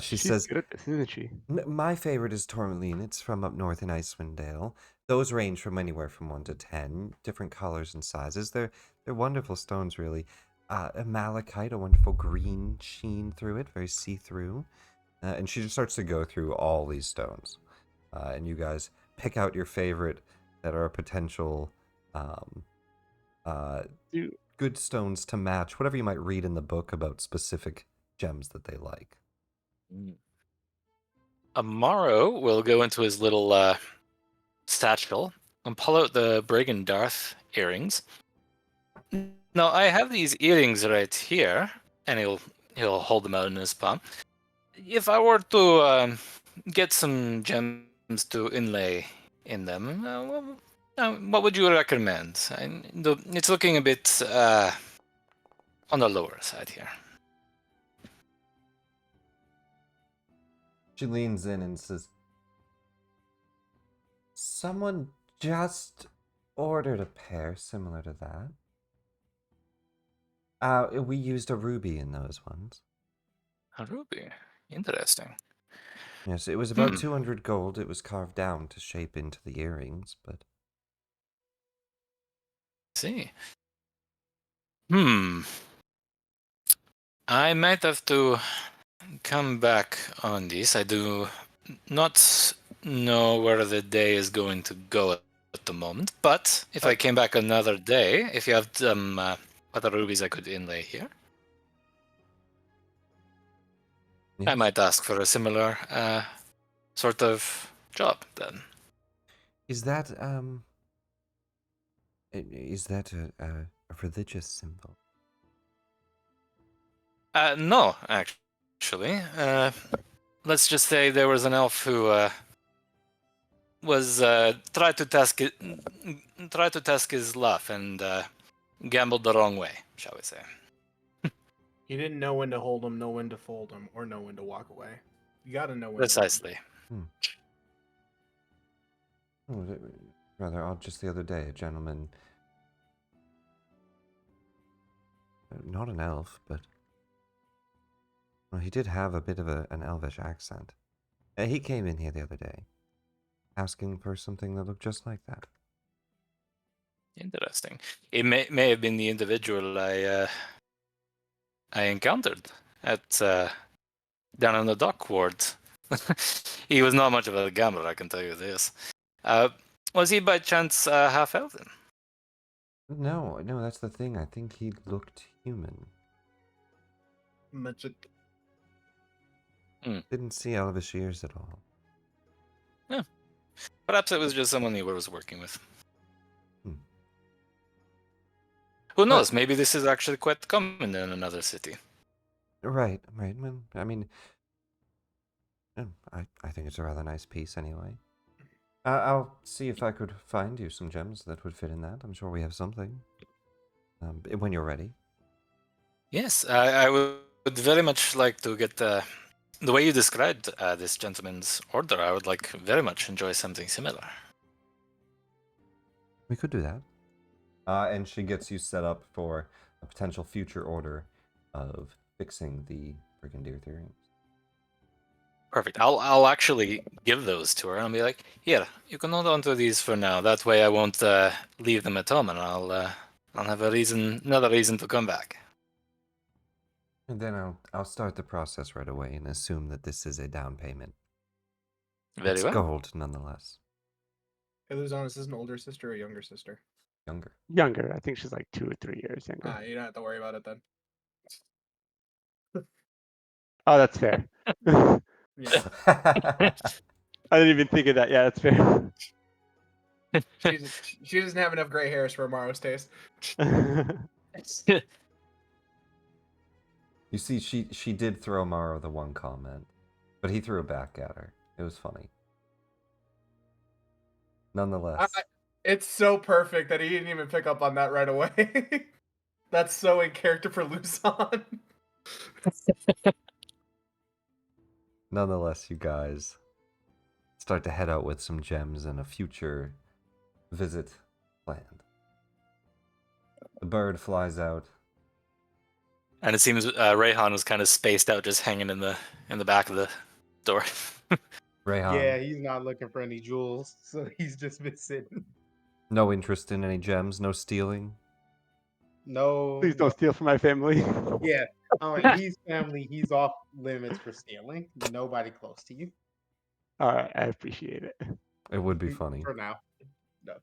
She She's says, good at this, isn't she? My favorite is tourmaline. It's from up north in Icewind Dale. Those range from anywhere from 1 to 10, different colors and sizes. They're wonderful stones, really. A malachite, a wonderful green sheen through it, very see-through. And she just starts to go through all these stones. And you guys pick out your favorite that are potential good stones to match whatever you might read in the book about specific gems that they like. Amaro will go into his little satchel and pull out the Brigand Darth earrings. Now, I have these earrings right here, and he'll hold them out in his palm. If I were to get some gems to inlay in them, what would you recommend? It's looking a bit on the lower side here. She leans in and says, someone just ordered a pair similar to that. We used a ruby in those ones. A ruby. Interesting. Yes, it was about 200 gold. It was carved down to shape into the earrings, but... See. I might have to come back on this. I do not know where the day is going to go at the moment, but if I came back another day, if you have some other rubies I could inlay here, Yes. I might ask for a similar sort of job then. Is that a religious symbol? No, actually. Let's just say there was an elf who was tried to test his luck and gambled the wrong way, shall we say? You didn't know when to hold them, know when to fold them, or know when to walk away. You got to know when. Precisely. Rather odd. Just the other day, a gentleman not an elf, but well, he did have a bit of an elvish accent. He came in here the other day, asking for something that looked just like that. Interesting. It may have been the individual I encountered at down in the dock ward. He was not much of a gambler, I can tell you this. Was he by chance half elven? No, that's the thing. I think he looked human. Magic. Didn't see elvish ears at all. Yeah. Perhaps it was just someone he was working with. Who knows? Maybe this is actually quite common in another city. Right. Well, I mean, I think it's a rather nice piece anyway. I'll see if I could find you some gems that would fit in that. I'm sure we have something. When you're ready. Yes, I would very much like to get the way you described this gentleman's order. I would like very much enjoy something similar. We could do that. And she gets you set up for a potential future order of fixing the Brigadier Theory. Perfect. I'll actually give those to her and be like, here, you can hold on to these for now. That way I won't leave them at home, and I'll have another reason to come back. And then I'll start the process right away and assume that this is a down payment. Very It's well. gold, nonetheless. Hey, Luzon, is this an older sister or a younger sister? Younger. Younger. I think she's like 2 or 3 years younger. You don't have to worry about it then. Oh, that's fair. Yeah. I didn't even think of that. Yeah, that's fair. She doesn't have enough gray hairs for Amaro's taste. You see, she did throw Maro the one comment, but he threw it back at her. It was funny. Nonetheless. It's so perfect that he didn't even pick up on that right away. That's so in character for Luzon. Nonetheless, you guys start to head out with some gems and a future visit planned. The bird flies out. And it seems Rayhan was kind of spaced out, just hanging in the back of the door. Rayhan, Yeah, he's not looking for any jewels, so he's just been sitting. no interest in any gems, no stealing. No. Please don't steal from my family. Yeah. He's family. He's off limits for stealing. Nobody close to you. All right, I appreciate it. It would be funny. For now. No.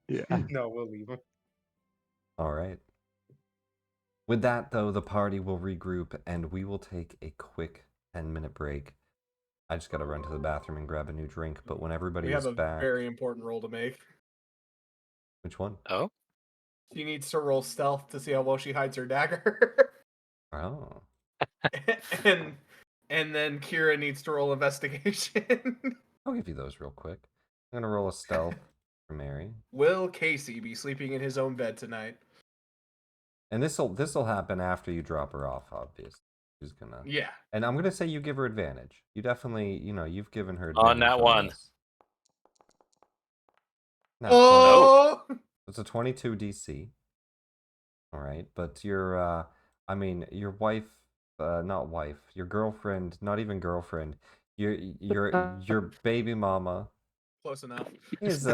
Yeah. No, we'll leave him. All right. With that, though, the party will regroup and we will take a quick 10-minute break. I just got to run to the bathroom and grab a new drink, but when everybody We is have a back... very important roll to make. Which one? Oh? She needs to roll stealth to see how well she hides her dagger. Oh. and then Kira needs to roll investigation. I'll give you those real quick. I'm going to roll a stealth for Mary. Will Casey be sleeping in his own bed tonight? And this'll happen after you drop her off, obviously. She's gonna... Yeah. And I'm gonna say you give her advantage. You definitely, you've given her On advantage that one. this. Nat 20. Oh! It's a 22 DC. All right, but your wife, not wife, your girlfriend, not even girlfriend, your baby mama Close enough. is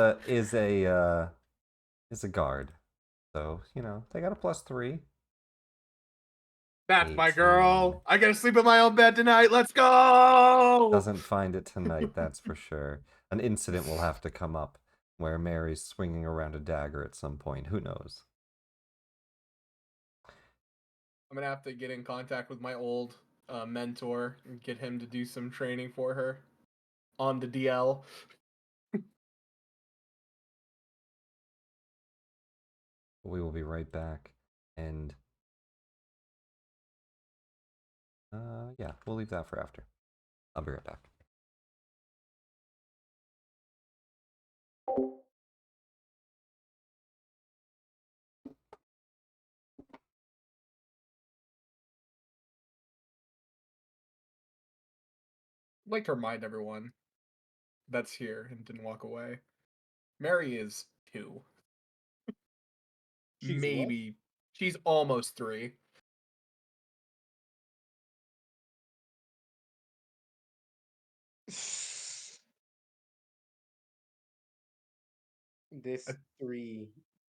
a guard. So, they got a +3. That's my 18. girl. I gotta sleep in my own bed tonight. Let's go! Doesn't find it tonight, that's for sure. An incident will have to come up where Mary's swinging around a dagger at some point. Who knows? I'm gonna have to get in contact with my old mentor and get him to do some training for her on the DL. We will be right back. And yeah, we'll leave that for after. I'll be right back. I'd like to remind everyone that's here and didn't walk away. Mary is 2. She's what? Maybe. She's almost 3. This Uh, three,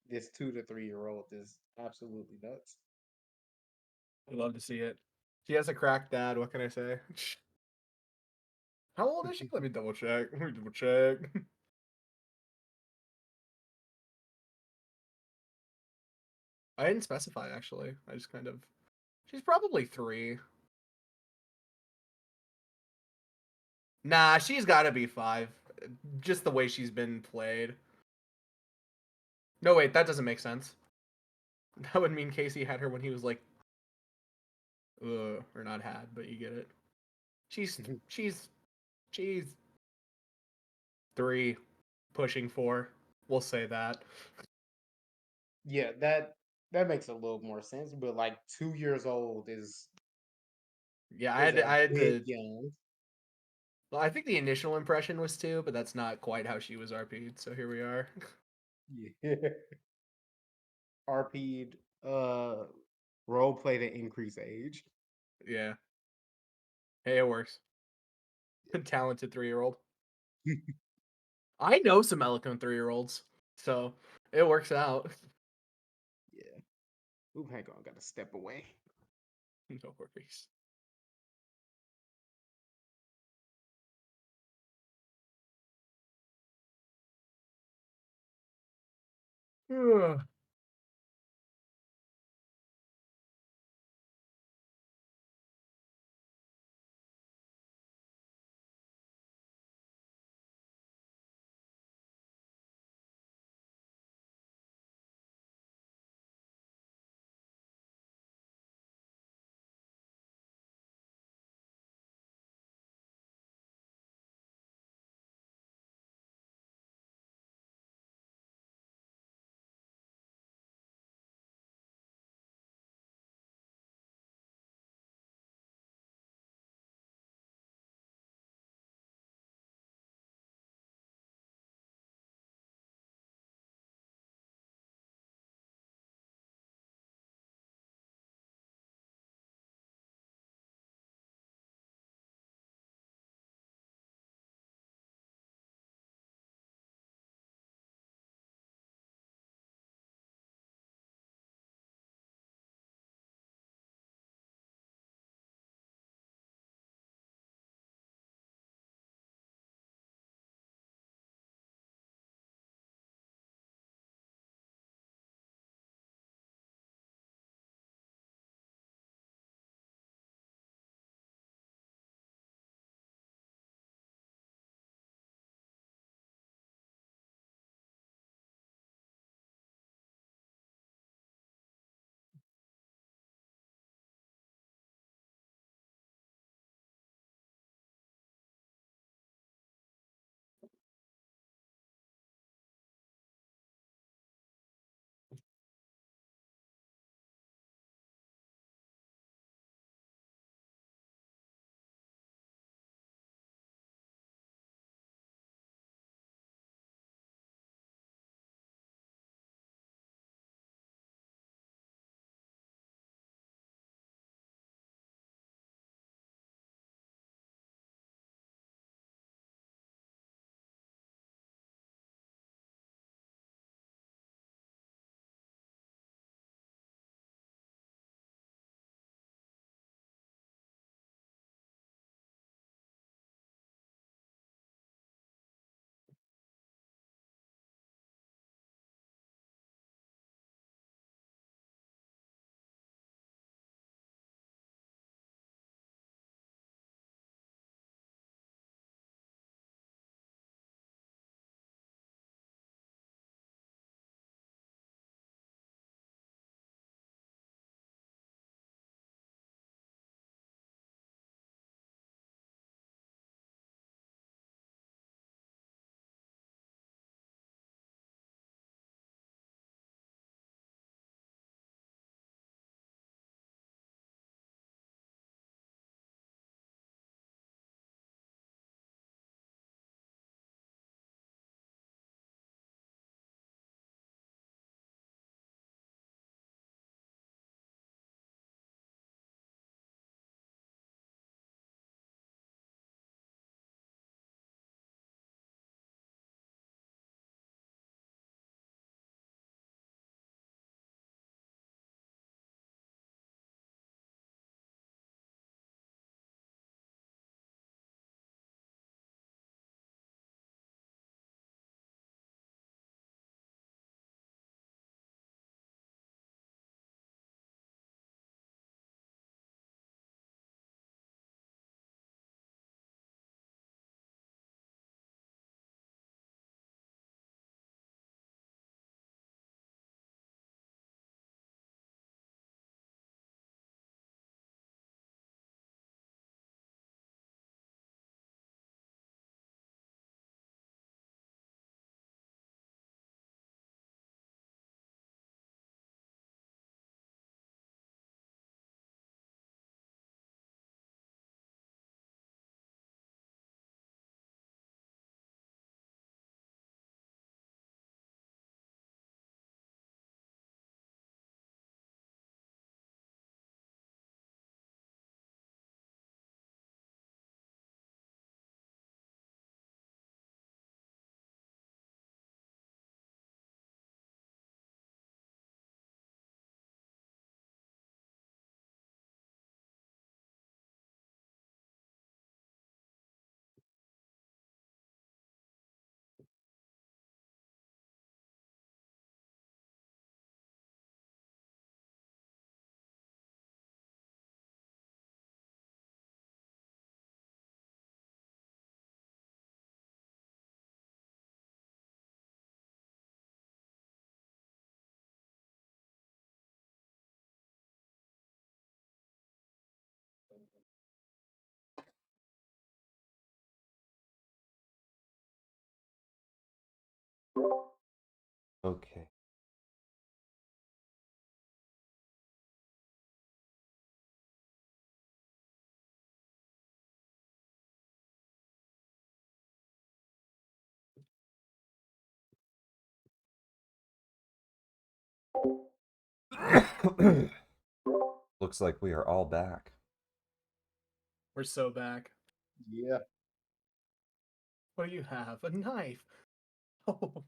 this 2 to 3 year old is absolutely nuts. I'd love to see it. She has a cracked dad. What can I say? How old is she? Let me double check. Let me double check. I didn't specify actually. I just kind of. She's probably 3. Nah, she's got to be 5. Just the way she's been played. No, wait, that doesn't make sense. That would mean Casey had her when he was like, or not had, but you get it. She's she's 3, pushing 4. We'll say that. Yeah, that makes a little more sense. But like 2 years old Yeah, is a I had bit to. young. Well, I think the initial impression was 2, but that's not quite how she was RP'd. So here we are. Yeah. RP'd role play to increase age. Yeah. Hey, it works. Talented 3-year-old. I know some eloquent 3-year-olds, so it works out. Yeah. Ooh, hang on, gotta step away. No worries. Ugh. Okay. Looks like we are all back. We're so back. Yeah. What do you have? A knife. Oh,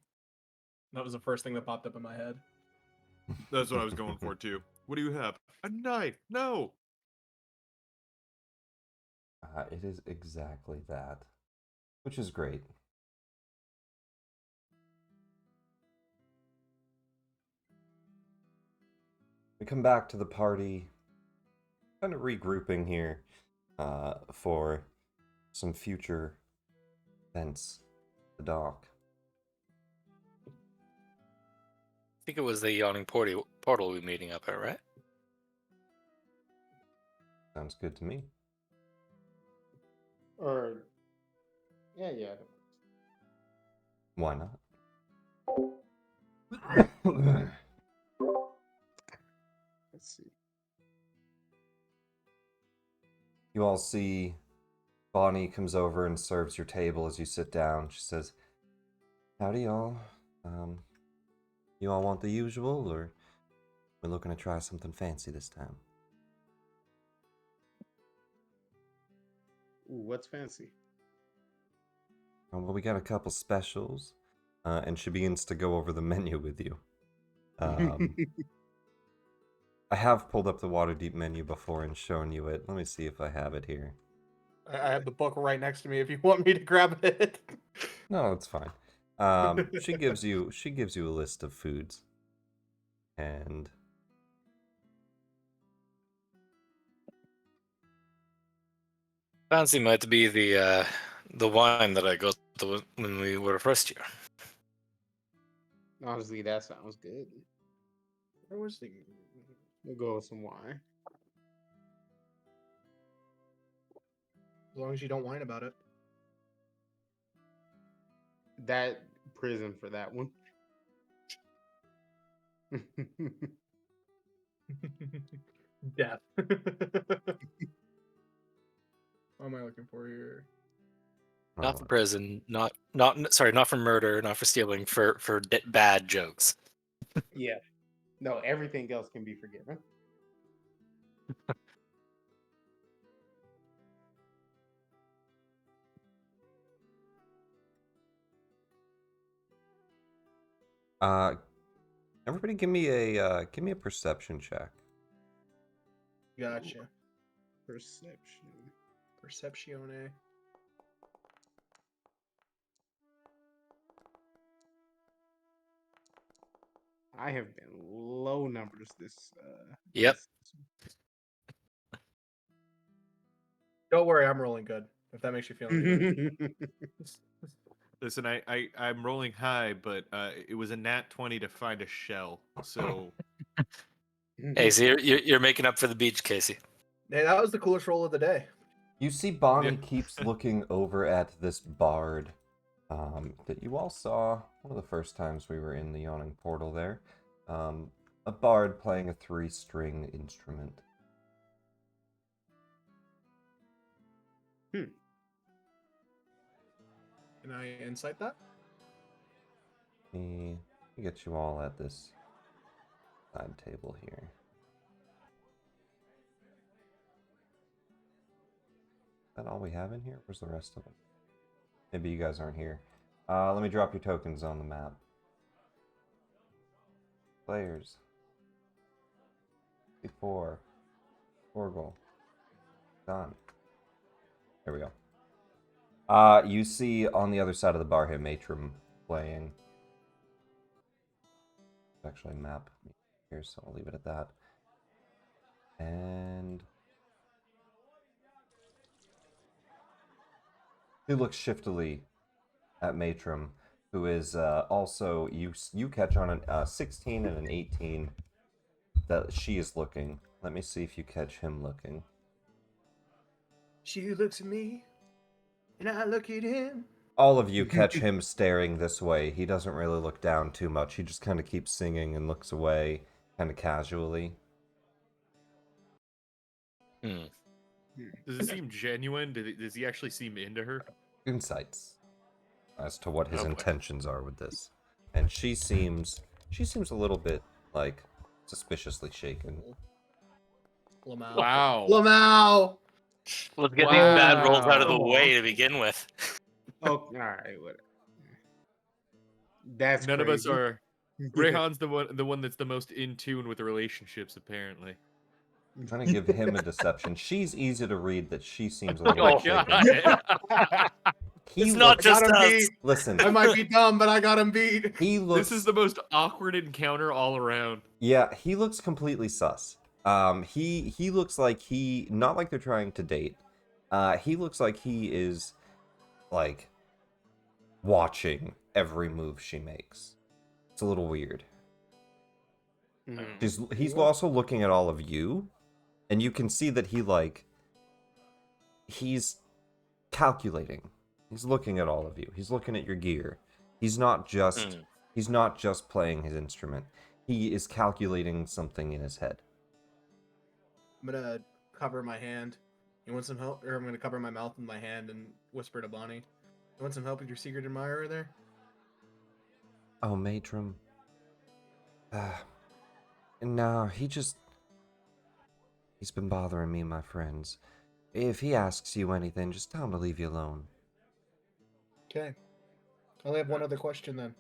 that was the first thing that popped up in my head. That's what I was going for too. What do you have? A knife? No. It is exactly that, which is great. We come back to the party, kind of regrouping here for some future events. The dock. I think it was the yawning portal we were meeting up at, right? Sounds good to me. Or yeah. Why not? Let's see. You all see Bonnie comes over and serves your table as you sit down. She says, "Howdy, y'all. You all want the usual, or we're looking to try something fancy this time?" Ooh, what's fancy? Well, we got a couple specials, and she begins to go over the menu with you. I have pulled up the Waterdeep menu before and shown you it. Let me see if I have it here. I have the book right next to me if you want me to grab it. No, it's fine. She gives you a list of foods, and Fancy might be the wine that I got when we were first year. Honestly, that sounds good. Where was the? We'll go with some wine. As long as you don't whine about it. That prison for that one. Death. What am I looking for here? Not for prison, not for murder, not for stealing, for bad jokes. Yeah. No, everything else can be forgiven. Everybody, give me a perception check. Gotcha. Perception. Perceptione. I have been low numbers this. Yep. Don't worry, I'm rolling good. If that makes you feel any better. Listen, I'm rolling high, but it was a nat 20 to find a shell. So Hey, so you're making up for the beach, Casey. Hey, that was the coolest roll of the day. You see Bonnie Yeah. keeps looking over at this bard that you all saw one of the first times we were in the yawning portal there. A bard playing a 3-string instrument. Can I insight that? Let me get you all at this side table here. Is that all we have in here? Where's the rest of them? Maybe you guys aren't here. Let me drop your tokens on the map. Players. Before. Torgal. Done. There we go. You see on the other side of the bar here, Matrim playing. Actually, map here, so I'll leave it at that. And he looks shiftily at Matrim, who is also you catch on a 16 and an 18 that she is looking. Let me see if you catch him looking. She looks at me, and I look at him. all of you catch him staring this way. He doesn't really look down too much. He just kind of keeps singing and looks away, kind of casually. Hmm. Does it seem genuine? Does he actually seem into her? Insights as to what his Oh, boy. intentions are with this. And she seems a little bit, like, suspiciously shaken. Lamau. Wow. Lamau. Let's get these bad rolls out of the Wow. way to begin with. Oh, all right. What? That's None of us crazy. are. Rayhan's the one that's the most in tune with the relationships, apparently. I'm trying to give him a deception. She's easy to read that she seems a Oh little my bit shaken. god! He It's not looks, just Got him us. beat. listen, I might be dumb, but I got him beat. he looks, This is the most awkward encounter all around. yeah, he looks completely sus. He looks like not like they're trying to date. He looks like he is, like, watching every move she makes. It's a little weird. He's also looking at all of you, and you can see that he's calculating. He's looking at all of you. He's looking at your gear. He's not just playing his instrument. He is calculating something in his head. I'm gonna cover my hand. You want some help? Or I'm gonna cover my mouth with my hand and whisper to Bonnie. You want some help with your secret admirer there? Oh, Matron. No, he's been bothering me and my friends. If he asks you anything, just tell him to leave you alone. Okay. I only have one other question then.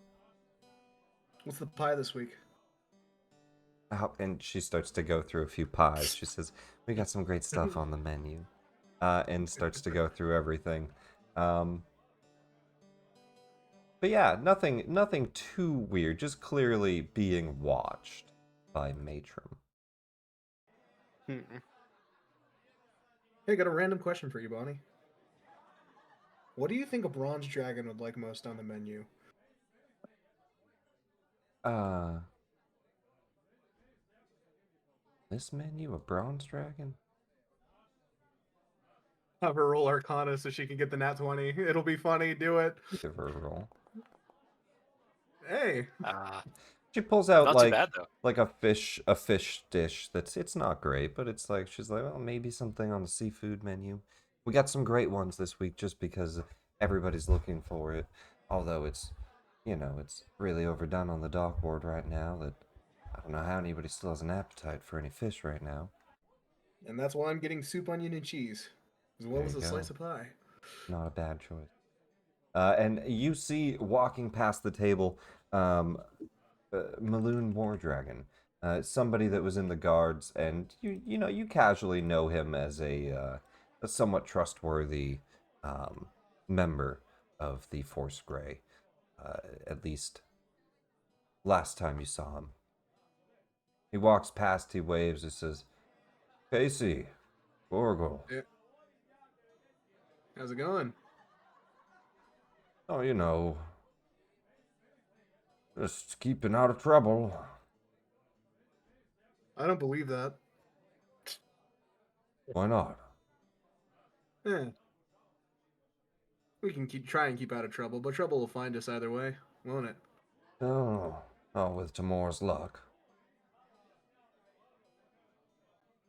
What's the pie this week? And she starts to go through a few pies. She says, "We got some great stuff on the menu," and starts to go through everything. But yeah, nothing too weird. Just clearly being watched by Matron. Hey, got a random question for you, Bonnie. What do you think a bronze dragon would like most on the menu? This menu, a bronze dragon? Have her roll Arcana so she can get the nat 20. It'll be funny. Do it. Give her a roll. Hey. She pulls out Not too bad though. like a fish dish it's not great, but it's like she's like, well, maybe something on the seafood menu. We got some great ones this week just because everybody's looking for it. Although it's really overdone on the dock board right now that I don't know how anybody still has an appetite for any fish right now. And that's why I'm getting soup, onion, and cheese. As well There as you a go. slice of pie. Not a bad choice. And you see walking past the table, Maloon War Dragon, somebody that was in the guards, and you casually know him as a somewhat trustworthy member of the Force Grey, at least last time you saw him. He walks past, he waves, and says, "Casey, Gorgle." How's it going? Oh, just keeping out of trouble. I don't believe that. Why not? Eh. We can try and keep out of trouble, but trouble will find us either way, won't it? Oh, with tomorrow's luck.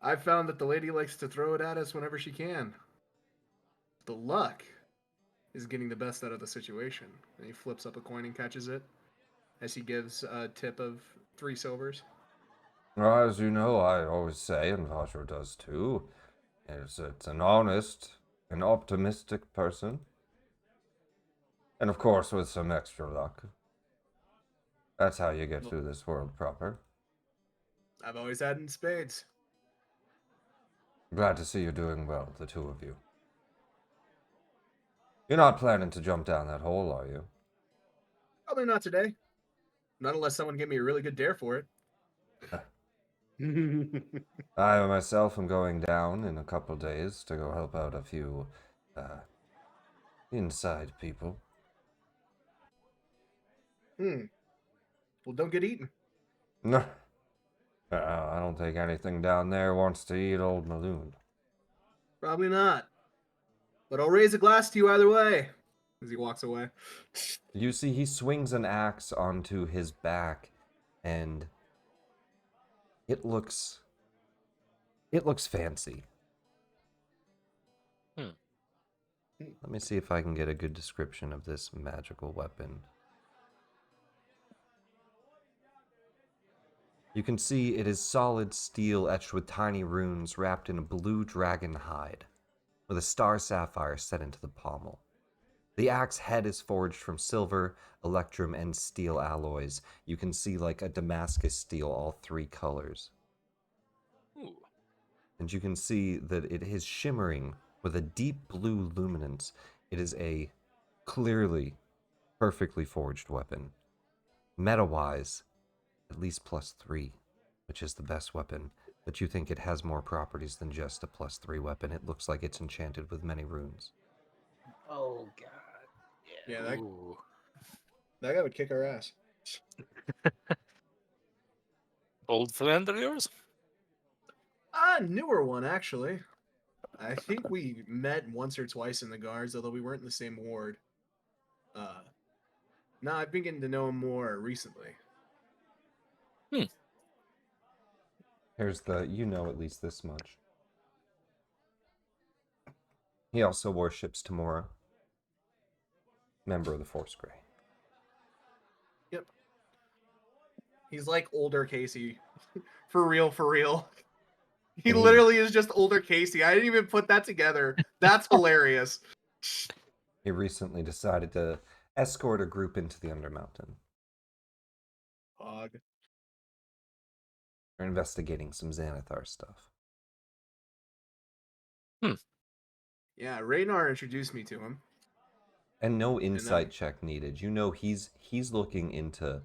I've found that the lady likes to throw it at us whenever she can. The luck is getting the best out of the situation. And he flips up a coin and catches it as he gives a tip of 3 silvers. Well, as you know, I always say, and Vasher does too, it's an honest and optimistic person. And of course, with some extra luck. That's how you get through this world proper. I've always had in spades. Glad to see you're doing well, the two of you. You're not planning to jump down that hole, are you? Probably not today. Not unless someone gave me a really good dare for it. I myself am going down in a couple days to go help out a few inside people. Well, don't get eaten. No. I don't think anything down there wants to eat old Maloon. Probably not. But I'll raise a glass to you either way. as he walks away. You see, he swings an axe onto his back, and it looks fancy. Let me see if I can get a good description of this magical weapon. You can see it is solid steel etched with tiny runes wrapped in a blue dragon hide, with a star sapphire set into the pommel. The axe head is forged from silver, electrum, and steel alloys. You can see like a Damascus steel, all three colors. Ooh. And you can see that it is shimmering with a deep blue luminance. It is a clearly perfectly forged weapon. Meta-wise, at least +3, which is the best weapon. But you think it has more properties than just a +3 weapon. It looks like it's enchanted with many runes. Oh god. Yeah, that, Ooh. that guy would kick our ass. Old friend of yours? Newer one, actually. I think we met once or twice in the guards, although we weren't in the same ward. No, I've been getting to know him more recently. Here's the, you know at least this much. He also worships Tamora, member of the Force Grey. Yep. He's like older Casey. For real, for real. He And he- literally is just older Casey. I didn't even put that together. That's hilarious. He recently decided to escort a group into the Undermountain. Hog. They're investigating some Xanathar stuff. Yeah, Raynar introduced me to him. And no insight check needed. You know he's looking into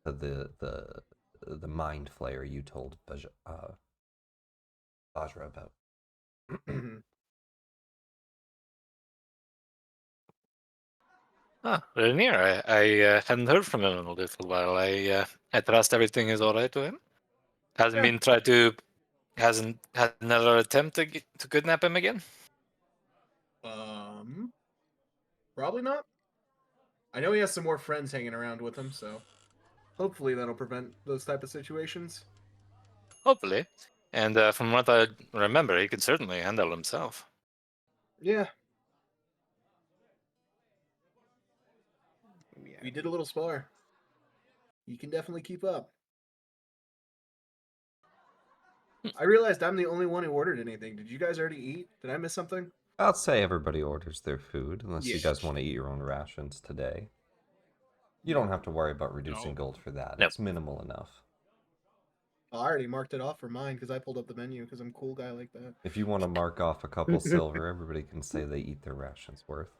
the mind flayer you told Bajra about. Mhm. Rainier, I hadn't heard from him in a little while. I trust everything is all right with him. Hasn't had another attempt to kidnap him again. Probably not. I know he has some more friends hanging around with him, so hopefully that'll prevent those type of situations. Hopefully. And from what I remember, he could certainly handle himself. Yeah, Yeah. we did a little spar. You can definitely keep up. I realized I'm the only one who ordered anything. Did you guys already eat? Did I miss something? I'll say everybody orders their food, unless you Yeah. guys want to eat your own rations today. You don't have to worry about reducing No. gold for that. Nope. It's minimal enough. I already marked it off for mine because I pulled up the menu because I'm a cool guy like that. If you want to mark off a couple silver, everybody can say they eat their rations worth.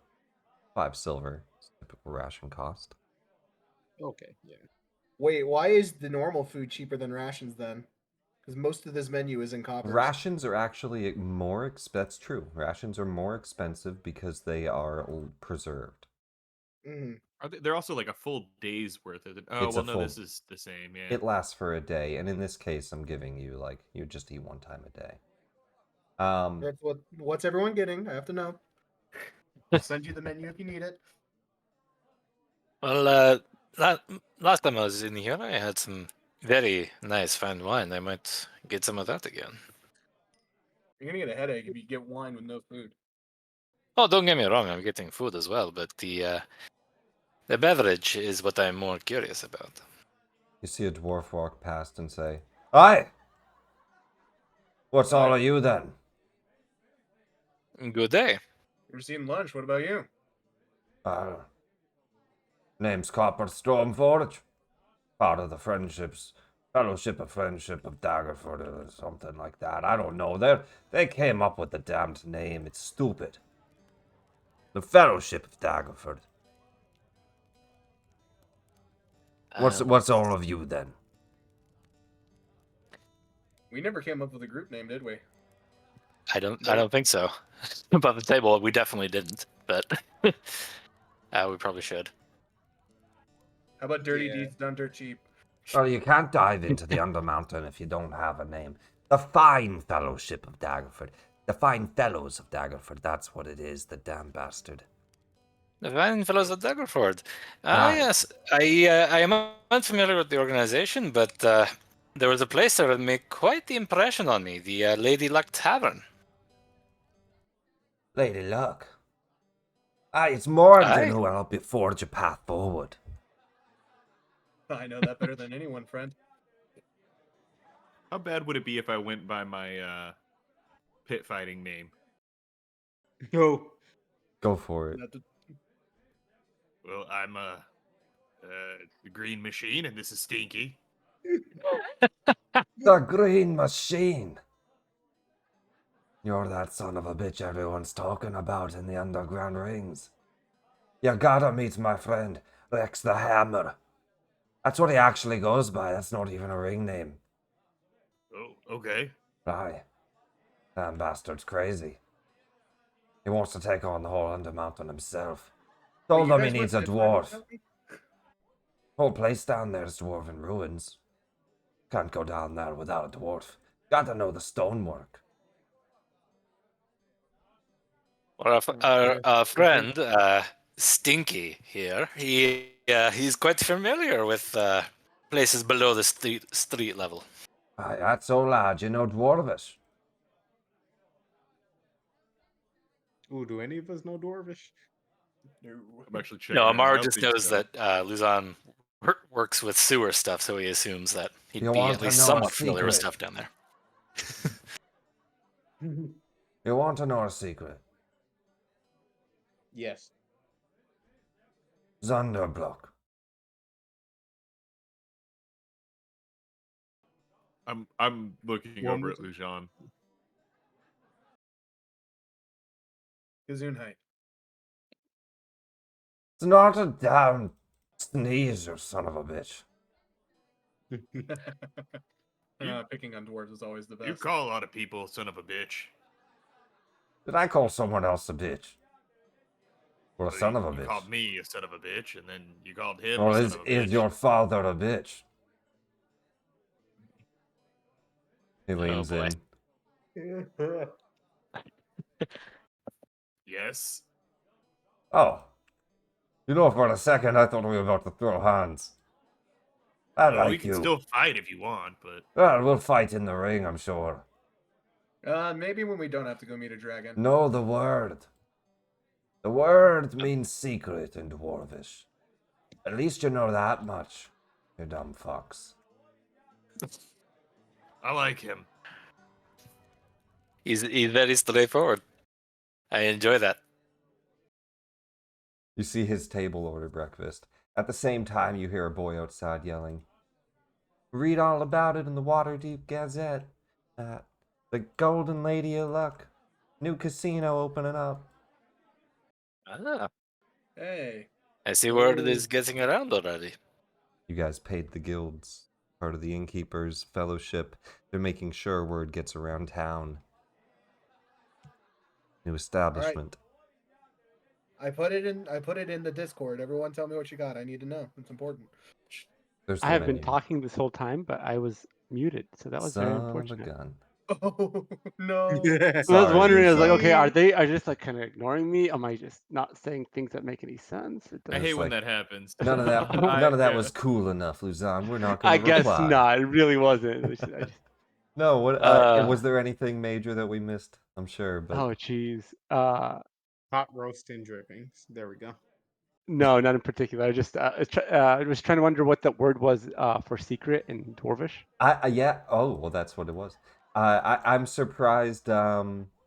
5 silver is typical ration cost. Okay, yeah. Wait, why is the normal food cheaper than rations then? Because most of this menu is in coppers. Rations are actually more that's true. Rations are more expensive because they are preserved. Mhm. They're also like a full day's worth of it. Oh, It's well, a no, full- this is the same. Yeah. It lasts for a day, and in this case, I'm giving you like you just eat one time a day. Um, That's what's everyone getting? I have to know. I'll send you the menu if you need it. Well, last time I was in here, I had some very nice fine wine. I might get some of that again. You're gonna get a headache if you get wine with no food. Oh, don't get me wrong, I'm getting food as well, but the beverage is what I'm more curious about. you see a dwarf walk past and say, "Aye, what's all Aye. of you then?" Good day. We're seeing lunch. What about you? Name's Copper Stormforge. Part of the Fellowship of Friendship of Daggerford or something like that. I don't know. They came up with the damned name. It's stupid. The Fellowship of Daggerford. What's all of you then? We never came up with a group name, did we? I don't think so. Above the table, we definitely didn't, but we probably should. How about Dirty Yeah. Deeds Done Dirt Cheap? Well, you can't dive into the Undermountain if you don't have a name. The Fine Fellowship of Daggerford. The Fine Fellows of Daggerford. That's what it is, the damn bastard. The fine fellows at Daggerford. Aye. Yes. I am unfamiliar with the organization, but there was a place that would make quite the impression on me. The Lady Luck Tavern. Lady Luck. Aye, it's Morden Aye. who will help you forge a path forward. I know that better than anyone, friend. How bad would it be if I went by my pit fighting name? No. Go for it. Not the- Well, I'm the Green Machine, and this is Stinky. The Green Machine. You're that son of a bitch everyone's talking about in the underground rings. You gotta meet my friend, Rex the Hammer. That's what he actually goes by. That's not even a ring name. Oh, okay. Aye. That bastard's crazy. He wants to take on the whole Undermountain himself. Wait, Told you him he guys went needs a pit fighting dwarf. with me? Whole place down there is dwarven ruins. Can't go down there without a dwarf. Gotta know the stonework. Well, our friend, Stinky here, he's quite familiar with places below the street level. Aye, that's all, lad. You know Dwarvish. Ooh, do any of us know Dwarvish? No. I'm actually checking. No, it out. I Amar don't just think knows so. that Luzon works with sewer stuff, so he assumes that he'd You be want at to least know a somewhat familiar with secret? stuff down there. You want to know a secret? Yes. Zunderblock. I'm looking One over more at Lujan. Gesundheit. It's not a damn sneeze, you son of a bitch. Picking on dwarves is always the best. You call a lot of people son of a bitch. Did I call someone else a bitch? Or a Well, son of a you bitch? called me a son of a bitch, and then you called him Or a son is of a bitch. your father a bitch? He leans boy. in. Yes. Oh. You know, for a second I thought we were about to throw hands. I We like can you. still fight if you want, but Well, we'll fight in the ring, I'm sure. Maybe when we don't have to go meet a dragon. Know the word. The word means secret in Dwarvish. At least you know that much, you dumb fox. I like him. He's very straightforward. I enjoy that. You see his table order breakfast. At the same time, you hear a boy outside yelling, "Read all about it in the Waterdeep Gazette. The Golden Lady of Luck. New casino opening up." Ah, Hey. I see word it is getting around already. You guys paid the guilds, part of the Innkeepers Fellowship. They're making sure word gets around town. New establishment. I put it in the Discord. Everyone tell me what you got. I need to know. It's important. There's I the have been menu. talking this whole time, but I was muted, so that was very Son of a unfortunate. gun. Oh no. I was Sorry, wondering, I was like, Luzon. okay, are they just like kind of ignoring me? Am I just not saying things that make any sense? It I It's hate doesn't. when like, that happens. None of that. I- None of that yeah. was cool enough, Luzon. We're not I going to guess reply. not. It really wasn't. It was just, I just, No. What? Was there anything major that we missed? I'm sure, but oh, jeez. Hot roast and drippings. There we go. No, not in particular. I was trying to wonder what that word was for secret in Dwarvish. yeah. Oh, well, that's what it was. I'm surprised.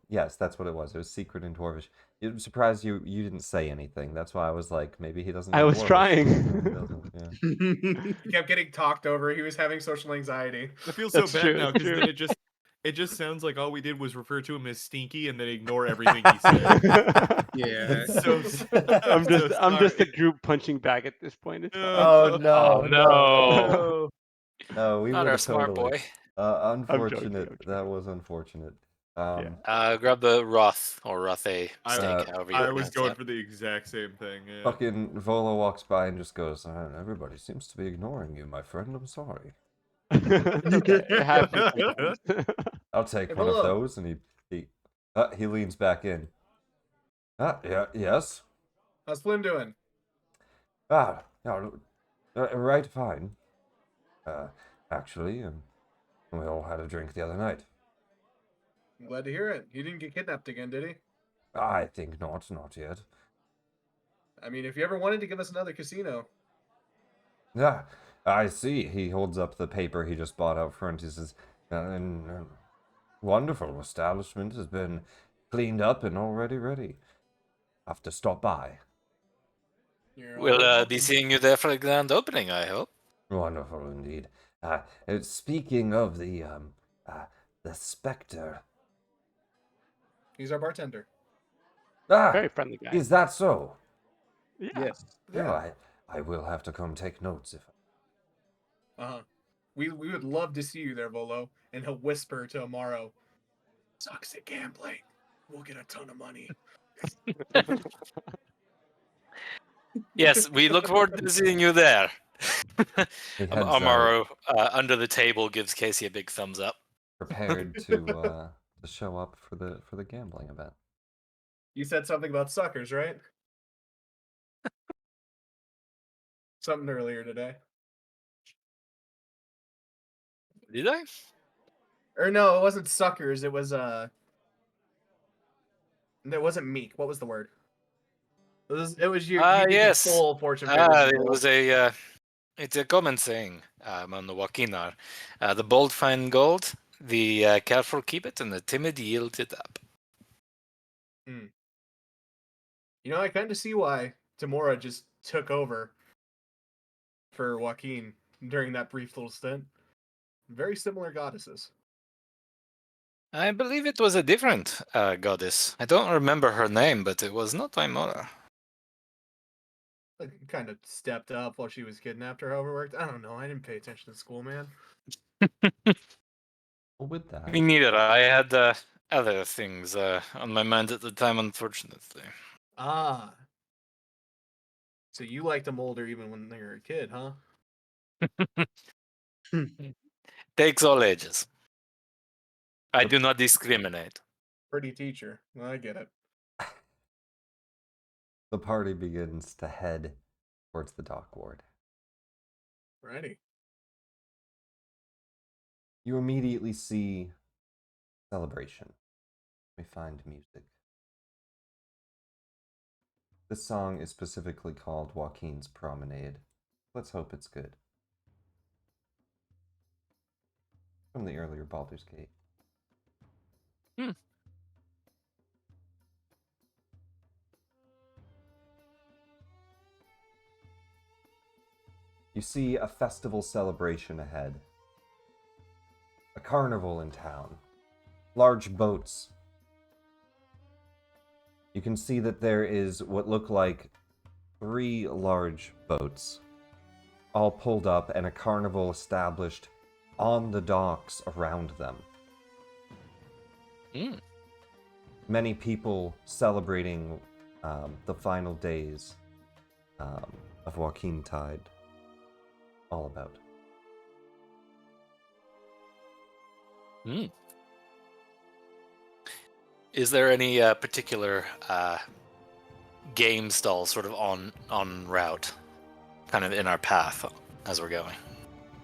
Yes, that's what it was. It was secret in Dwarvish. I'm surprised you didn't say anything. That's why I was like, maybe he doesn't know I was Dwarvish. trying. No, he doesn't. Yeah. He kept getting talked over. He was having social anxiety. I feel so That's bad true, now that's because true. then it just sounds like all we did was refer to him as Stinky and then ignore everything he said. Yeah. So I'm just so I'm just a sorry. group punching bag at this point. It's fine. Oh no, Oh, no. No. No, we Not would our have smart totally. boy. I'm joking. Unfortunate. I'm That joking. was unfortunate. Grab the Roth or Rothe I- steak, however you I was pronounce going that. for the exact same thing. Yeah. Fucking Volo walks by and just goes, "Everybody seems to be ignoring you, my friend. I'm sorry. It's okay. It happens sometimes. I'll take Hey, one of Volo. those." And he leans back in. Yeah, yes. How's Flynn doing? No, right, fine. Uh, actually, we all had a drink the other night. I'm glad to hear it. He didn't get kidnapped again, did he? I think not yet. I mean, if you ever wanted to give us another casino. Yeah, I see. He holds up the paper he just bought out front. He says, wonderful establishment has been cleaned up and already ready. Have to stop by. You're We'll always be welcome. seeing you there for the grand opening, I hope. Wonderful indeed. Speaking of the specter. He's our bartender. Very friendly guy. Is that so? Yeah. Yes. Yeah. I will have to come take notes if. Uh-huh. We would love to see you there, Volo. And he'll whisper to Amaro, sucks at gambling. We'll get a ton of money. Yes, we look forward to seeing you there. He heads Amaro, under the table, gives Casey a big thumbs up. prepared to show up for the gambling event. You said something about suckers, right? Something earlier today. Did I? Or no, it wasn't suckers. It was It wasn't meek. What was the word? It was you. You get yes. the full fortune favors. It was it's a common saying on the Wakinar. The bold find gold, the careful keep it, and the timid yield it up. You know, I kind of see why Tamora just took over for Joaquin during that brief little stint. Very similar goddesses. I believe it was a different goddess. I don't remember her name, but it was not Aimora. Like, kind of stepped up while she was kidnapped or however it worked. I don't know. I didn't pay attention to school, man. Well, with that, Me neither. I had other things on my mind at the time, unfortunately. Ah. So you liked them older even when they were a kid, huh? Takes all ages. I do not discriminate. Pretty teacher. I get it. the party begins to head towards the dock ward. Ready. You immediately see celebration. We find music. This song is specifically called Joaquin's Promenade. Let's hope it's good. From the earlier Baldur's Gate. You see a festival celebration ahead. A carnival in town. Large boats. You can see that there is what look like 3 large boats, all pulled up, and a carnival established on the docks around them. Many people celebrating the final days of Joaquin Tide. All about. Is there any particular game stall sort of on route, kind of in our path as we're going?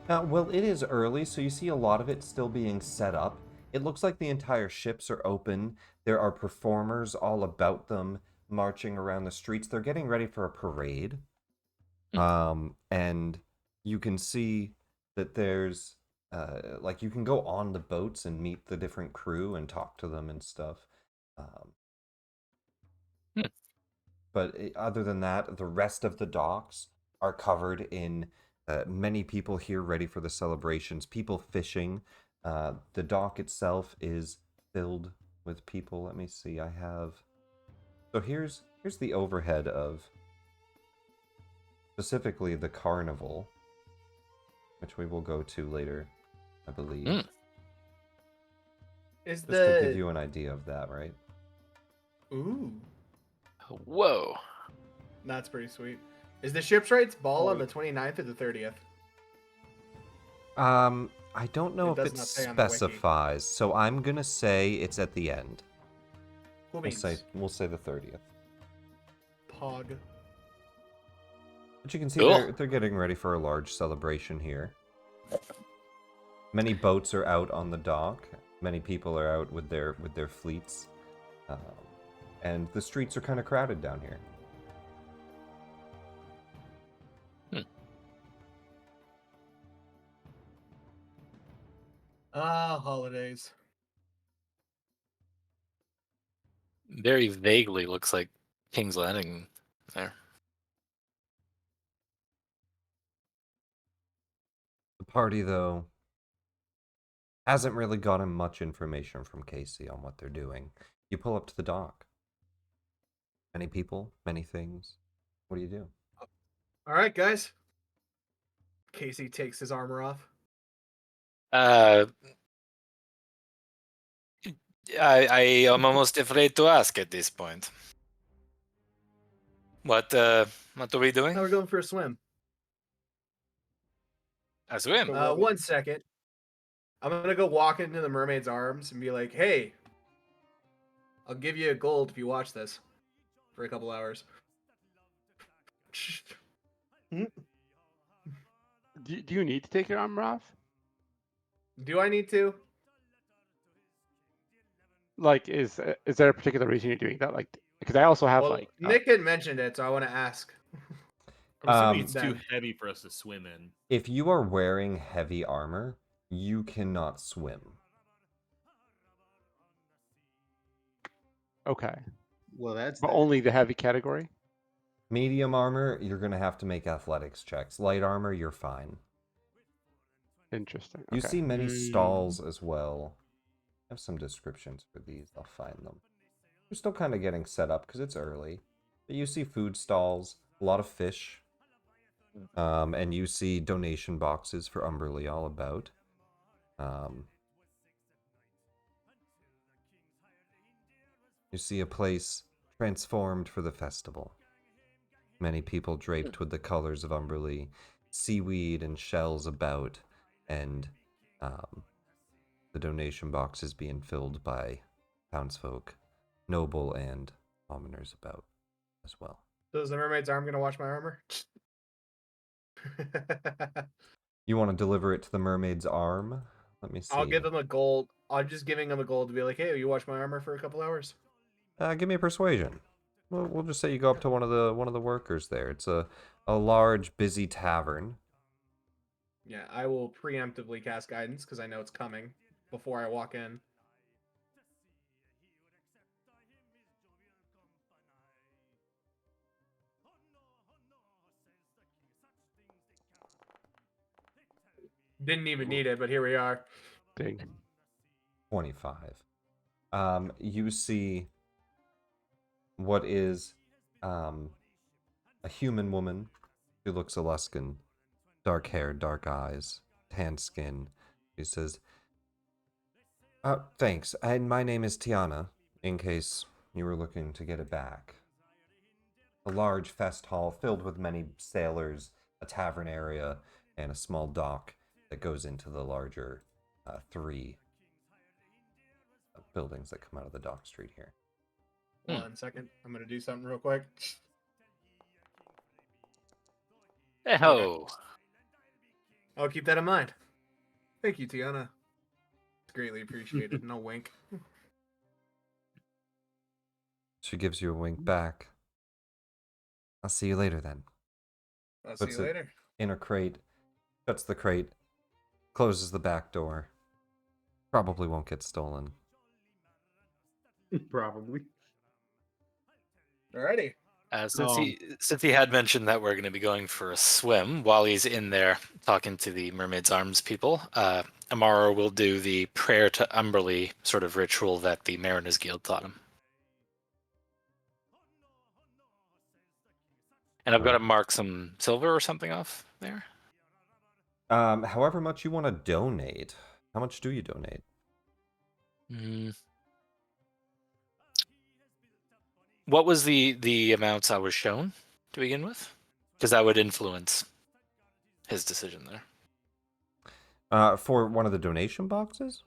Well, it is early, so you see a lot of it still being set up. It looks like the entire ships are open. There are performers all about them, marching around the streets. They're getting ready for a parade. And you can see that there's, like, you can go on the boats and meet the different crew and talk to them and stuff. But other than that, the rest of the docks are covered in many people here ready for the celebrations, people fishing. The dock itself is filled with people. Let me see. I have. So here's the overhead of specifically the carnival, which we will go to later, I believe. Is Just to give you an idea of that, right? Ooh. Whoa. That's pretty sweet. Is the ship's rights ball on the 29th or the 30th? I don't know It if does it not say on the wiki. specifies, so I'm gonna say it's at the end. Cool We'll beans. say the 30th. Pog. But you can see Cool. they're getting ready for a large celebration here. Many boats are out on the dock. Many people are out with their fleets, and the streets are kind of crowded down here. Ah, holidays. Very vaguely looks like King's Landing there. The party, though, hasn't really gotten much information from Casey on what they're doing. You pull up to the dock. Many people, many things. What do you do? All right, guys. Casey takes his armor off. Uh, I am almost afraid to ask at this point. What are we doing? Now we're going for a swim. A swim. Well, One second. I'm gonna go walk into the mermaid's arms and be like, "Hey, I'll give you a gold if you watch this for a couple hours." Do you need to take your armor off? Do I need to? Like, is there a particular reason you're doing that? Like, because I also have Well, like Nick had mentioned it, so I want to ask. I'm assuming it's then- too heavy for us to swim in. If you are wearing heavy armor, you cannot swim. okay, well, that's but that. only the heavy category. Medium armor, you're going to have to make athletics checks. Light armor, you're fine. Interesting. You Okay. see many stalls as well. I have some descriptions for these. I'll find them. We're still kind of getting set up because it's early. But you see food stalls, a lot of fish. And you see donation boxes for Umberly all about. You see a place transformed for the festival. Many people draped with the colors of Umberly, seaweed and shells about, and the donation boxes being filled by townsfolk, noble and commoners about as well. So is the mermaid's arm gonna watch my armor? You want to deliver it to the mermaid's arm? Let me see. I'll give him a gold. I'm just giving him a gold to be like, "Hey, you watch my armor for a couple hours?" Give me a persuasion. We'll just say you go up to one of the workers there. It's a large, busy tavern. Yeah, I will preemptively cast guidance because I know it's coming before I walk in. Didn't even need it, but here we are. Big. 25. You see what is a human woman who looks Aluskan, dark hair, dark eyes, tan skin. She says, thanks, and my name is Tiana, in case you were looking to get it back. A large fest hall filled with many sailors, a tavern area, and a small dock that goes into the larger three buildings that come out of the dock street here. 1 second. I'm gonna do something real quick. Hey-ho. I'll keep that in mind. Thank you, Tiana. It's greatly appreciated. No wink. She gives you a wink back. I'll see you later then. I'll see Puts you it later. in a crate, shuts the crate, closes the back door. Probably won't get stolen. Probably. Alrighty. Since he had mentioned that we're going to be going for a swim, while he's in there talking to the Mermaid's Arms people, Amaro will do the prayer to Umberly sort of ritual that the Mariners Guild taught him. And I've got to mark some silver or something off there. However much you want to donate. How much do you donate? What was the amounts I was shown to begin with? Because that would influence his decision there. For one of the donation boxes?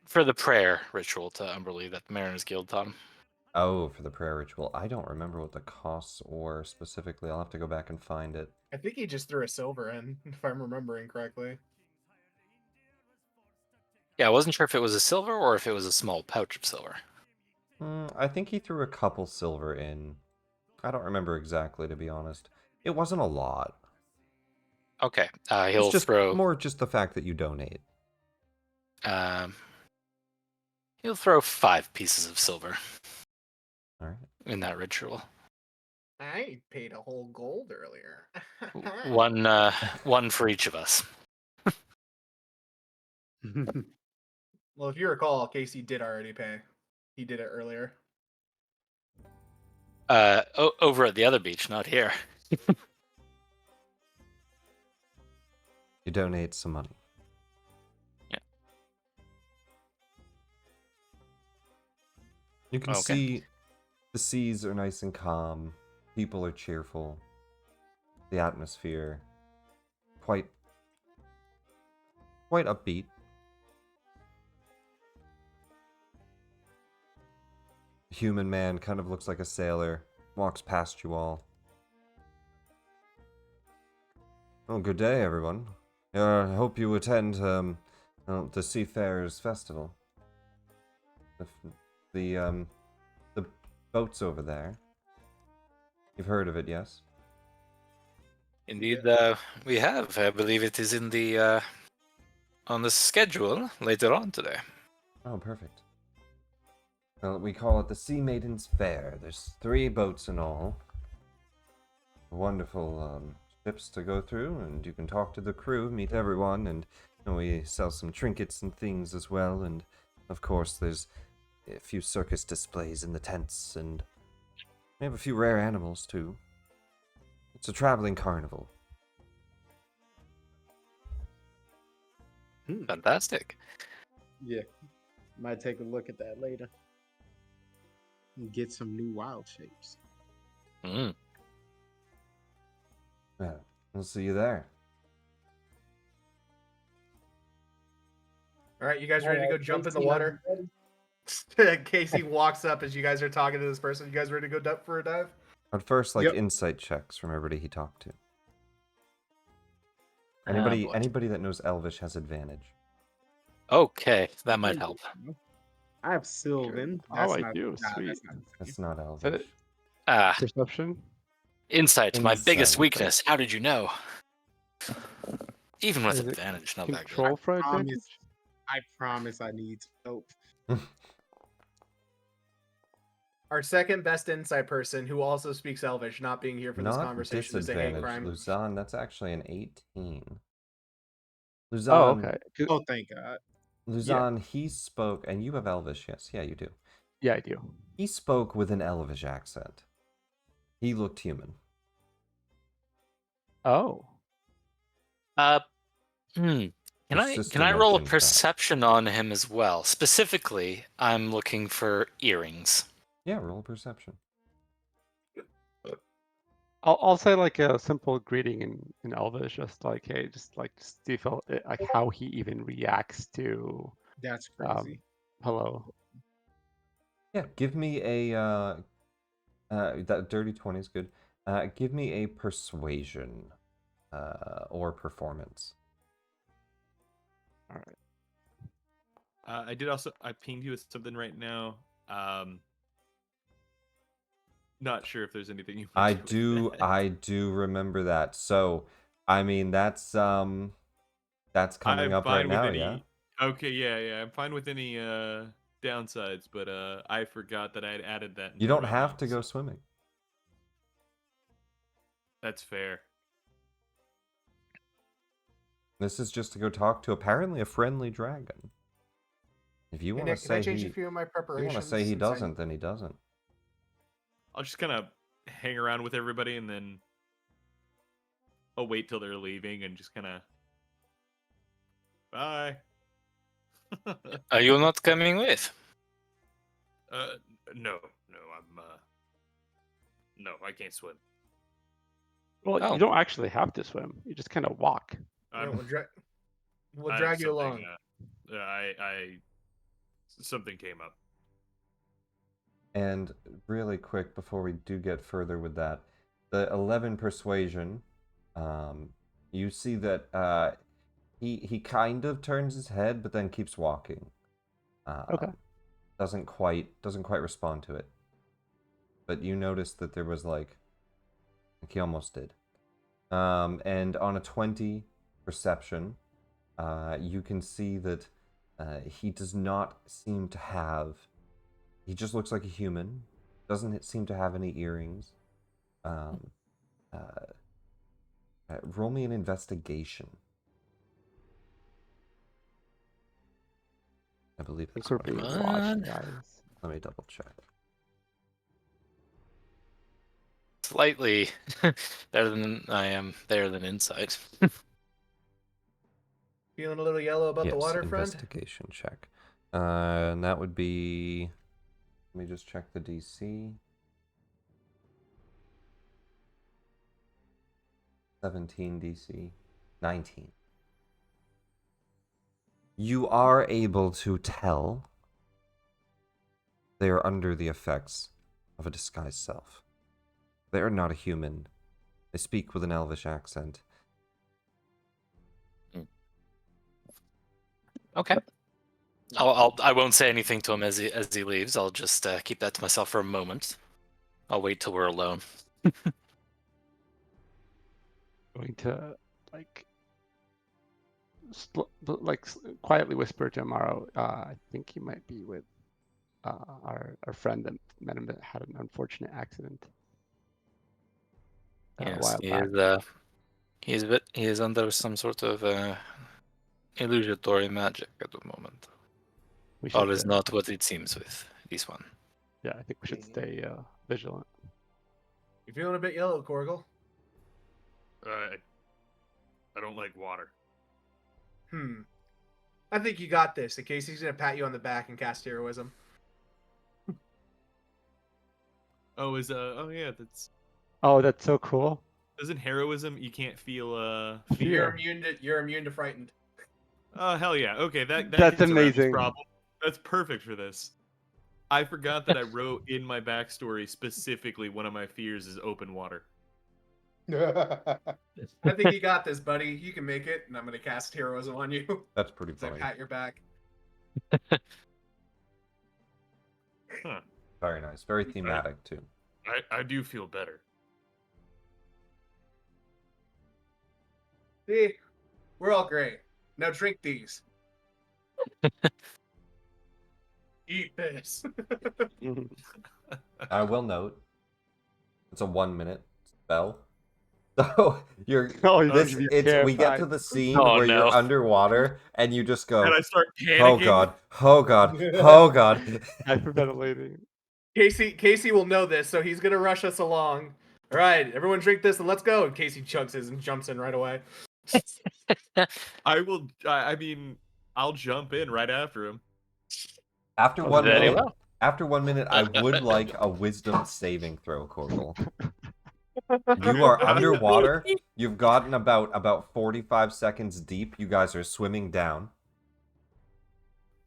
For the prayer ritual to Umberly that the Mariners Guild taught him. Oh, for the prayer ritual. I don't remember what the costs were specifically. I'll have to go back and find it. I think he just threw a silver in, if I'm remembering correctly. Yeah, I wasn't sure if it was a silver or if it was a small pouch of silver. I think he threw a couple silver in. I don't remember exactly, to be honest. It wasn't a lot. Okay, It's he'll just throw. more just the fact that you donate. Um, he'll throw 5 pieces of silver All right. in that ritual. I paid a whole gold earlier. One for each of us. Well, if you recall, Casey did already pay. He did it earlier. Over at the other beach, not here. You donate some money. Yeah. You can Okay. see the seas are nice and calm. People are cheerful. The atmosphere quite upbeat. Human man kind of looks like a sailor. Walks past you all. Oh, good day, everyone. I hope you attend the Seafarers Festival. The boat's over there. You've heard of it, yes? Indeed, we have. I believe it is in the on the schedule later on today. Oh, perfect. Well, we call it the Sea Maidens Fair. There's 3 boats in all. Wonderful ships to go through, and you can talk to the crew, meet everyone, and we sell some trinkets and things as well. And of course, there's a few circus displays in the tents, and we have a few rare animals too. It's a traveling carnival. Fantastic. Yeah, might take a look at that later and get some new wild shapes. Mm. Yeah, we'll see you there. All right, you guys ready to go jump in the Casey, water? are you Casey walks up as you guys are talking to this person. You guys ready to go for a dive? But first, like Yep. insight checks from everybody he talked to. Ah, Anybody, boy. anybody that knows Elvish has advantage. Okay, that might help. I have Sylvan. Oh, I not, do. nah, Sweet. that's not the same. That's not Is Elvish. it Ah, perception? insight, my biggest Insight. weakness. How did you know? Even with Is it advantage, not that good. Control for advantage? I promise I need help. Our second best insight person, who also speaks Elvish, not being here for this Not conversation, is a hate disadvantage, crime. Luzon. That's actually an 18. Luzon, Oh, okay. 'Cause- Oh, thank God. Luzon, he spoke, and you have Elvish, yes? Yeah, you do. Yeah, I do. He spoke with an Elvish accent. He looked human. Oh. Can Your I sister roll a mentioned that. perception on him as well? Specifically, I'm looking for earrings. Yeah, roll perception. I'll say like a simple greeting in Elvish, just like, hey, just like see if like how he even reacts to That's crazy. hello. Yeah, give me a that dirty 20 is good. Give me a persuasion or performance. All right. I did I pinged you with something right now. Not sure if there's anything you want I to with do that. I do remember that. So, I mean, that's coming I'm up fine right with now, any. yeah. Okay, yeah. I'm fine with any downsides, but I forgot that I had added that. You into don't right have now, to go so swimming. That's fair. This is just to go talk to apparently a friendly dragon. If you Hey, want to Nick, can I say change a he, few of my you preparations? want to say he since I- doesn't, then he doesn't. I'll just kind of hang around with everybody, and then I'll wait till they're leaving, and just kind of bye. Are you not coming with? No, I'm no, I can't swim. Well, Oh. you don't actually have to swim. You just kind of walk. Yeah, I'm, we'll I have drag you something, along. something came up. Yeah, we'll, we'll drag you along. Yeah, I something came up. Yeah, we'll, dra- we'll drag you along. I something came up. Yeah, we'll drag you along. I And really quick, before we do get further with that, the 11 persuasion, you see that he kind of turns his head, but then keeps walking. Okay. Doesn't quite respond to it. But you notice that there was like he almost did. And on a 20 perception, you can see that he does not seem to have. He just looks like a human. Doesn't seem to have any earrings. Roll me an investigation. I believe I think that's we're what being it is. watched, guys. Let me double check. Slightly better than I am there than inside. Feeling a little yellow about the Yes, water, friend? investigation check. And that would be. Let me just check the DC. 17 DC. 19. You are able to tell they are under the effects of a disguised self. They are not a human. They speak with an elvish accent. Okay. I won't say anything to him as he leaves. I'll just keep that to myself for a moment. I'll wait till we're alone. Going to quietly whisper to Amaro. I think he might be with our friend that met him that had an unfortunate accident a Yes, while he back. is. He is under some sort of illusory magic at the moment. We All should, is not what it seems with this one. yeah, I think we should stay vigilant. You feeling a bit yellow, Corgle? I don't like water. I think you got this. In case he's gonna pat you on the back and cast heroism. Oh, oh yeah, that's Oh, that's so cool. isn't heroism you can't feel Fear. You're immune to frightened. Oh hell yeah. Okay, that That's gets around this amazing. problem. That's perfect for this. I forgot that I wrote in my backstory specifically one of my fears is open water. I think you got this, buddy. You can make it, and I'm gonna cast heroism on you. That's pretty As I funny. pat your back. Huh. Very nice. Very thematic, too. I do feel better. See, we're all great. Now drink these. Eat this. I will note, it's a 1-minute spell. So you're Oh, you this should be it's we get to terrified. the scene Oh, where no. you're underwater and you just go, And I start panicking. oh god, oh god, oh god. Hyperventilating. Casey will know this, so he's gonna rush us along. All right, everyone drink this and let's go. And Casey chugs his and jumps in right away. I will. I mean, I'll jump in right after him. After Oh, 1 very minute, well. after 1 minute, I would like a wisdom saving throw, Corgle. You are underwater. You've gotten about 45 seconds deep. You guys are swimming down.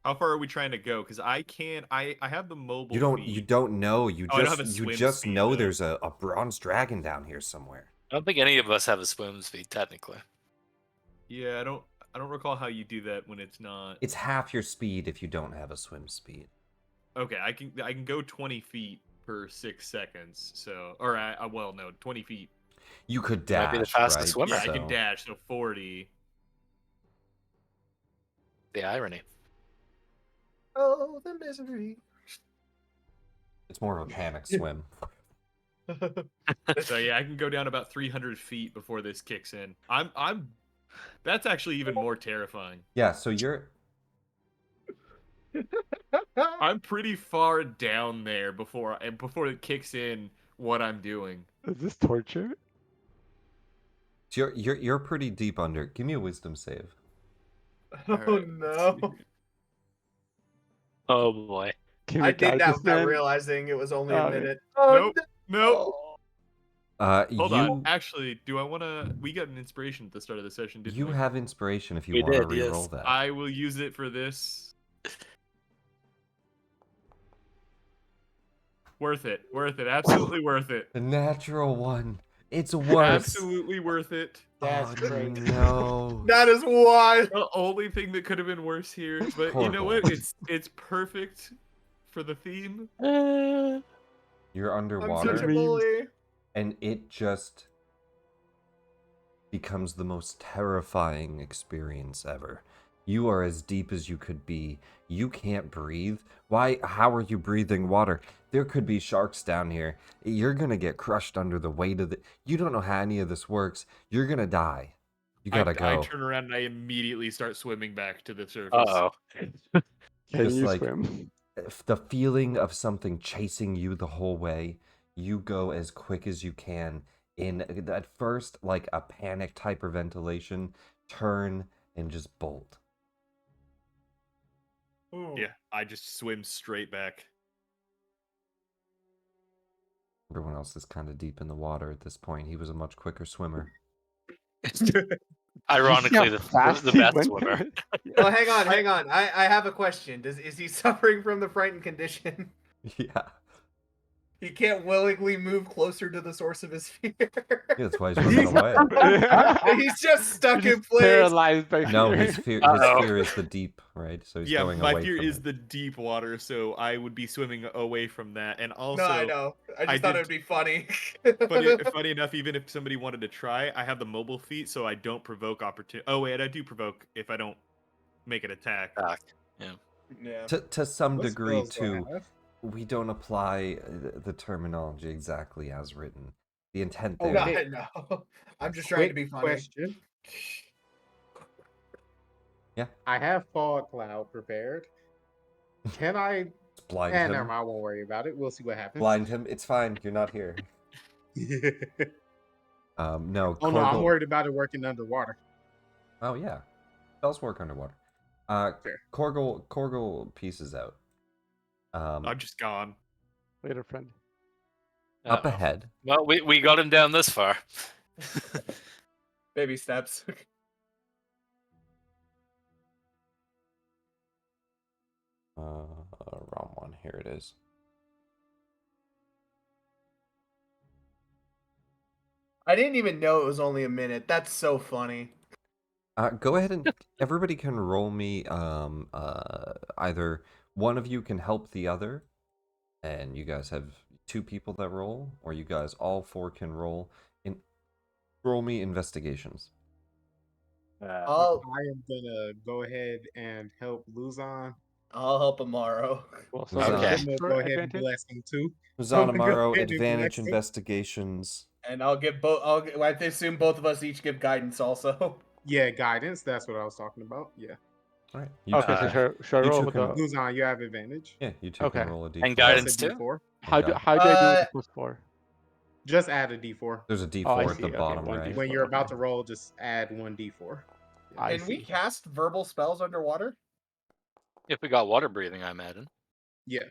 How far are we trying to go? Because I can't. I have the mobile. You don't feat. know. You Oh, I don't have a just swim speed, know though. there's a bronze dragon down here somewhere. I don't think any of us have a swim speed, technically. Yeah, I don't recall how you do that when it's not. It's half your speed if you don't have a swim speed. Okay, I can go 20 feet per 6 seconds. So, or well, no, 20 feet. You could Might dash, be the fastest right? swimmer. Yeah, I can dash. So 40. The irony. Oh, the misery. It's more of a panic swim. So yeah, I can go down about 300 feet before this kicks in. I'm. That's actually even more terrifying. Yeah, so you're I'm pretty far down there before it kicks in what I'm doing. Is this torture? you're pretty deep under. Give me a wisdom save. Oh Alright, no. Oh boy. Can I we did guide that this without man? realizing it was only a Oh, minute. Nope. no. Nope. Hold You on. Actually, do I want to? We got an inspiration at the start of the session, didn't we? have inspiration if you We want to did, yes. re-roll that. I will use it for this. Worth it. Worth it. Absolutely worth it. The natural one. It's worse. Absolutely worth it. That's Oh, crazy. no. That is wild. The only thing that could have been worse here, but you know what? Corkle. It's perfect for the theme. You're I'm such underwater, a bully. and it just becomes the most terrifying experience ever. You are as deep as you could be. You can't breathe. Why? How are you breathing water? There could be sharks down here. You're gonna get crushed under the weight of the. You don't know how any of this works. You're gonna die. You gotta I go. turn around and I immediately start swimming back to the surface. Uh-oh. Can Just you like- swim? The feeling of something chasing you the whole way, you go as quick as you can in at first like a panic hyperventilation, turn and just bolt. Ooh. Yeah, I just swim straight back. Everyone else is kind of deep in the water at this point. He was a much quicker swimmer. Ironically, Did you the, see how fast the he best went swimmer. there? Oh, hang on. I have a question. Is he suffering from the frightened condition? Yeah. He can't willingly move closer to the source of his fear. Yeah, that's why he's running away. He's just stuck You're in just place. paralyzed by No, fear. his Uh-oh. fear is the deep, right? So he's Yeah, going my away fear from is it. the deep water, so I would be swimming away from that. And also, No, I know. I just I thought did- it'd be funny. funny enough, even if somebody wanted to try, I have the mobile feat, so I don't provoke opportunity. Oh wait, I do provoke if I don't make an attack. Yeah. To some What degree, spells do I too, have? we don't apply the terminology exactly as written. The intent Oh, there. No, wait. no. I'm just trying to be Quick funny. question. Yeah. I have Fog Cloud prepared. Can I? Blind Never him. mind. I won't worry about it. We'll see what happens. Blind him. It's fine. You're not here. No. Oh no, I'm Korgel- worried about it working underwater. Oh yeah, spells work underwater. Fair. Korgel pieces out. I'm just gone. Later, friend. Up Uh-oh. ahead. Well, we got him down this far. Baby steps. Wrong one. Here it is. I didn't even know it was only a minute. That's so funny. Go ahead and everybody can roll me. Either one of you can help the other, and you guys have two people that roll, or you guys all four can roll. Roll me investigations. I'll I am gonna go ahead and help Luzon. help Amaro. Well, so Okay. I'm gonna for go ahead and advantage? bless him too. Zanamaro, ahead and advantage bless him. investigations. And I'll give both. I assume both of us each give guidance also. Yeah, guidance. That's what I was talking about. Yeah, All right. You Okay, two so can- should I you roll two with can- the Luzon, you have advantage. Yeah, you two Okay. can roll a d4. And Plus guidance a too? D4. how do Okay. how do I do with the plus 4? Just add a D4. There's a d4 Oh, I at see. the Okay, bottom, one right? D4. When you're about okay. to roll, just add one D4. I Can we see. cast verbal spells underwater? If we got water breathing, I imagine. Yeah,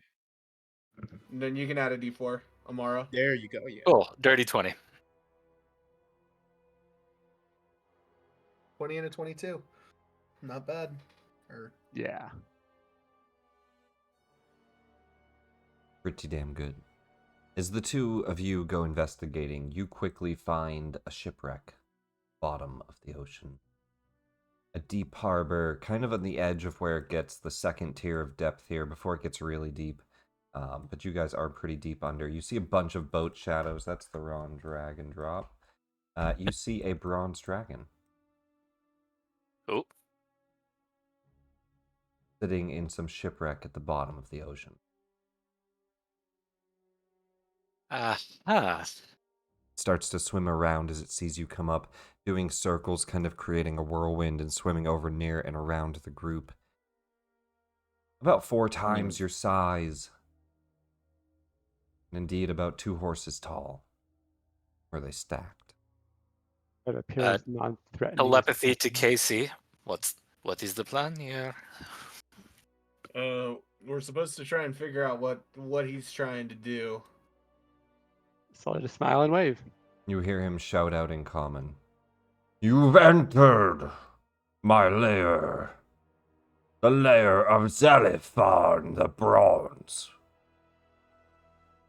Then you can add a D4, Amaro. there you go. Yeah. Cool. Dirty 20. 20 and a 22. Not bad. Or Yeah. Pretty damn good. As the two of you go investigating, you quickly find a shipwreck, bottom of the ocean. A deep harbor, kind of on the edge of where it gets the second tier of depth here before it gets really deep. But you guys are pretty deep under. You see a bunch of boat shadows. That's the wrong drag and drop. You see a bronze dragon Oh, sitting in some shipwreck at the bottom of the ocean. Starts to swim around as it sees you come up, doing circles, kind of creating a whirlwind and swimming over near and around the group. About 4 times your size. And indeed about 2 horses tall. Were they stacked? But appears non-threatening. telepathy to Casey. What is the plan here? we're supposed to try and figure out what he's trying to do. So I just smile and wave. You hear him shout out in common. You've entered my lair. The lair of Zalifan the Bronze.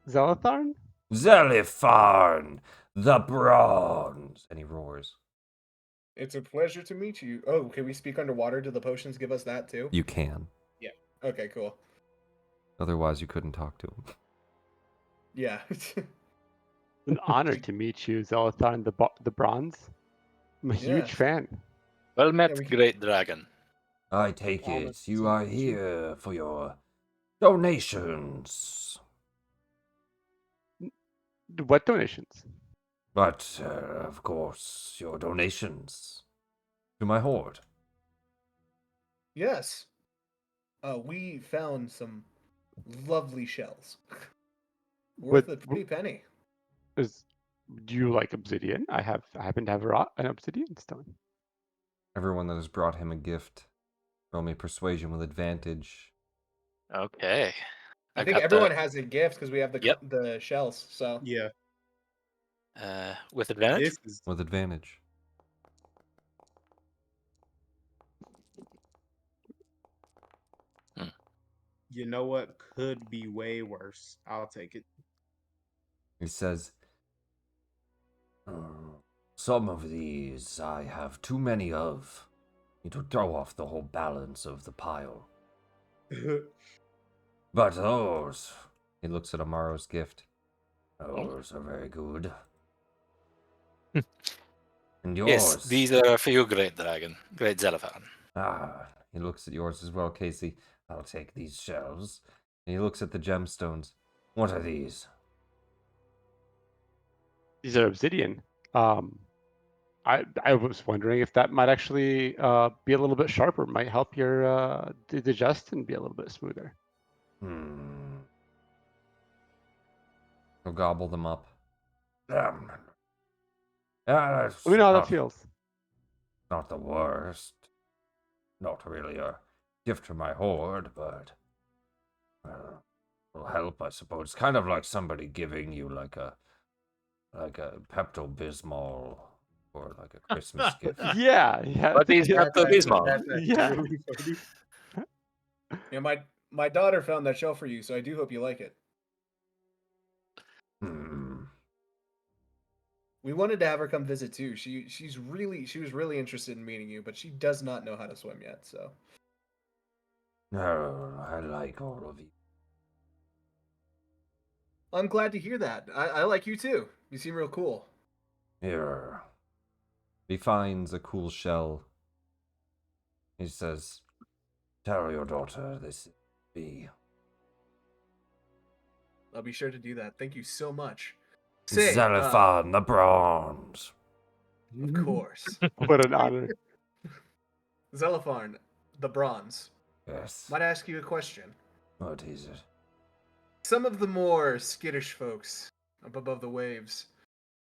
Zelatharn? Zelifarn, the bronze. And he roars. It's a pleasure to meet you. Oh, can we speak underwater? Do the potions give us that too? You can. Okay, cool. Otherwise, you couldn't talk to him. Yeah. An honor to meet you, Zelatharn the Bronze. I'm a huge Yeah. fan. Well met, we- great dragon. I take Honor it you to are meet you. here for your donations. What donations? But, of course, your donations to my horde. Yes. We found some lovely shells. Worth What a pretty penny. is? Do you like obsidian? I happen to have an obsidian stone. Everyone that has brought him a gift, roll me persuasion with advantage. Okay. I I've think got everyone has a gift because we have Yep. the shells. So Yeah, with advantage. this is. With advantage. You know what could be way worse. I'll take it. He says, some of these I have too many of. It would throw off the whole balance of the pile. But those, he looks at Amaro's gift. Those are very good. And yours. Yes, these are for you, great dragon, great Zelafan. Ah, he looks at yours as well, Casey. I'll take these shells. And he looks at the gemstones. What are these? These are obsidian. I was wondering if that might actually be a little bit sharper, might help your digestion be a little bit smoother. He'll gobble them up. Let me know how that feels. Not the worst. Not really a gift for my horde, but will help, I suppose. Kind of like somebody giving you like a Pepto-Bismol or like a Christmas gift. Yeah. What is yeah, Pepto Bismol? That's actually Yeah. really funny. yeah, my daughter found that shell for you, so I do hope you like it. We wanted to have her come visit too. She was really interested in meeting you, but she does not know how to swim yet. So No, I like all of you. I'm glad to hear that. I like you too. You seem real cool. Here. He finds a cool shell. He says, tell your daughter this is me. I'll be sure to do that. Thank you so much. Say, Zelifan the Bronze. of course, What an honor. Zelifarn, the bronze. Yes. Might I ask you a question? What is it? Some of the more skittish folks up above the waves,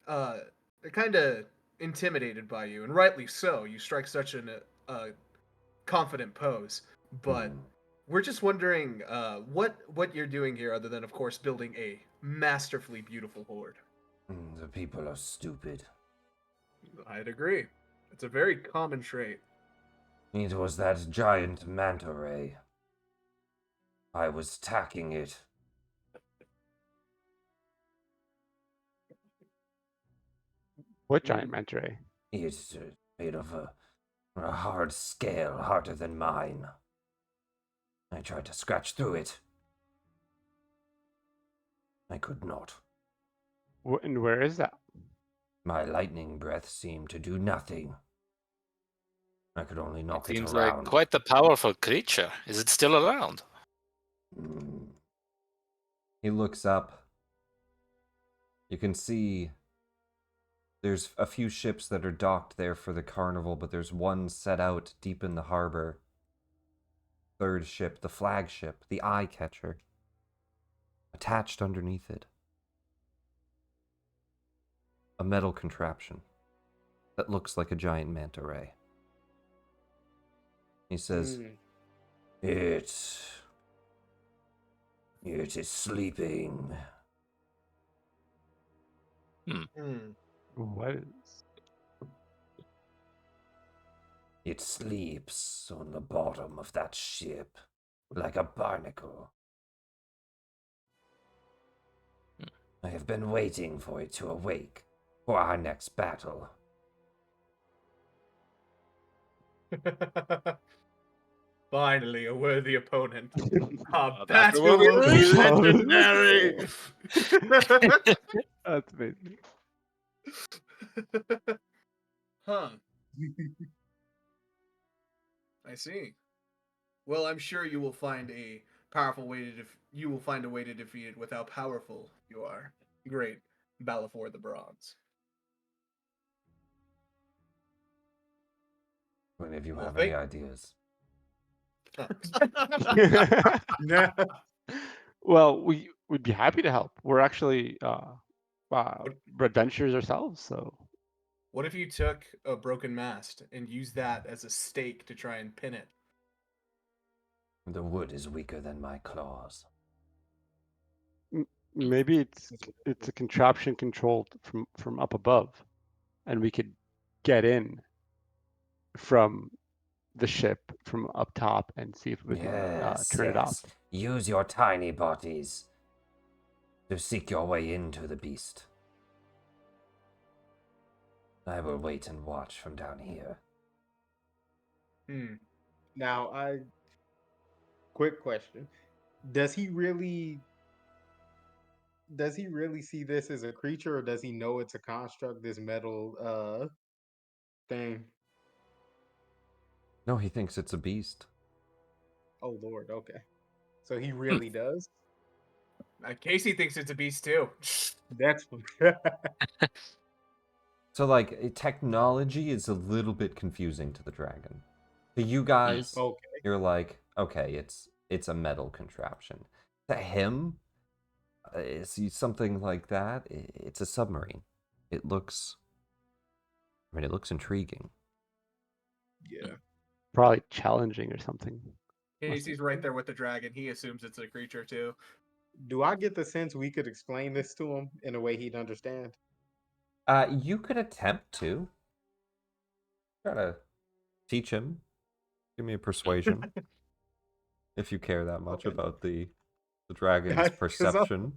they're kind of intimidated by you, and rightly so. You strike such a confident pose. But we're just wondering what you're doing here, other than, of course, building a masterfully beautiful horde. The people are stupid. I'd agree. It's a very common trait. It was that giant manta ray. I was tacking it. What giant manta ray? It's made of a hard scale, harder than mine. I tried to scratch through it. I could not. And where is that? My lightning breath seemed to do nothing. I could only knock it Seems around. like quite a powerful creature. Is it still around? He looks up. You can see there's a few ships that are docked there for the carnival, but there's one set out deep in the harbor. Third ship, the flagship, the eye catcher, attached underneath it. A metal contraption that looks like a giant manta ray. He says, It is sleeping. What is? It sleeps on the bottom of that ship like a barnacle. I have been waiting for it to awake for our next battle. Finally, a worthy opponent. A That's what we battle will be reached. legendary. That's amazing. Huh. I see. Well, I'm sure you will find a powerful way to you will find a way to defeat it with how powerful you are. Great, Balafor the Bronze. Do any of you Well, have any ideas? Nah. Well, we'd be happy to help. We're actually What, adventurers ourselves, so what if you took a broken mast and used that as a stake to try and pin it? The wood is weaker than my claws. maybe it's a contraption controlled from up above, and we could get in from the ship from up top and see if we can Yes, turn it off. yes. Use your tiny bodies to seek your way into the beast. I will wait and watch from down here. Now, quick question: Does he really see this as a creature, or does he know it's a construct? This metal thing. No, he thinks it's a beast. Oh Lord. Okay. So he really does. Casey thinks it's a beast too. That's So, like, technology is a little bit confusing to the dragon. To you guys, okay. you're like, okay, it's a metal contraption. To him, see something like that. It's a submarine. It looks, it looks intriguing. Yeah. Probably challenging or something. Casey's right there with the dragon. He assumes it's a creature too. Do I get the sense we could explain this to him in a way he'd understand? You could attempt to try to teach him. Give me a persuasion if you care that much Okay. about the dragon's 'Cause I'm- perception.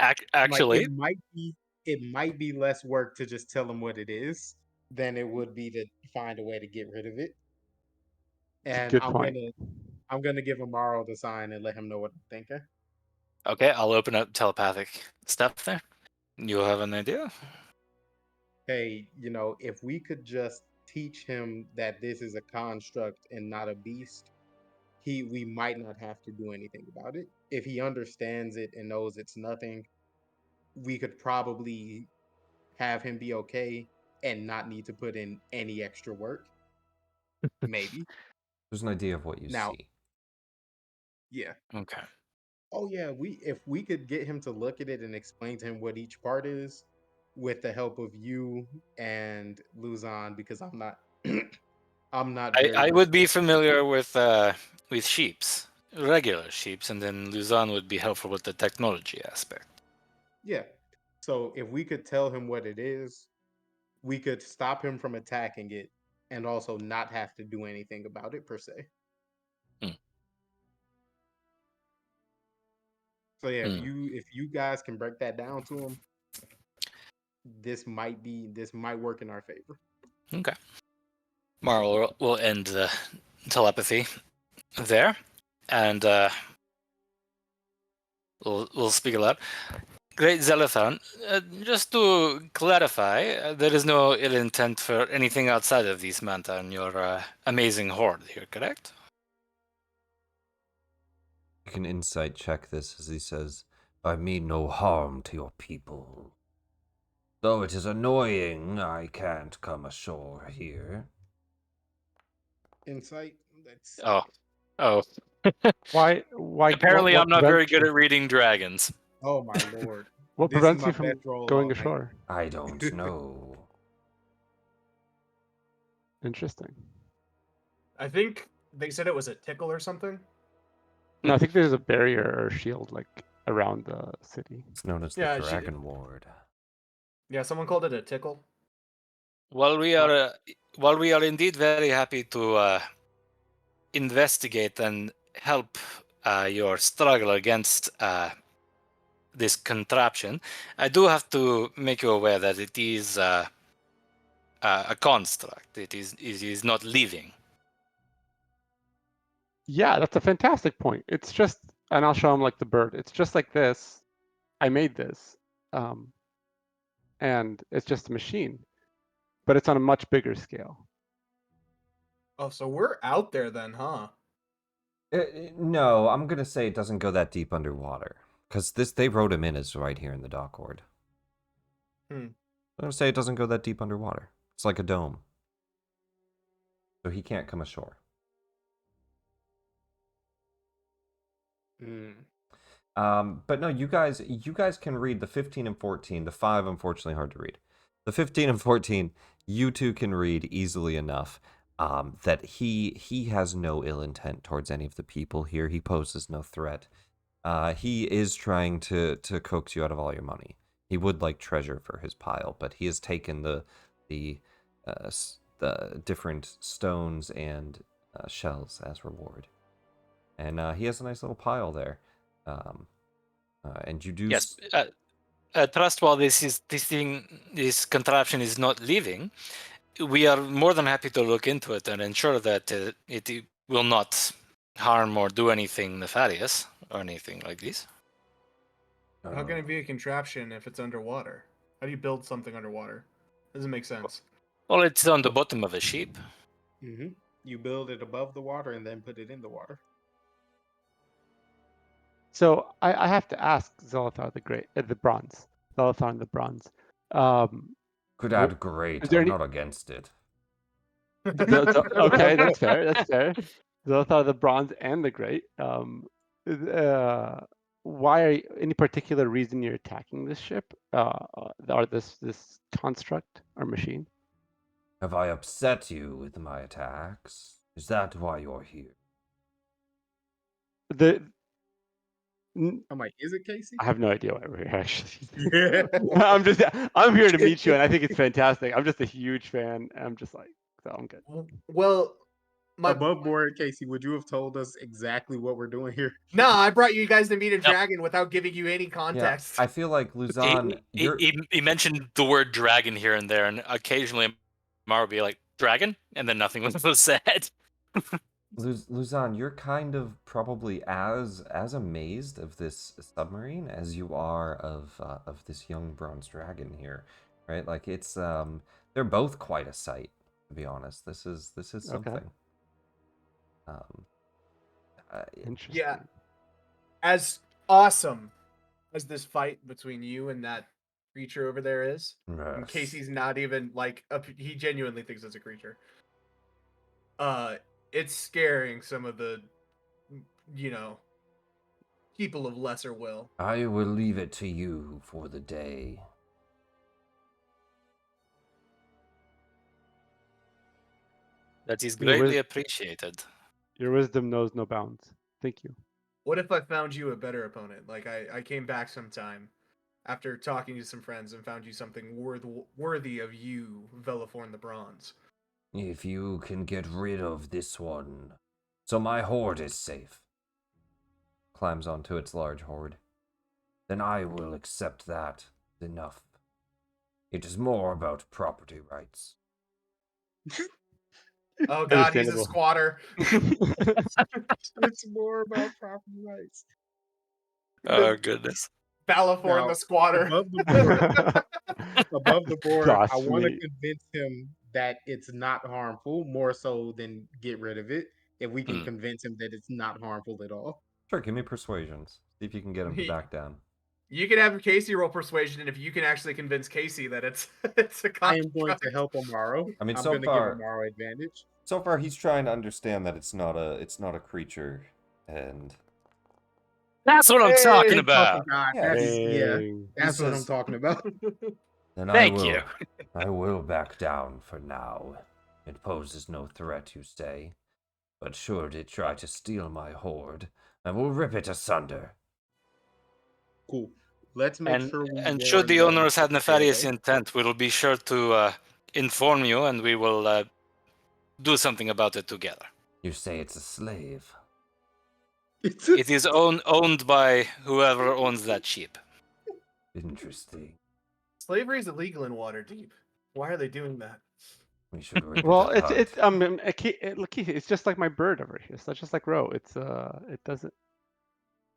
Like, Actually, it might be less work to just tell him what it is than it would be to find a way to get rid of it. It's a And good point. I'm gonna give Amaro the sign and let him know what I'm thinking. okay, I'll open up telepathic stuff there. You have an idea? Hey, if we could just teach him that this is a construct and not a beast, we might not have to do anything about it. If he understands it and knows it's nothing, we could probably have him be okay and not need to put in any extra work. Maybe. There's an idea of what you Now, see. yeah. Okay. Oh yeah, if we could get him to look at it and explain to him what each part is with the help of you and Luzon, because I'm not I'm not very I good would at be that. familiar with sheeps, regular sheeps, and then Luzon would be helpful with the technology aspect. Yeah. So if we could tell him what it is, we could stop him from attacking it and also not have to do anything about it per se. Hmm. So yeah, Hmm. if you guys can break that down to him, this might work in our favor. Okay. Marl will end the telepathy there, and we'll speak aloud. Great Zelathan, just to clarify, there is no ill intent for anything outside of these manta and your amazing horde here, correct? You can insight check this as he says, I mean no harm to your people. Though it is annoying, I can't come ashore here. Insight. Let's see. Oh. Why? Apparently, What I'm not very prevents good you? at reading dragons. Oh my lord. What This is prevents my you from best roll going all night. ashore? I don't know. Interesting. I think they said it was a tickle or something. No, I think there's a barrier or shield like around the city. It's known as the Yeah, Dragon Ward. Yeah, someone called it a tickle. While we are indeed very happy to investigate and help your struggle against this contraption, I do have to make you aware that it is a construct. It is not living. Yeah, that's a fantastic point. It's just, and I'll show him like the bird. It's just like this. I made this, and it's just a machine, but it's on a much bigger scale. Oh, so we're out there then, huh? No, I'm gonna say it doesn't go that deep underwater. Because they wrote him in as right here in the dock ward. Hmm. I'm gonna say it doesn't go that deep underwater. It's like a dome. So he can't come ashore. But no, you guys can read the 15 and 14. The 5, unfortunately, hard to read. The 15 and 14, you two can read easily enough that he has no ill intent towards any of the people here. He poses no threat. He is trying to coax you out of all your money. He would like treasure for his pile, but he has taken the different stones and shells as reward. And he has a nice little pile there. And you do. Yes. Trust, while this contraption is not living, we are more than happy to look into it and ensure that it will not harm or do anything nefarious or anything like this. How can it be a contraption if it's underwater? How do you build something underwater? Doesn't make sense. Well, it's on the bottom of a ship. Mm-hmm. You build it above the water and then put it in the water. So I have to ask Zolothar the Great, the Bronze, Zolothar and the Bronze. Could add great. is there I'm any- not against it. Okay, that's fair. That's fair. Zolothar the Bronze and the Great. Why are any particular reason you're attacking this ship, or this construct or machine? Have I upset you with my attacks? Is that why you're here? I'm like, is it Casey? I have no idea why we're here, actually. Yeah. I'm here to meet you, and I think it's fantastic. I'm just a huge fan. I'm just like, so I'm good. Well, Above board, Casey, would you have told us exactly what we're doing here? No, I brought you guys to meet a No. dragon without giving you any Yeah, context. I feel like Luzon. He mentioned the word dragon here and there, and occasionally Mara would be like, dragon? And then nothing was said. Luzon, you're kind of probably as amazed of this submarine as you are of this young bronze dragon here, right? Like it's they're both quite a sight, to be honest. This is something. Okay. Interesting. Yeah. As awesome as this fight between you and that creature over there is, and Yes. Casey's not even like he genuinely thinks it's a creature. It's scaring some of the, people of lesser will. I will leave it to you for the day. That is Your greatly wis- appreciated. Your wisdom knows no bounds. Thank you. What if I found you a better opponent? Like I came back sometime after talking to some friends and found you something worthy of you, Velaforn the Bronze. If you can get rid of this one, so my horde is safe. Climbs onto its large horde. Then I will accept that enough. It is more about property rights. Oh god, he's a Understandable. squatter. It's more about property rights. Oh, goodness. Velaforn Now, the squatter. Above the board, I want to Blasphemy. convince him that it's not harmful, more so than get rid of it. If we can convince him that it's not harmful at all. Sure, give me persuasions. See if you can get him to back down. You can have Casey roll persuasion, and if you can actually convince Casey that it's a I am construct. going to help Amaro. I mean, I'm so going to far- give Amaro advantage. So far, he's trying to understand that it's not a creature, and That's what I'm Hey, talking Oh about. God, Yeah, Dang. that's what I'm says- talking about. then Thank you. I will back down for now. It poses no threat, you say, but should it try to steal my horde, I will rip it asunder. Cool. Let's make sure we And warn should the them owners have to stay nefarious away. intent, we will be sure to inform you, and we will do something about it together. You say it's a slave. It's a It is owned by whoever owns that ship. Interesting. Slavery is illegal in Waterdeep. Why are they doing that? We should rip Well, it apart. look, it's just like my bird over here. So just like Ro. It doesn't.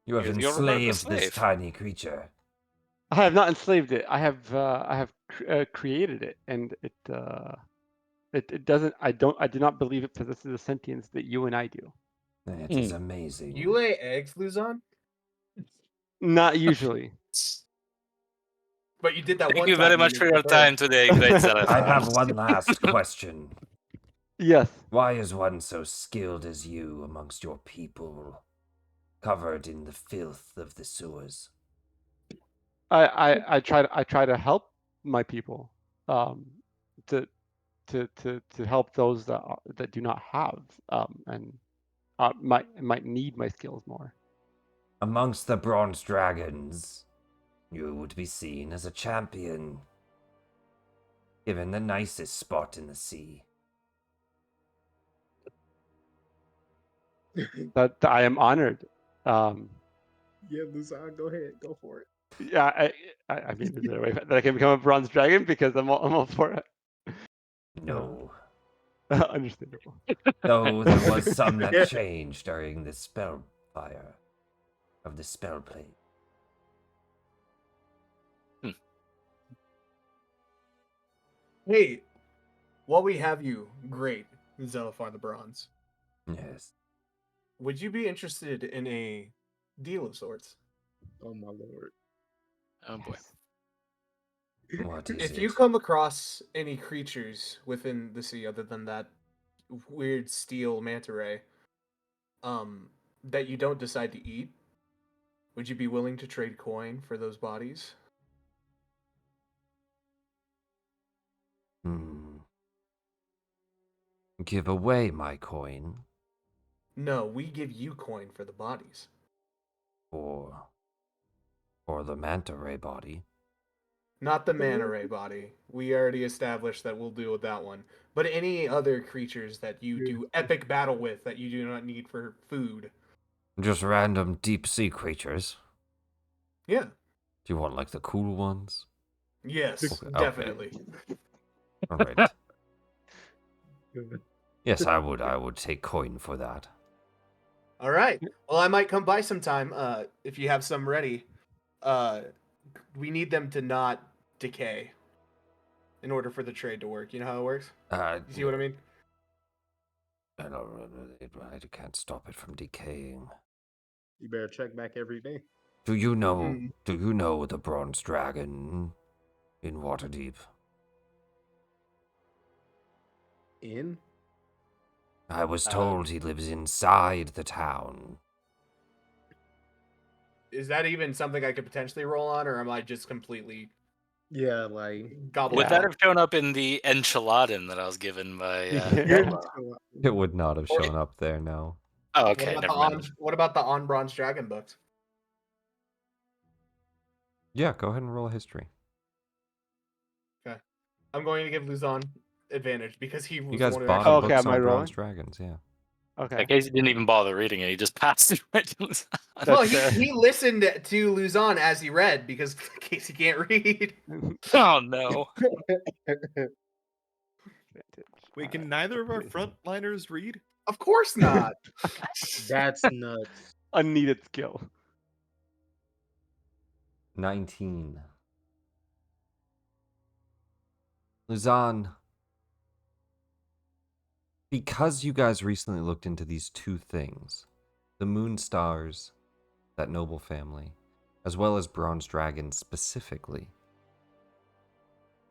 You have You're the enslaved this slave. tiny creature. I have not enslaved it. I have created it, and it doesn't. I do not believe it possesses the sentience that you and I do. It is amazing. You lay eggs, Luzon? Not usually. But you did that Thank one you time. very much for missed your the bird. time today, great Zalathar. I have one last question. Yes. Why is one so skilled as you amongst your people, covered in the filth of the sewers? I try to help my people, to help those that do not have, and might need my skills more. Amongst the bronze dragons, you would be seen as a champion, given the nicest spot in the sea. That I am honored. Yeah, Luzon, go ahead, go for it. Yeah, I mean, is there a way that I can become a bronze dragon? Because I'm all for it. No. Understandable. Though there was some that changed during the spell fire of the spell plague. Hey, while we have you, great, Zelifar the Bronze. Yes. Would you be interested in a deal of sorts? Oh my lord. Oh boy. What is If it? you come across any creatures within the sea other than that weird steel manta ray, that you don't decide to eat, would you be willing to trade coin for those bodies? Give away my coin No, we give you coin for the bodies. for the manta ray body. Not the manta ray body. We already established that we'll deal with that one. But any other creatures that you do epic battle with that you do not need for food. Just random deep sea creatures. Yeah. Do you want like the cool ones? Yes, Okay. definitely. All right. Yes, I would take coin for that. All right. Well, I might come by sometime if you have some ready. We need them to not decay in order for the trade to work. You know how it works? You see what I mean? I can't stop it from decaying. You better check back every day. Do you know? Mm. Do you know the bronze dragon in Waterdeep? In? I was told he lives inside the town. Is that even something I could potentially roll on, or am I just completely Yeah, like gobbled Would out? that have shown up in the enchiladen that I was given by Yeah. Lola? It would not have Or- shown up there, no. Oh, What okay, about, never the mind. on, what about the on bronze dragon books? Yeah, go ahead and roll a history. Okay. I'm going to give Luzon advantage because he was You the guys one who bought actually. Oh, okay, books am I on rolling? bronze dragons, yeah. Okay, In case he didn't even bother reading it, he just passed it right to us. Well, that's fair. he listened to Luzon as he read because in case he can't read. Oh no. Wait, can neither of our frontliners read? Of course not. that's nuts. Unneeded skill. 19. Luzon, because you guys recently looked into these two things, the moon stars, that noble family, as well as bronze dragons specifically,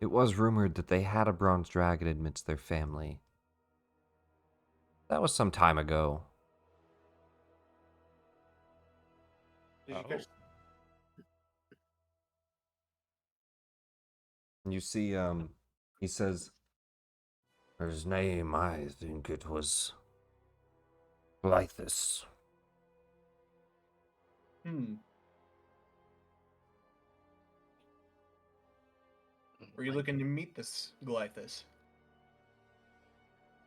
it was rumored that they had a bronze dragon amidst their family. That was some time ago. Did you catch- You see, he says, his name, I think it was Lythus. Were you looking to meet this Glythus?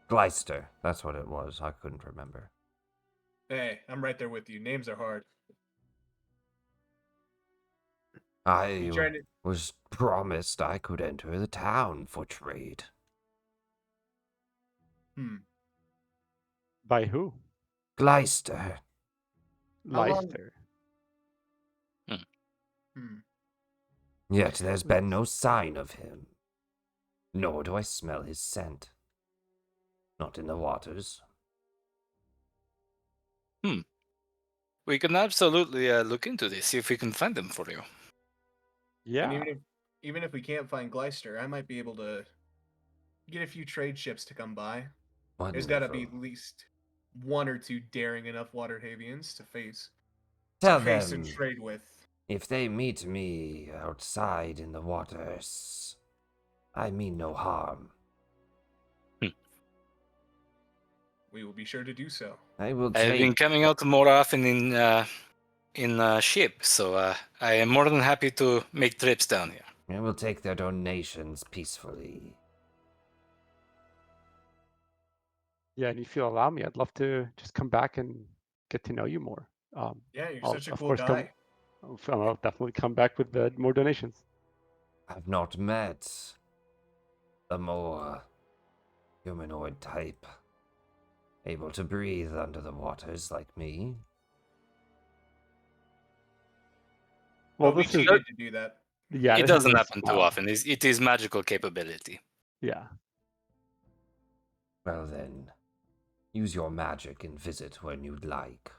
Gleister, that's what it was. I couldn't remember. Hey, I'm right there with you. Names are hard. I trying to? was promised I could enter the town for trade. By who? Gleister. How long? Leister. Yet there's been no sign of him. Nor do I smell his scent. Not in the waters. We can absolutely look into this, see if we can find them for you. Yeah. And even if we can't find Gleister, I might be able to get a few trade ships to come by. There's got to be at Wonderful. least one or two daring enough Waterhavians to face Tell and them trade with. if they meet me outside in the waters, I mean no harm. We will be sure to do so. I will I've been take. coming out more often in ship, so I am more than happy to make trips down here. I will take their donations peacefully. Yeah, and if you allow me, I'd love to just come back and get to know you more. Yeah, you're I'll, such a of cool course, guy. I'll definitely come back with more donations. I've not met a more humanoid type, able to breathe under the waters like me. Well, we this is cheated to do that. yeah. It This is doesn't a happen too often. It is magical capability. Yeah. Well then, use your magic and visit when you'd like.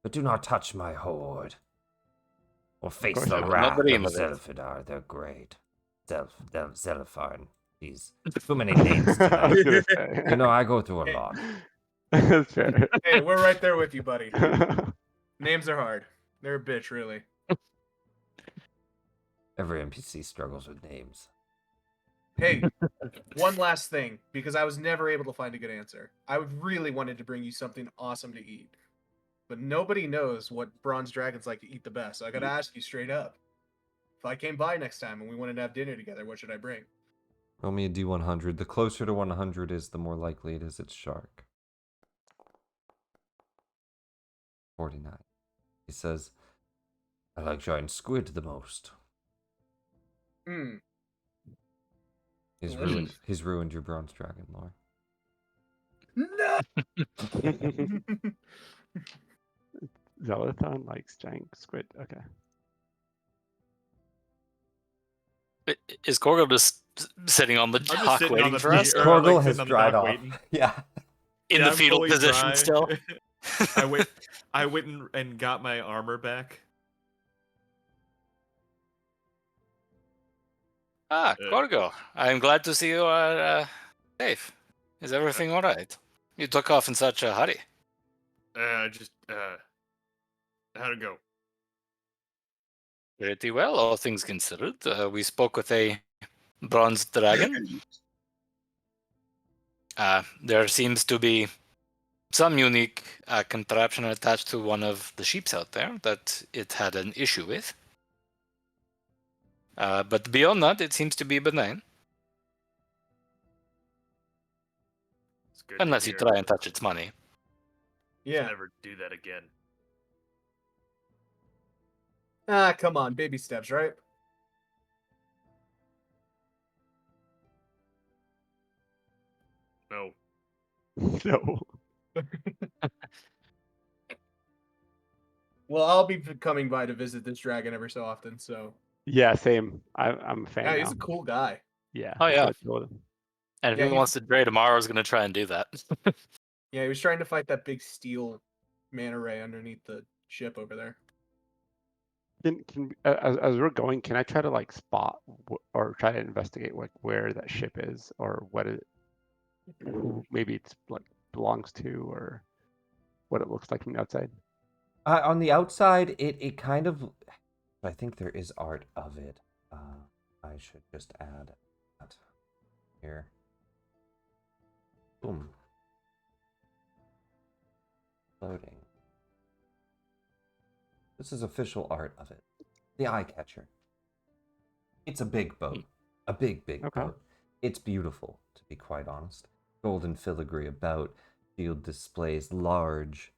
But do not touch my horde. Or face course the not. wrath of Dream of it. Zelfidar. They're great. Zelipharn. Jeez. Too many names I tonight. was gonna say. You know, I go through a lot. That's fair. Hey, we're right there with you, buddy. Names are hard. They're a bitch, really. Every NPC struggles with names. Hey, one last thing, because I was never able to find a good answer. I really wanted to bring you something awesome to eat, but nobody knows what bronze dragons like to eat the best. So I gotta ask you straight up. If I came by next time and we wanted to have dinner together, what should I bring? Roll me a D100. The closer to 100 is, the more likely it is it's shark. 49. He says, I like giant squid the most. Hmm. He's ruined your bronze dragon lore. No. Zelathon likes giant squid. Okay. Is Korgo just sitting on the I'm just dock sitting on waiting the for pier, us? or, Korgel like, has sitting on the dried dock off. waiting. Yeah. In Yeah, the I'm fetal fully position dry. still? I went and got my armor back. Korgo, I'm glad to see you are safe. Is everything all right? You took off in such a hurry. How'd it go? Pretty well, all things considered. We spoke with a bronze dragon. There seems to be some unique contraption attached to one of the sheeps out there that it had an issue with. But beyond that, it seems to be benign. It's good Unless you try and touch its money. Yeah. Never do that again. Ah, come on, baby steps, right? No. No. Well, I'll be coming by to visit this dragon every so often, so Yeah, same. I'm a fan yeah, now. he's a cool guy. Yeah. Oh, that's yeah. what I told him. And if Yeah, he he's- wants to trade tomorrow, is going to try and do that. Yeah, he was trying to fight that big steel manta ray underneath the ship over there. As we're going, can I try to like spot or try to investigate like where that ship is or what it, who maybe it's like belongs to or what it looks like from the outside? On the outside, it kind of... I think there is art of it. I should just add that here. Boom. Loading. This is official art of it. The eye catcher. It's a big boat. A big Okay. boat. It's beautiful, to be quite honest. Golden filigree about, shield displays, large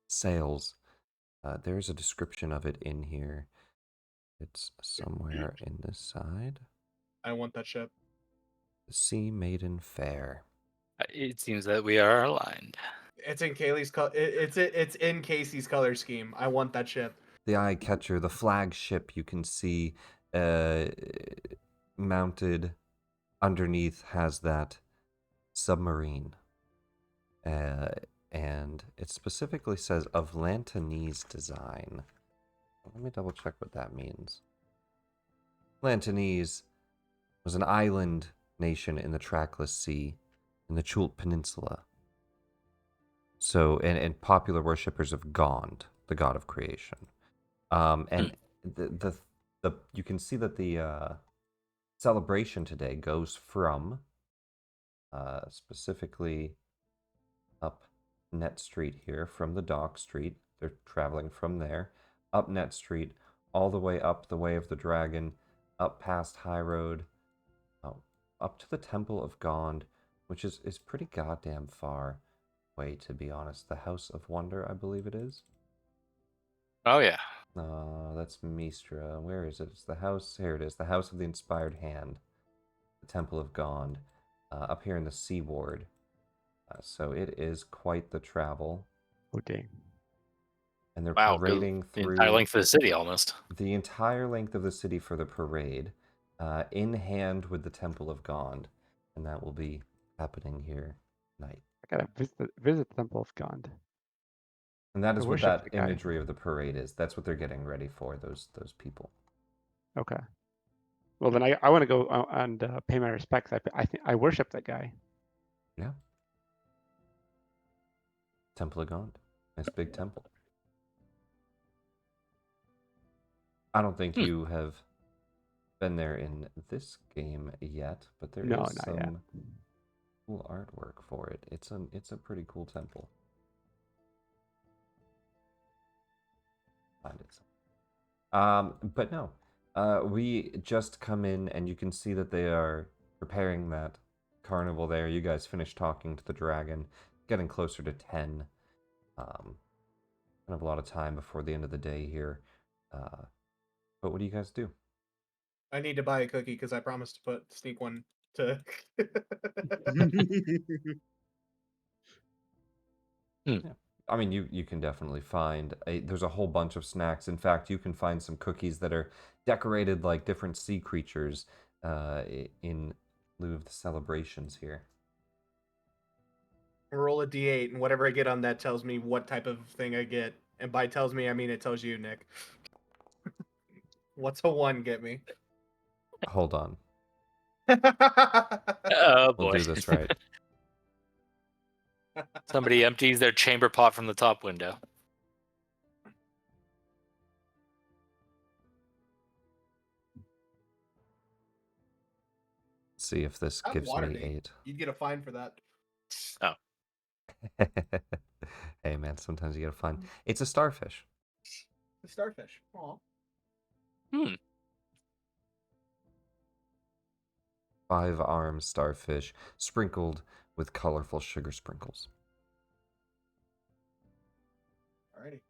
sails. There's a description of it in here. It's somewhere in this side. I want that ship. The Sea Maiden Fair. It seems that we are aligned. It's in Kaylee's it's in Casey's color scheme. I want that ship. The Eye Catcher, the flagship, you can see uh, mounted underneath has that submarine. And it specifically says of Lantanese design. Let me double check what that means. Lantanese was an island nation in the Trackless Sea in the Chult Peninsula. So, and popular worshippers of Gond, the god of creation. And the you can see that the celebration today goes from specifically up Net Street here, from the Dock Street. They're traveling from there up Net Street, all the way up the Way of the Dragon, up past High Road, up to the Temple of Gond, which is pretty goddamn far away, to be honest. The House of Wonder, I believe it is. Oh yeah. That's Mistra. Where is it? It's the house. Here it is. The House of the Inspired Hand. The Temple of Gond. Up here in the Sea Ward. So it is quite the travel. Okay. And they're Wow. parading The through entire length of the city almost. the entire length of the city for the parade, in hand with the Temple of Gond. And that will be happening here tonight. I gotta visit the Temple of Gond. And that is I what worship that the guy. imagery of the parade is. That's what they're getting ready for, those people. Okay. Well, then I want to go and pay my respects. I think I worship that guy. Yeah. Temple of Gond. Nice big temple. I don't think you have been there in this game yet, but there is No, not yet. some cool artwork for it. It's a pretty cool temple. Find it. But no. We just come in and you can see that they are preparing that carnival there. You guys finished talking to the dragon, getting closer to 10. Kind of a lot of time before the end of the day here. But what do you guys do? I need to buy a cookie because I promised to sneak one to. Yeah. I mean, you can definitely find there's a whole bunch of snacks. In fact, you can find some cookies that are decorated like different sea creatures in lieu of the celebrations here. Roll a d8, and whatever I get on that tells me what type of thing I get. And by tells me, I mean it tells you, Nick. What's a 1 get me? Hold on. Oh We'll boy. do this right. Somebody empties their chamber pot from the top window. See if this Not gives me Waterdeep. 8. You'd get a fine for that. Oh. Hey man, sometimes you gotta find. It's a starfish. The starfish. Aw. 5-armed starfish sprinkled with colorful sugar sprinkles. Alrighty.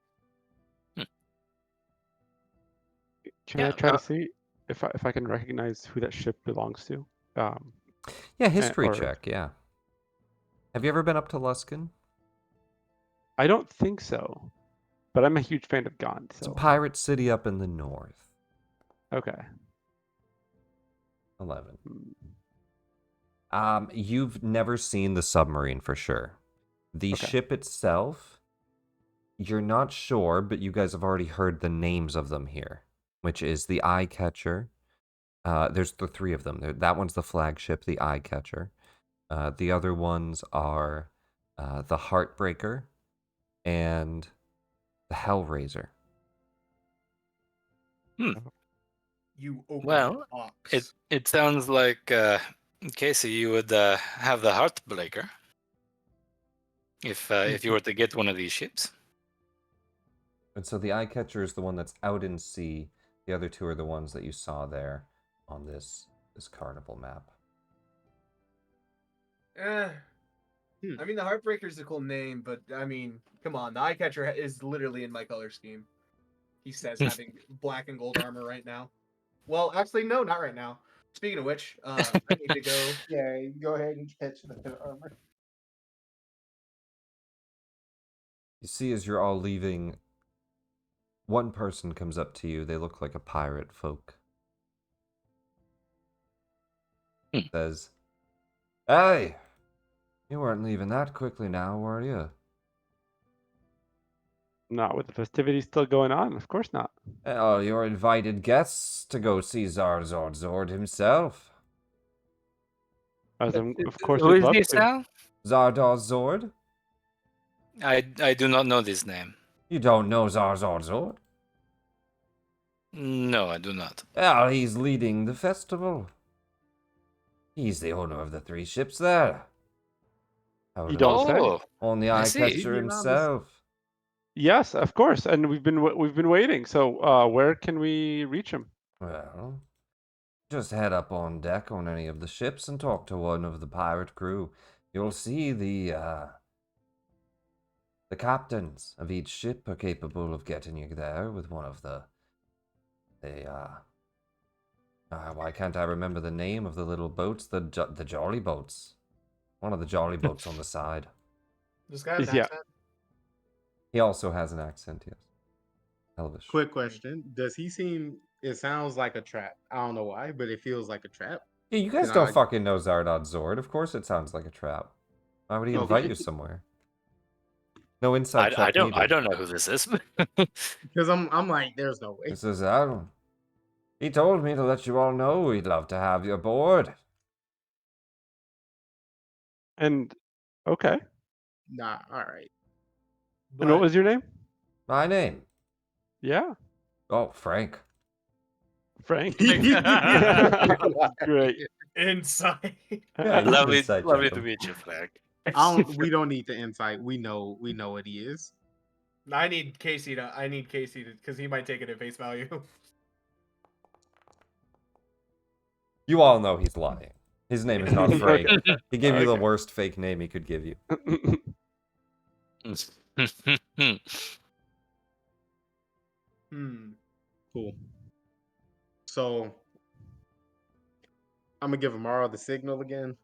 Can Yeah, I try to see if I can recognize who that ship belongs to? Yeah, history or- check, yeah. Have you ever been up to Luskin? I don't think so, but I'm a huge fan of Gond. It's a So pirate city up in the north. okay. 11. Hmm. You've never seen the submarine for sure. The Okay. ship itself, you're not sure, but you guys have already heard the names of them here, which is the Eye Catcher. There's the 3 of them. That one's the flagship, the Eye Catcher. The other ones are the Heartbreaker and the Hellraiser. You open Well, the box. It sounds like Casey, you would have the Heartbreaker if you were to get one of these ships. And so the Eye Catcher is the one that's out in sea. The other 2 are the ones that you saw there on this carnival map. I mean, the Heartbreaker's a cool name, but I mean, come on, the Eye Catcher is literally in my color scheme. he says, having black and gold armor right now. Well, actually, no, not right now. Speaking of which, I need to go. Yeah, go ahead and catch the armor. You see, as you're all leaving, one person comes up to you. They look like a pirate folk. Hmm. Says, "Hey, you weren't leaving that quickly now, were you?" Not with the festivities still going on, of course not. Oh, you're invited guests to go see Zord himself. As of course Who we'd is love this to. now? Zord? I do not know this name. You don't know Zord? No, I do not. Well, he's leading the festival. He's the owner of the 3 ships there. How You do don't say. Oh, On the I eye see. catcher You allow us- himself. Yes, of course, and we've been waiting. So where can we reach him? Well, just head up on deck on any of the ships and talk to one of the pirate crew. You'll see the captains of each ship are capable of getting you there with one of why can't I remember the name of the little boats? The jolly boats. One of the jolly boats on the side. This guy has an Yeah. accent. He also has an accent, yes. Elvish. Quick question: does he seem? It sounds like a trap. I don't know why, but it feels like a trap. Yeah, you guys Can don't I- fucking know Zardod Zord. Of course it sounds like a trap. Why would he Okay. invite you somewhere? No inside I check needed. don't know who this is. Because I'm like, there's no way. This is Adam. He told me to let you all know he'd love to have you aboard. And okay. Nah, all right. And what was your name? My name? Yeah, Oh, Frank. Frank. But Great. Inside. Yeah, you can lovely insight lovely check to him. meet you, Frank. we don't need the insight. We know what he is. I need Casey to, because he might take it at face value. You all know he's lying. His name is not Frank. Okay. He gave you the Okay. worst fake name he could give you. Cool. So I'm gonna give Amaro the signal again.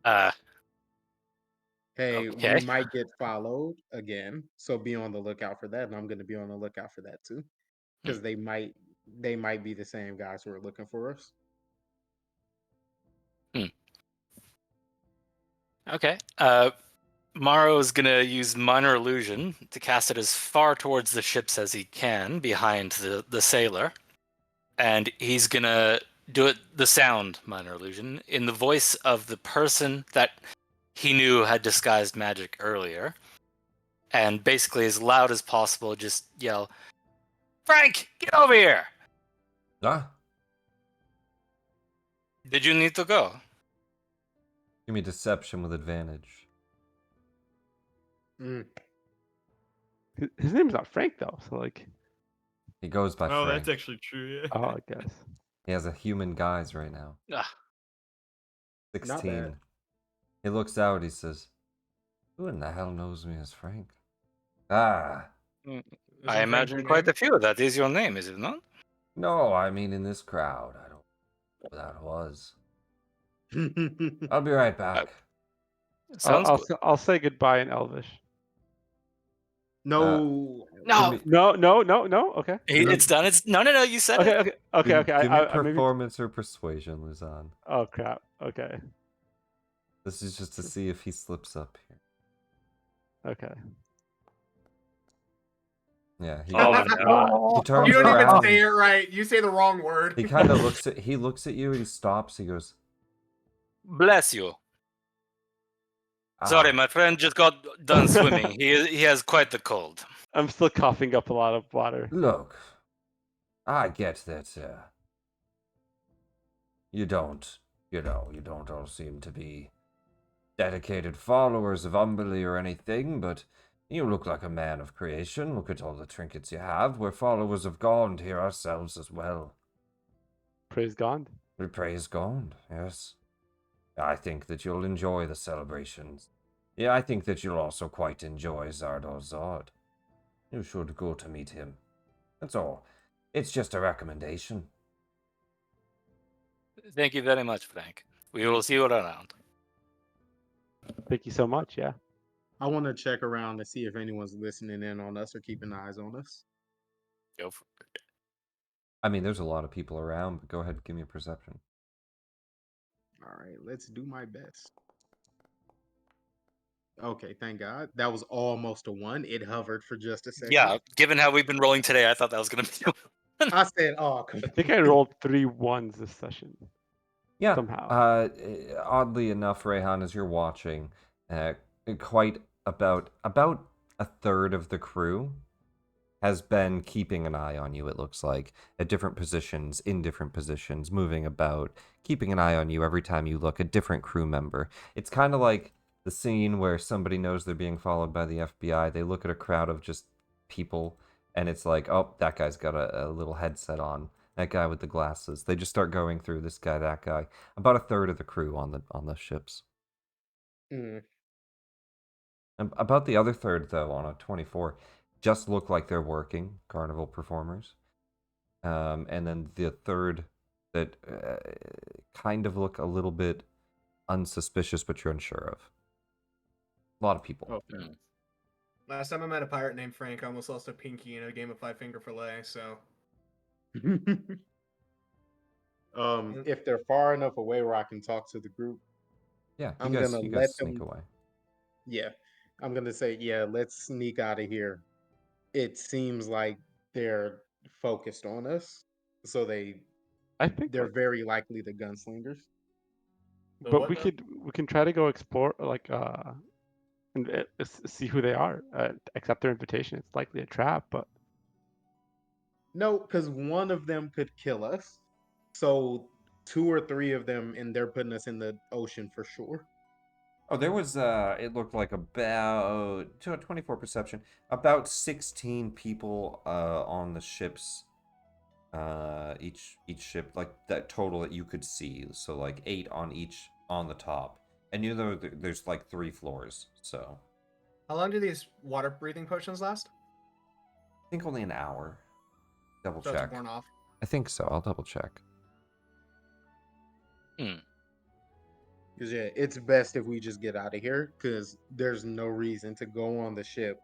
Hey, Okay. we might get followed again, so be on the lookout for that. And I'm gonna be on the lookout for that too, because they might be the same guys who are looking for us. Okay. Morrow is gonna use minor illusion to cast it as far towards the ships as he can, behind the sailor, and he's gonna do it the sound minor illusion in the voice of the person that he knew had disguised magic earlier, and basically as loud as possible, just yell, "Frank, get over here!" Ah, Did you need to go? give me deception with advantage. Mm. His name's not Frank though, so like, He goes by Oh, Frank. that's actually true. Yeah. oh, I guess. He has a human guise right now. Ah, 16. bad. He looks out, he says, "Who in the hell knows me as Frank?" Ah, Isn't I Frank imagine your quite name? a few. That is your name, is it not? no, I mean in this crowd. I don't know who that was. I'll be right back. Sounds good. I'll say goodbye in Elvish. No, No, No. Okay. it's done. It's no. You said Okay. it. Okay. Give me I maybe. performance or persuasion, Luzon. Oh crap. Okay. This is just to see if he slips up here. Okay. Yeah, he, Oh no! he turns You don't even around. say it right. You say the wrong word. He kind of looks at you and he stops. He goes, Bless you. "Ah, Sorry, my friend just got done swimming. He has quite the cold. I'm still coughing up a lot of water. Look, I get that you don't all seem to be dedicated followers of Umberly or anything, but you look like a man of creation. Look at all the trinkets you have. We're followers of Gond here ourselves as well. Praise God. We praise Gond, yes. I think that you'll enjoy the celebrations. Yeah, I think that you'll also quite enjoy Zardoz Zod. You should go to meet him. That's all. It's just a recommendation. Thank you very much, Frank. We will see you around. Thank you so much. Yeah. I want to check around to see if anyone's listening in on us or keeping eyes on us. Go for it. I mean, there's a lot of people around, but go ahead and give me a perception. All right, let's do my best. Okay, thank God. That was almost a 1. It hovered for just a second. Yeah, given how we've been rolling today, I thought that was going to be. I said, oh, come I think I rolled 3 1s this session. Yeah. Somehow. Oddly enough, Rayhan, as you're watching, quite about a third of the crew has been keeping an eye on you, it looks like, at different positions, in different positions, moving about, keeping an eye on you every time you look, a different crew member. It's kind of like the scene where somebody knows they're being followed by the FBI. They look at a crowd of just people, and it's like, oh, that guy's got a little headset on. That guy with the glasses. They just start going through this guy, that guy. About a third of the crew on the ships. Mm. And about the other third, though, on a 24, just look like they're working, carnival performers. And then the third that kind of look a little bit unsuspicious, but you're unsure of. A lot of people. Okay. Last time I met a pirate named Frank, I almost lost a pinky in a game of Five Finger Fillet, so... If they're far enough away where I can talk to the group, Yeah, I'm you gonna guys let sneak them. away. Yeah, I'm gonna say, yeah, let's sneak out of here. It seems like they're focused on us, so I think, they're very likely the gunslingers. but we can try to go explore, like, and see who they are. Accept their invitation. It's likely a trap, but No, because one of them could kill us. So 2 or 3 of them, and they're putting us in the ocean for sure. Oh, there was, it looked like about, to a 24 perception, about 16 people on the ships. Each ship, like that total that you could see. So like 8 on each on the top. And you know there's like 3 floors, so. How long do these water breathing potions last? I think only an hour. Double So it's check. worn off. I think so. I'll double check. Because yeah, it's best if we just get out of here. Because there's no reason to go on the ship,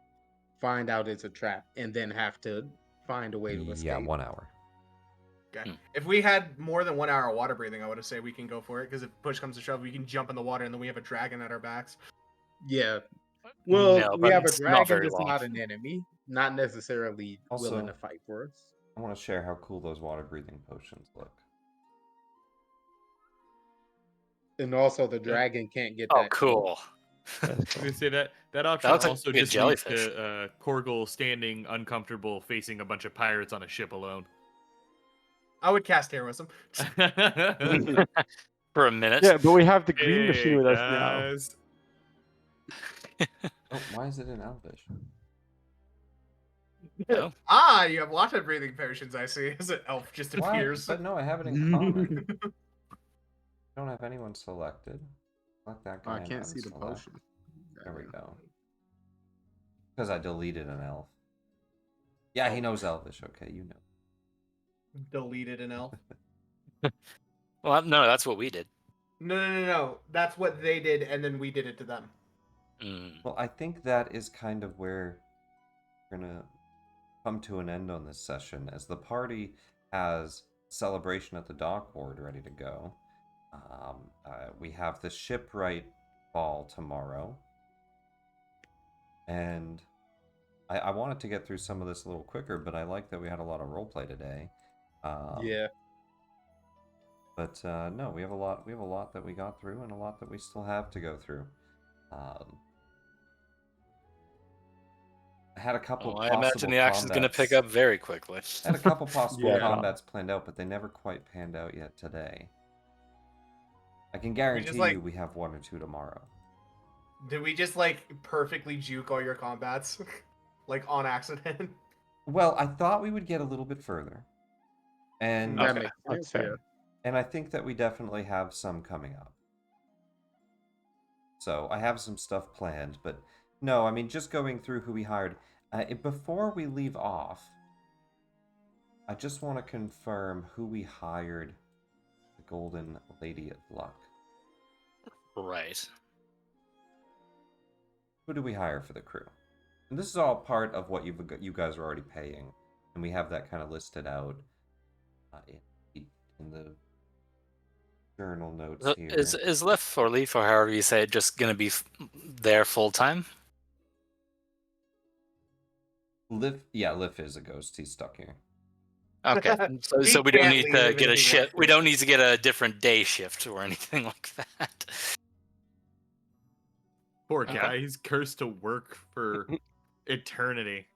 find out it's a trap, and then have to find a way to Yeah, escape. 1 hour. Okay. If we had more than 1 hour of water breathing, I would have said we can go for it. Because if push comes to shove, we can jump in the water and then we have a dragon at our backs. Yeah. Well, No, we but have a it's not dragon very that's long. not an enemy, not necessarily willing Also- to fight for us. I want to share how cool those water breathing potions look. And also, the dragon can't get Oh, that. cool. I was gonna say that option looks like also a good just leads jellyfish. to Korgel standing uncomfortable facing a bunch of pirates on a ship alone. I would cast heroism. For a minute. yeah, but we have the green machine Hey, with us now. guys. Oh, why is it in Elvish? Oh. Ah, you have water breathing potions, I see. As an elf just Why? appears. But no, I have it in common. I don't have anyone selected. Select that Oh, guy. I and can't see the unselect. potion. There we go. Because I deleted an elf. Yeah, he knows Elvish. Okay, you know. Deleted an elf. Well, no, that's what we did. No. That's what they did, and then we did it to them. Well, I think that is kind of where we're going to come to an end on this session, as the party has celebration at the dock board ready to go. We have the shipwright ball tomorrow. And I wanted to get through some of this a little quicker, but I like that we had a lot of roleplay today. Yeah. But no, we have a lot. We have a lot that we got through, and a lot that we still have to go through. I had a couple. I imagine possible the action's going to pick combats- up very quickly. I had a couple possible Yeah. combats planned out, but they never quite panned out yet today. I can guarantee like- you we have 1 or 2 tomorrow. Did we just perfectly juke all your combats? On accident? Well, I thought we would get a little bit further. And That Okay, makes that's sense. fair. Yeah. and I think that we definitely have some coming up. So I have some stuff planned, but no, I mean, just going through who we hired. Before we leave off, I just want to confirm who we hired the Golden Lady of Luck. Right. Who do we hire for the crew? And this is all part of what you guys are already paying, and we have that kind of listed out in the journal notes So here. is Liff or Leaf or however you say it just gonna be there full time? Liff is a ghost. He's stuck here. Okay, so He we don't can't need leave to if get a he shift. wants We to. don't need to get a different day shift or anything like that. Poor Okay. guy, he's cursed to work for eternity.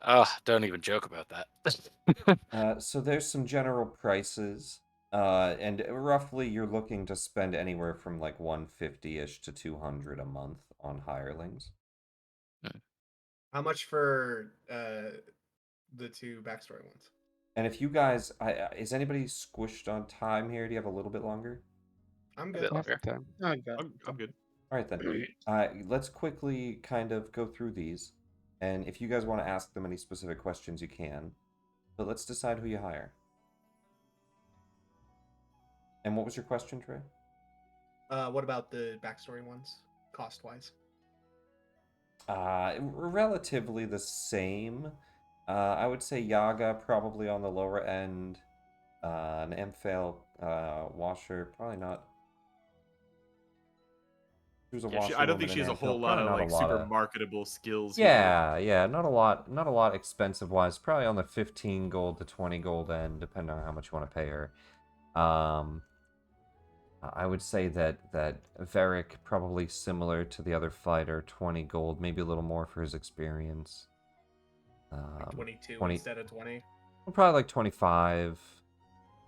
Oh, don't even joke about that. So there's some general prices, and roughly you're looking to spend anywhere from like 150-ish to 200 a month on hirelings. How much for the 2 backstory ones? And if you guys, is anybody squished on time here? Do you have a little bit longer? I'm A good. bit longer. Time. I got I'm good. All right then. Let's quickly kind of go through these, and if you guys want to ask them any specific questions, you can. But let's decide who you hire. And what was your question, Trey? What about the backstory ones, cost-wise? Relatively the same. I would say Yaga probably on the lower end. An Amphail washer, probably not. She was a Yeah, I don't washerwoman think she in has a Amphail, whole lot probably of not a like lot super of... marketable skills here. Yeah, not a lot expensive wise. Probably on the 15 gold to 20 gold end, depending on how much you want to pay her. I would say that Varric probably similar to the other fighter, 20 gold, maybe a little more for his experience. 22 20 instead of 20. well, probably like 25.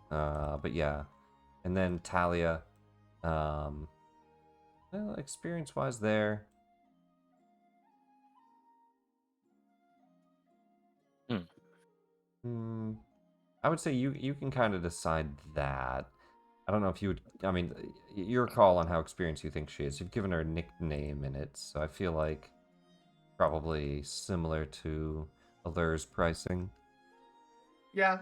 But yeah, and then Talia, well, experience wise there. I would say you can kind of decide that. I don't know if you would. I mean, your call on how experienced you think she is. You've given her a nickname in it, so I feel like probably similar to Allur's pricing. Yeah,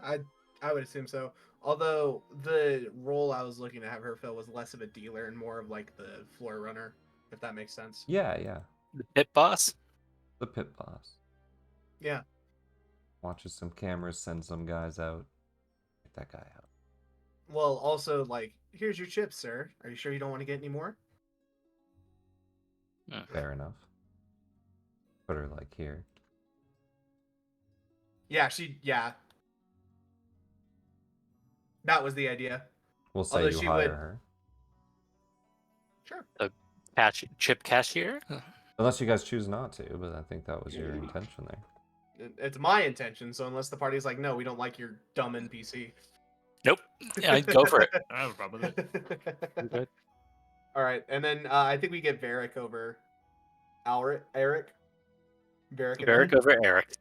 I would assume so. Although the role I was looking to have her fill was less of a dealer and more of like the floor runner, if that makes sense. Yeah. The pit boss. The pit boss. Yeah. Watches some cameras, sends some guys out. Get that guy out. Well, also like, here's your chips, sir. Are you sure you don't want to get any more? Fair enough. Put her like here. Yeah, yeah. That was the idea. We'll say Although you she hire would- her. Sure. Chip cashier. Unless you guys choose not to, but I think that was your intention there. It's my intention, so unless the party's like, no, we don't like your dumb NPC. Nope. Yeah, I'd go for it. I don't have a problem with it. I'm good. All right, and then I think we get Varric over Eric. Varric. Eric over Eric.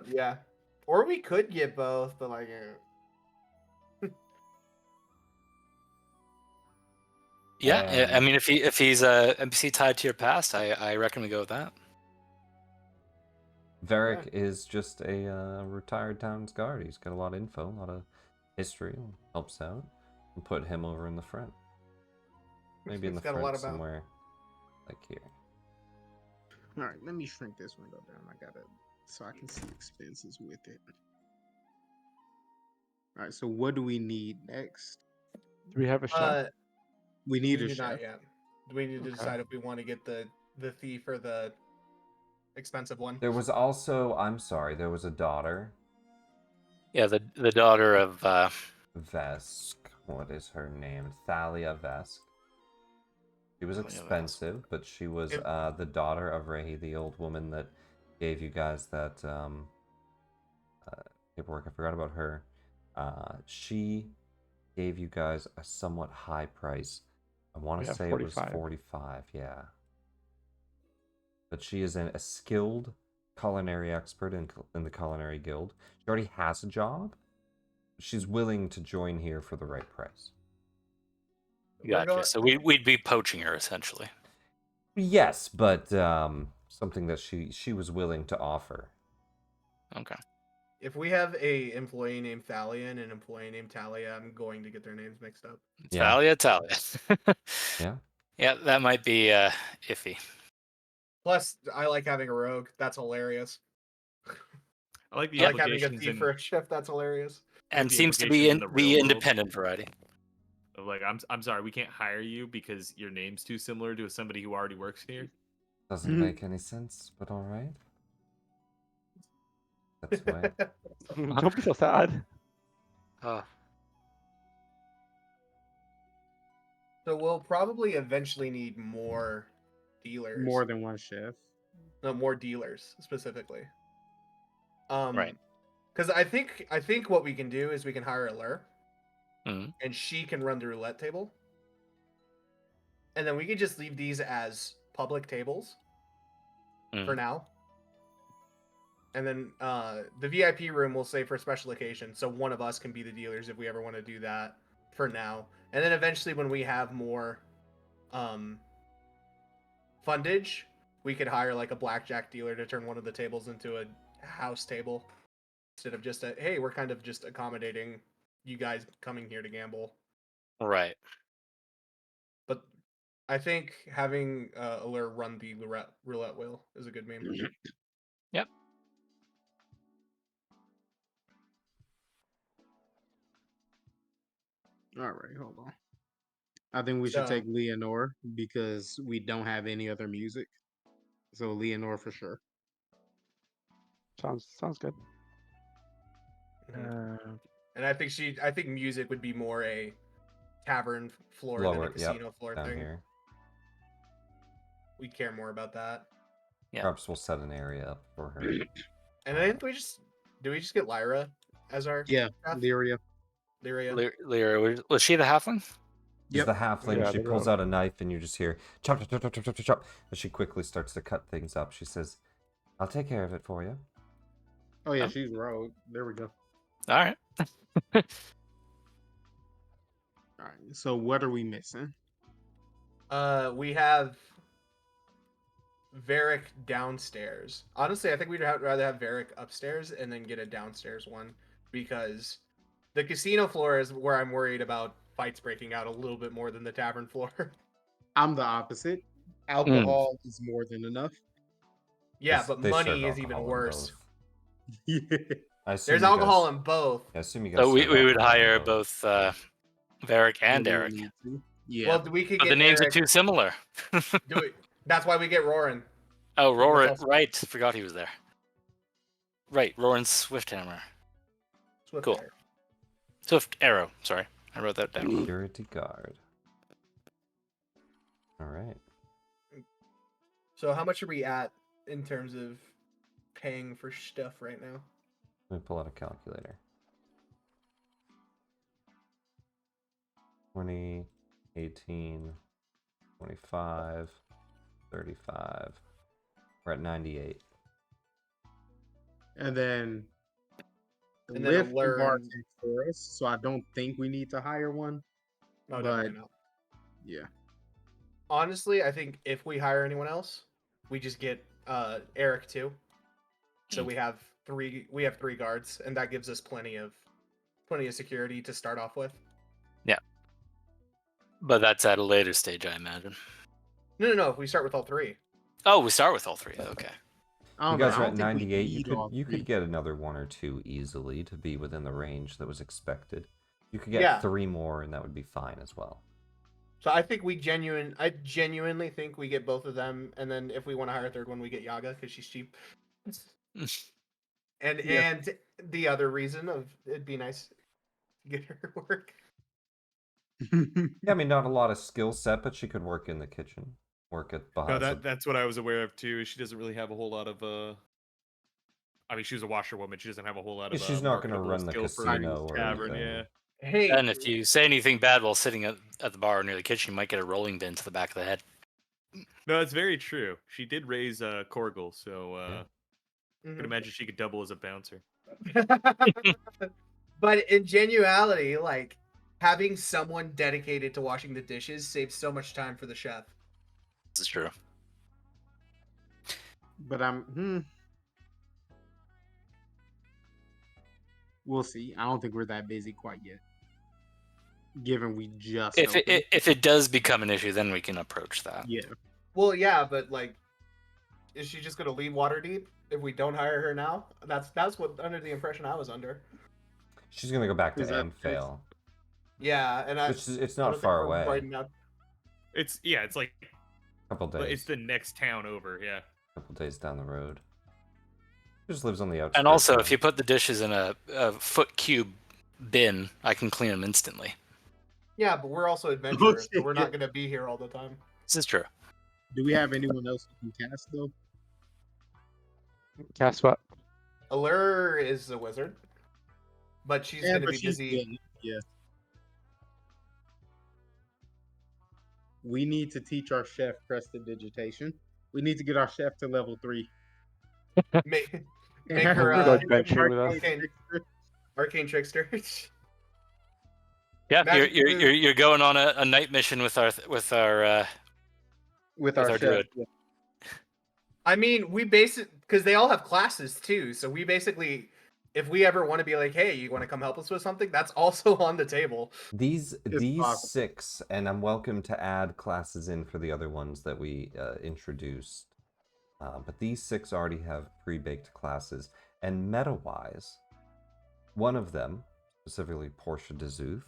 Yeah. Or we could get both, but like. Yeah, I mean, if he's a NPC tied to your past, I reckon we go with that. Varric is just a retired town's guard. He's got a lot of info, a lot of history, helps out. And put him over in the front. Maybe in the He's got a lot front about- somewhere, like here. All right, let me shrink this window down. I got it so I can see expenses with it. All right, so what do we need next? Do we have a chef? We need We a do not chef. yet. Do we need to Okay. decide if we want to get the thief or the expensive one? There was also, I'm sorry, there was a daughter, Yeah, the daughter of Vesk. What is her name? Thalia Vesk. She was Thalia Vesk. expensive, but she was Yep. the daughter of Rehi, the old woman that gave you guys that paperwork. I forgot about her. She gave you guys a somewhat high price. I want to Yeah, say 45. it was 45, yeah. But she is a skilled culinary expert in the culinary guild. She already has a job. She's willing to join here for the right price. Gotcha. So we'd be poaching her essentially. Yes, but something that she was willing to offer. Okay. If we have a employee named Thalia and an employee named Talia, I'm going to get their names mixed up. Talia. Yeah. Yeah, that might be iffy. Plus, I like having a rogue. That's hilarious. I like the I like having a implications thief in for a chef. That's hilarious. And the seems to be implications in in the the real world. independent variety. of like I'm sorry, we can't hire you because your name's too similar to somebody who already works here. Doesn't make any sense, but all right. That's why. Don't be so sad. Oh, So we'll probably eventually need more dealers. More than one chef. No, more dealers specifically. Right. Because I think what we can do is we can hire a lure, Mhm. and she can run the roulette table, and then we can just leave these as public tables for now. And then the VIP room we'll say for special occasion, so one of us can be the dealers if we ever want to do that for now. And then eventually when we have more fundage, we could hire like a blackjack dealer to turn one of the tables into a house table instead of just a hey, we're kind of just accommodating you guys coming here to gamble. Right. But I think having Allure run the roulette wheel is a good meme. Yep. All right, hold on. I think we should take Leonore because we don't have any other music. So Leonore for sure. Sounds good. And I think music would be more a tavern floor than a Lower, casino yep, floor down thing. here. We care more about that. Yeah. Perhaps we'll set an area up for her. And I think we just get Lyra as our Yeah, chef? Lyria. Lyra, was she the halfling? She's the halfling. Yeah, She the pulls rogue. out a knife, and you just hear chop, chop, chop, chop, chop, chop, chop, chop. As she quickly starts to cut things up, she says, "I'll take care of it for you." Oh yeah, Oh. she's rogue. There we go. All right. All right. So what are we missing? We have Varric downstairs. Honestly, I think we'd rather have Varric upstairs and then get a downstairs one because the casino floor is where I'm worried about fights breaking out a little bit more than the tavern floor. I'm the opposite. Alcohol is more than enough. Yeah, They- but they serve money is even alcohol in worse. both. Yeah. I assume There's you alcohol guys- in both. I assume you guys. So we serve would alcohol in hire both Varric and What do we Eric. need to? Yeah. Well, we could But get the names Eric. are too similar. Do it. That's why we get Roran. Oh, Roran. also- Right. Forgot he was there. Right. Roran Swifthammer. Swift Cool. Eric. Swift Arrow. Sorry. I wrote that down. Security guard. All right. So how much are we at in terms of paying for stuff right now? Let me pull out a calculator. 20, 18, 25, 35. We're at 98. And then And then Lift Allure bar and- for us, so I don't think we need to hire one. No, But- definitely not. Yeah. Honestly, I think if we hire anyone else, we just get Eric too. So we have three guards, and that gives us plenty of security to start off with. But that's at a later stage, I imagine. No. If we start with all three. Oh, we start with all three. Okay. I You don't know, guys I are don't at think we 98. need all You three. could get another one or two easily to be within the range that was expected. You could get Yeah. 3 more, and that would be fine as well. So I think I genuinely think we get both of them, and then if we want to hire a third one, we get Yaga because she's cheap. And Yeah. and the other reason of it'd be nice to get her work. Yeah, I mean, not a lot of skill set, but she could work in the kitchen, work at No, behind. that's what I was aware of too. She doesn't really have a whole lot of. I mean, she's a washerwoman. She doesn't have a whole lot of. She's not going to marketable run the skill for casino or tavern. anything. Yeah. Hey, And if you say anything bad while sitting at the bar near the kitchen, you might get a rolling bin to the back of the head. No, that's very true. She did raise Korgel, so I Mhm. can imagine she could double as a bouncer. But in genuality, like having someone dedicated to washing the dishes saves so much time for the chef. This is true. But We'll see. I don't think we're that busy quite yet. Given we just If opened. if it does become an issue, then we can approach that. Yeah. Well, yeah, but like, is she just gonna leave Waterdeep if we don't hire her now? That's what under the impression I was under. She's gonna go back to Is that the case? Amphale, Yeah, and which is it's I not don't think far we're away. writing out. It's like Couple but days. it's the next town over. Yeah. Couple days down the road. She just lives on the outskirts. And also, now. if you put the dishes in a foot cube bin, I can clean them instantly. Yeah, but we're also adventurers, so Okay. we're not gonna be here all the time. This is true. Do we have anyone else who can cast though? Guess what? Allure is a wizard, but she's Yeah, gonna but be she's busy. good. Yeah. We need to teach our chef prestidigitation. We need to get our chef to level 3. Make And her Go adventuring with us. arcane trickster. Yeah, Magic food. you're going on a night mission with our with our our chef. druid. Yeah. I mean, we because they all have classes too. So we basically, if we ever want to be like, hey, you want to come help us with something, that's also on the table. These possible. 6, and I'm welcome to add classes in for the other ones that we introduced. But these 6 already have pre-baked classes, and meta-wise, one of them, specifically Portia de Zuth,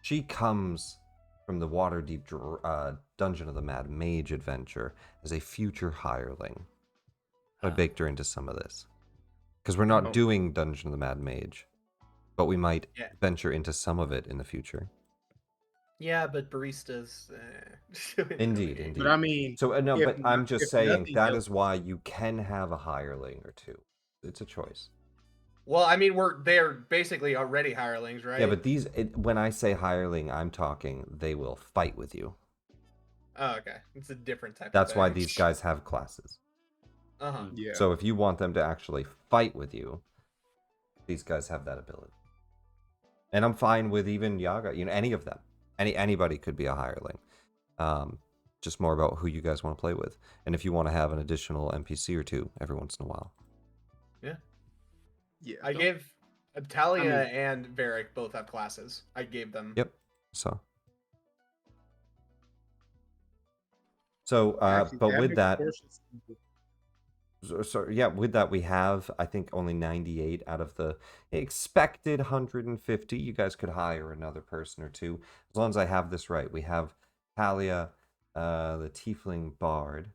she comes from the Waterdeep Dungeon of the Mad Mage adventure as a future hireling. I baked her into some of this. Because we're not doing Dungeon of the Mad Mage, but we might venture into some of it in the future. Yeah, but baristas. Indeed. But I mean, So no, if but I'm just if saying nothing that else- is why you can have a hireling or two. It's a choice. Well, I mean, they're basically already hirelings, right? Yeah, but when I say hireling, I'm talking they will fight with you. Oh, okay. It's a different type. That's of why thing. these guys have classes. Uh-huh. yeah. So if you want them to actually fight with you, these guys have that ability. And I'm fine with even Yaga, any of them. Anybody could be a hireling. Just more about who you guys want to play with. And if you want to have an additional NPC or two every once in a while. Yeah. I gave Talia and Varric both have classes. I gave them. Yep. So, Actually, but with makes that, Portia's- with that we have, I think, only 98 out of the expected 150. You guys could hire another person or two, as long as I have this right. We have Talia, the Tiefling Bard.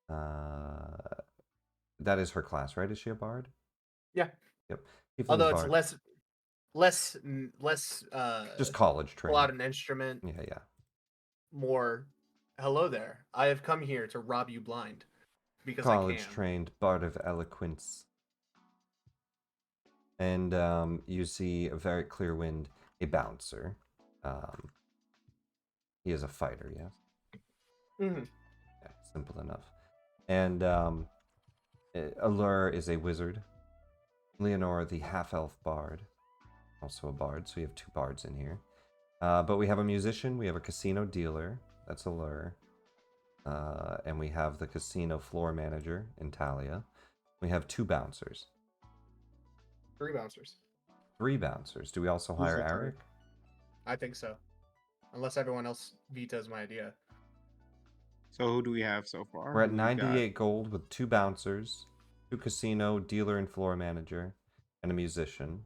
That is her class, right? Is she a bard? Yeah. Yep. Tiefling Although it's Bard. less Just college pull out training. an instrument. Yeah. More. Hello there. I have come here to rob you blind because College I can. trained Bard of Eloquence. And you see a very clear wind, a bouncer. He is a fighter, yes. Mm-hmm. Yeah, simple enough. And Allure is a wizard. Leonora, the half-elf bard, also a bard, so we have 2 bards in here. But we have a musician, we have a casino dealer, that's Allure. And we have the casino floor manager in Talia. We have 2 bouncers. 3 bouncers. 3 bouncers. Do we also Who's hire the third? Eric? I think so. Unless everyone else vetoes my idea. So who do we have so far? We're at We've got- 98 gold with 2 bouncers, 2 casino, dealer and floor manager, and a musician.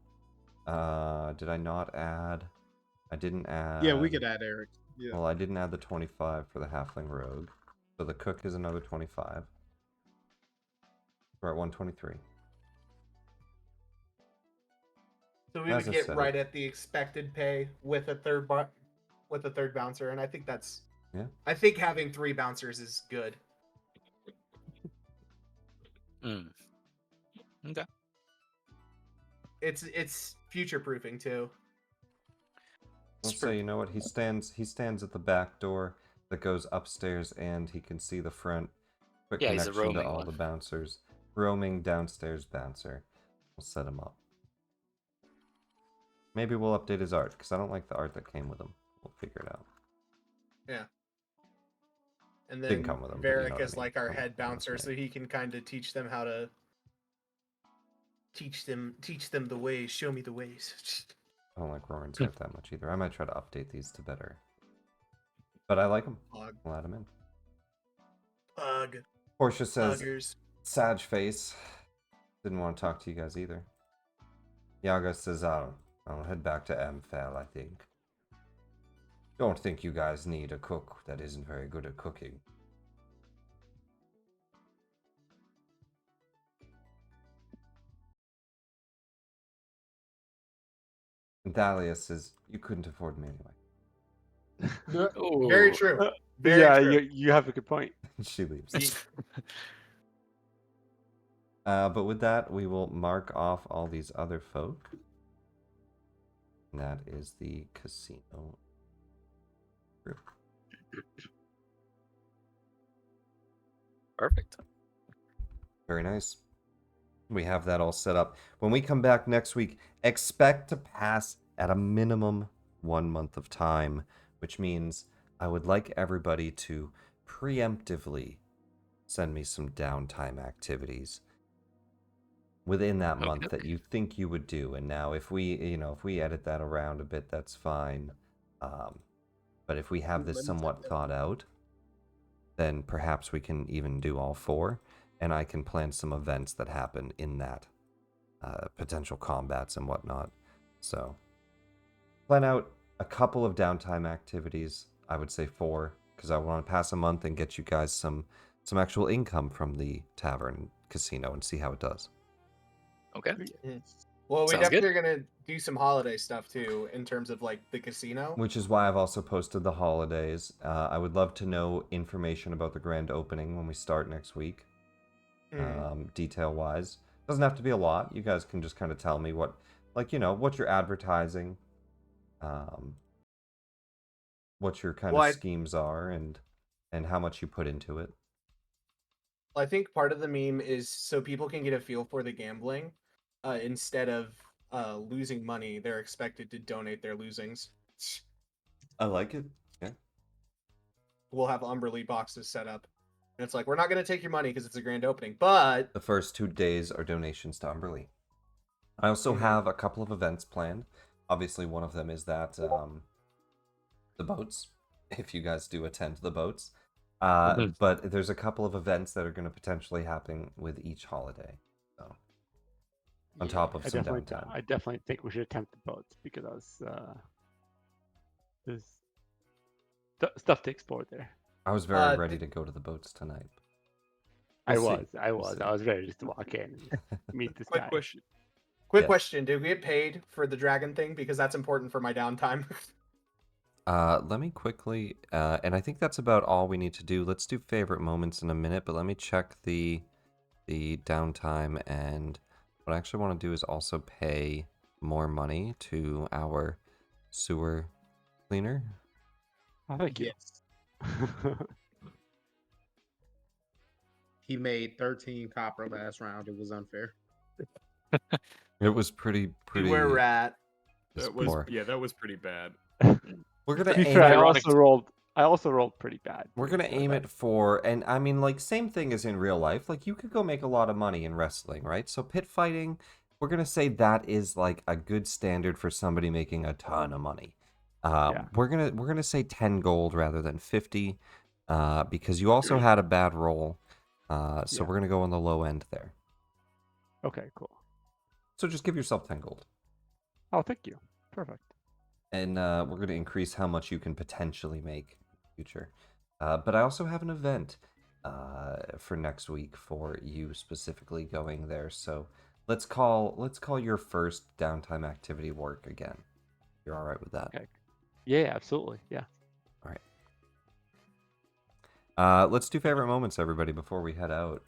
Did I not add? I didn't add. Yeah, we could add Eric. Yeah. Well, I didn't add the 25 for the halfling rogue. So the cook is another 25. We're at 123. So we As would I get said. right at the expected pay with a third bouncer, and I think that's. Yeah. I think having 3 bouncers is good. Okay. It's future proofing too. Let's say, you know what? He stands at the back door that goes upstairs, and he can see the front. Quick Yeah, he's a connection to roaming all one. the bouncers. Roaming downstairs bouncer. We'll set him up. Maybe we'll update his art, because I don't like the art that came with him. We'll figure it out. Yeah. And then Didn't come with him, but you know Varric what I is mean. like our Come head with his bouncer, name. so he can kind of teach them how to teach them the ways. Show me the ways. I don't like Roran's art that much either. I might try to update these to better. But I like them. Pug, I'll add them in. pug, Portia says, puggers. Sag face. Didn't want to talk to you guys either. Yaga says, I'll head back to Amphel, I think. Don't think you guys need a cook that isn't very good at cooking. Dahlia says, you couldn't afford me anyway. Very Ooh. true. Very yeah, true. you have a good point. She leaves. But with that, we will mark off all these other folk. And that is the casino group. Perfect. Very nice. We have that all set up. When we come back next week, expect to pass at a minimum 1 month of time, which means I would like everybody to preemptively send me some downtime activities within that month that you think you would do. And now if we edit that around a bit, that's fine. But if we have this somewhat thought out, then perhaps we can even do all 4, and I can plan some events that happen in that, potential combats and whatnot. So plan out a couple of downtime activities. I would say 4, because I want to pass a month and get you guys some actual income from the tavern casino and see how it does. Okay. Well, we Sounds good. definitely are gonna do some holiday stuff too, in terms of like the casino. Which is why I've also posted the holidays. I would love to know information about the grand opening when we start next week. Detail-wise. Doesn't have to be a lot. You guys can just kind of tell me what you're advertising, what your kind of schemes are, and how much you put into it. I think part of the meme is so people can get a feel for the gambling. Instead of losing money, they're expected to donate their losings. I like it. Yeah. We'll have Umberly boxes set up. And it's like, we're not going to take your money because it's a grand opening, but... The first 2 days are donations to Umberly. I also have a couple of events planned. Obviously, one of them is that the boats, if you guys do attend the boats. But there's a couple of events that are going to potentially happen with each holiday. So, on top of some downtime. I definitely think we should attempt the boats because there's stuff to explore there. I was very ready to go to the boats tonight. I was ready just to walk in and meet this guy. Quick question. Did we get paid for the dragon thing? Because that's important for my downtime. Let me quickly, and I think that's about all we need to do. Let's do favorite moments in a minute, but let me check the downtime, and what I actually want to do is also pay more money to our sewer cleaner. Oh, thank you. Yes. He made 13 copper last round. It was unfair. It was pretty. We're rat. That was pretty bad. We're gonna To be aim fair, it. I also rolled pretty bad. We're gonna aim it for, and I mean, like, same thing as in real life. Like, you could go make a lot of money in wrestling, right? So pit fighting, we're gonna say that is like a good standard for somebody making a ton of money. We're gonna say 10 gold rather than 50, because you also had a bad roll. So we're gonna go on the low end there. Okay, cool. So just give yourself 10 gold. Oh, thank you. Perfect. And we're going to increase how much you can potentially make in the future. But I also have an event for next week for you specifically going there. So let's call your first downtime activity work again. You're all right with that? Okay. Yeah, absolutely. Yeah. All right. Let's do favorite moments, everybody, before we head out.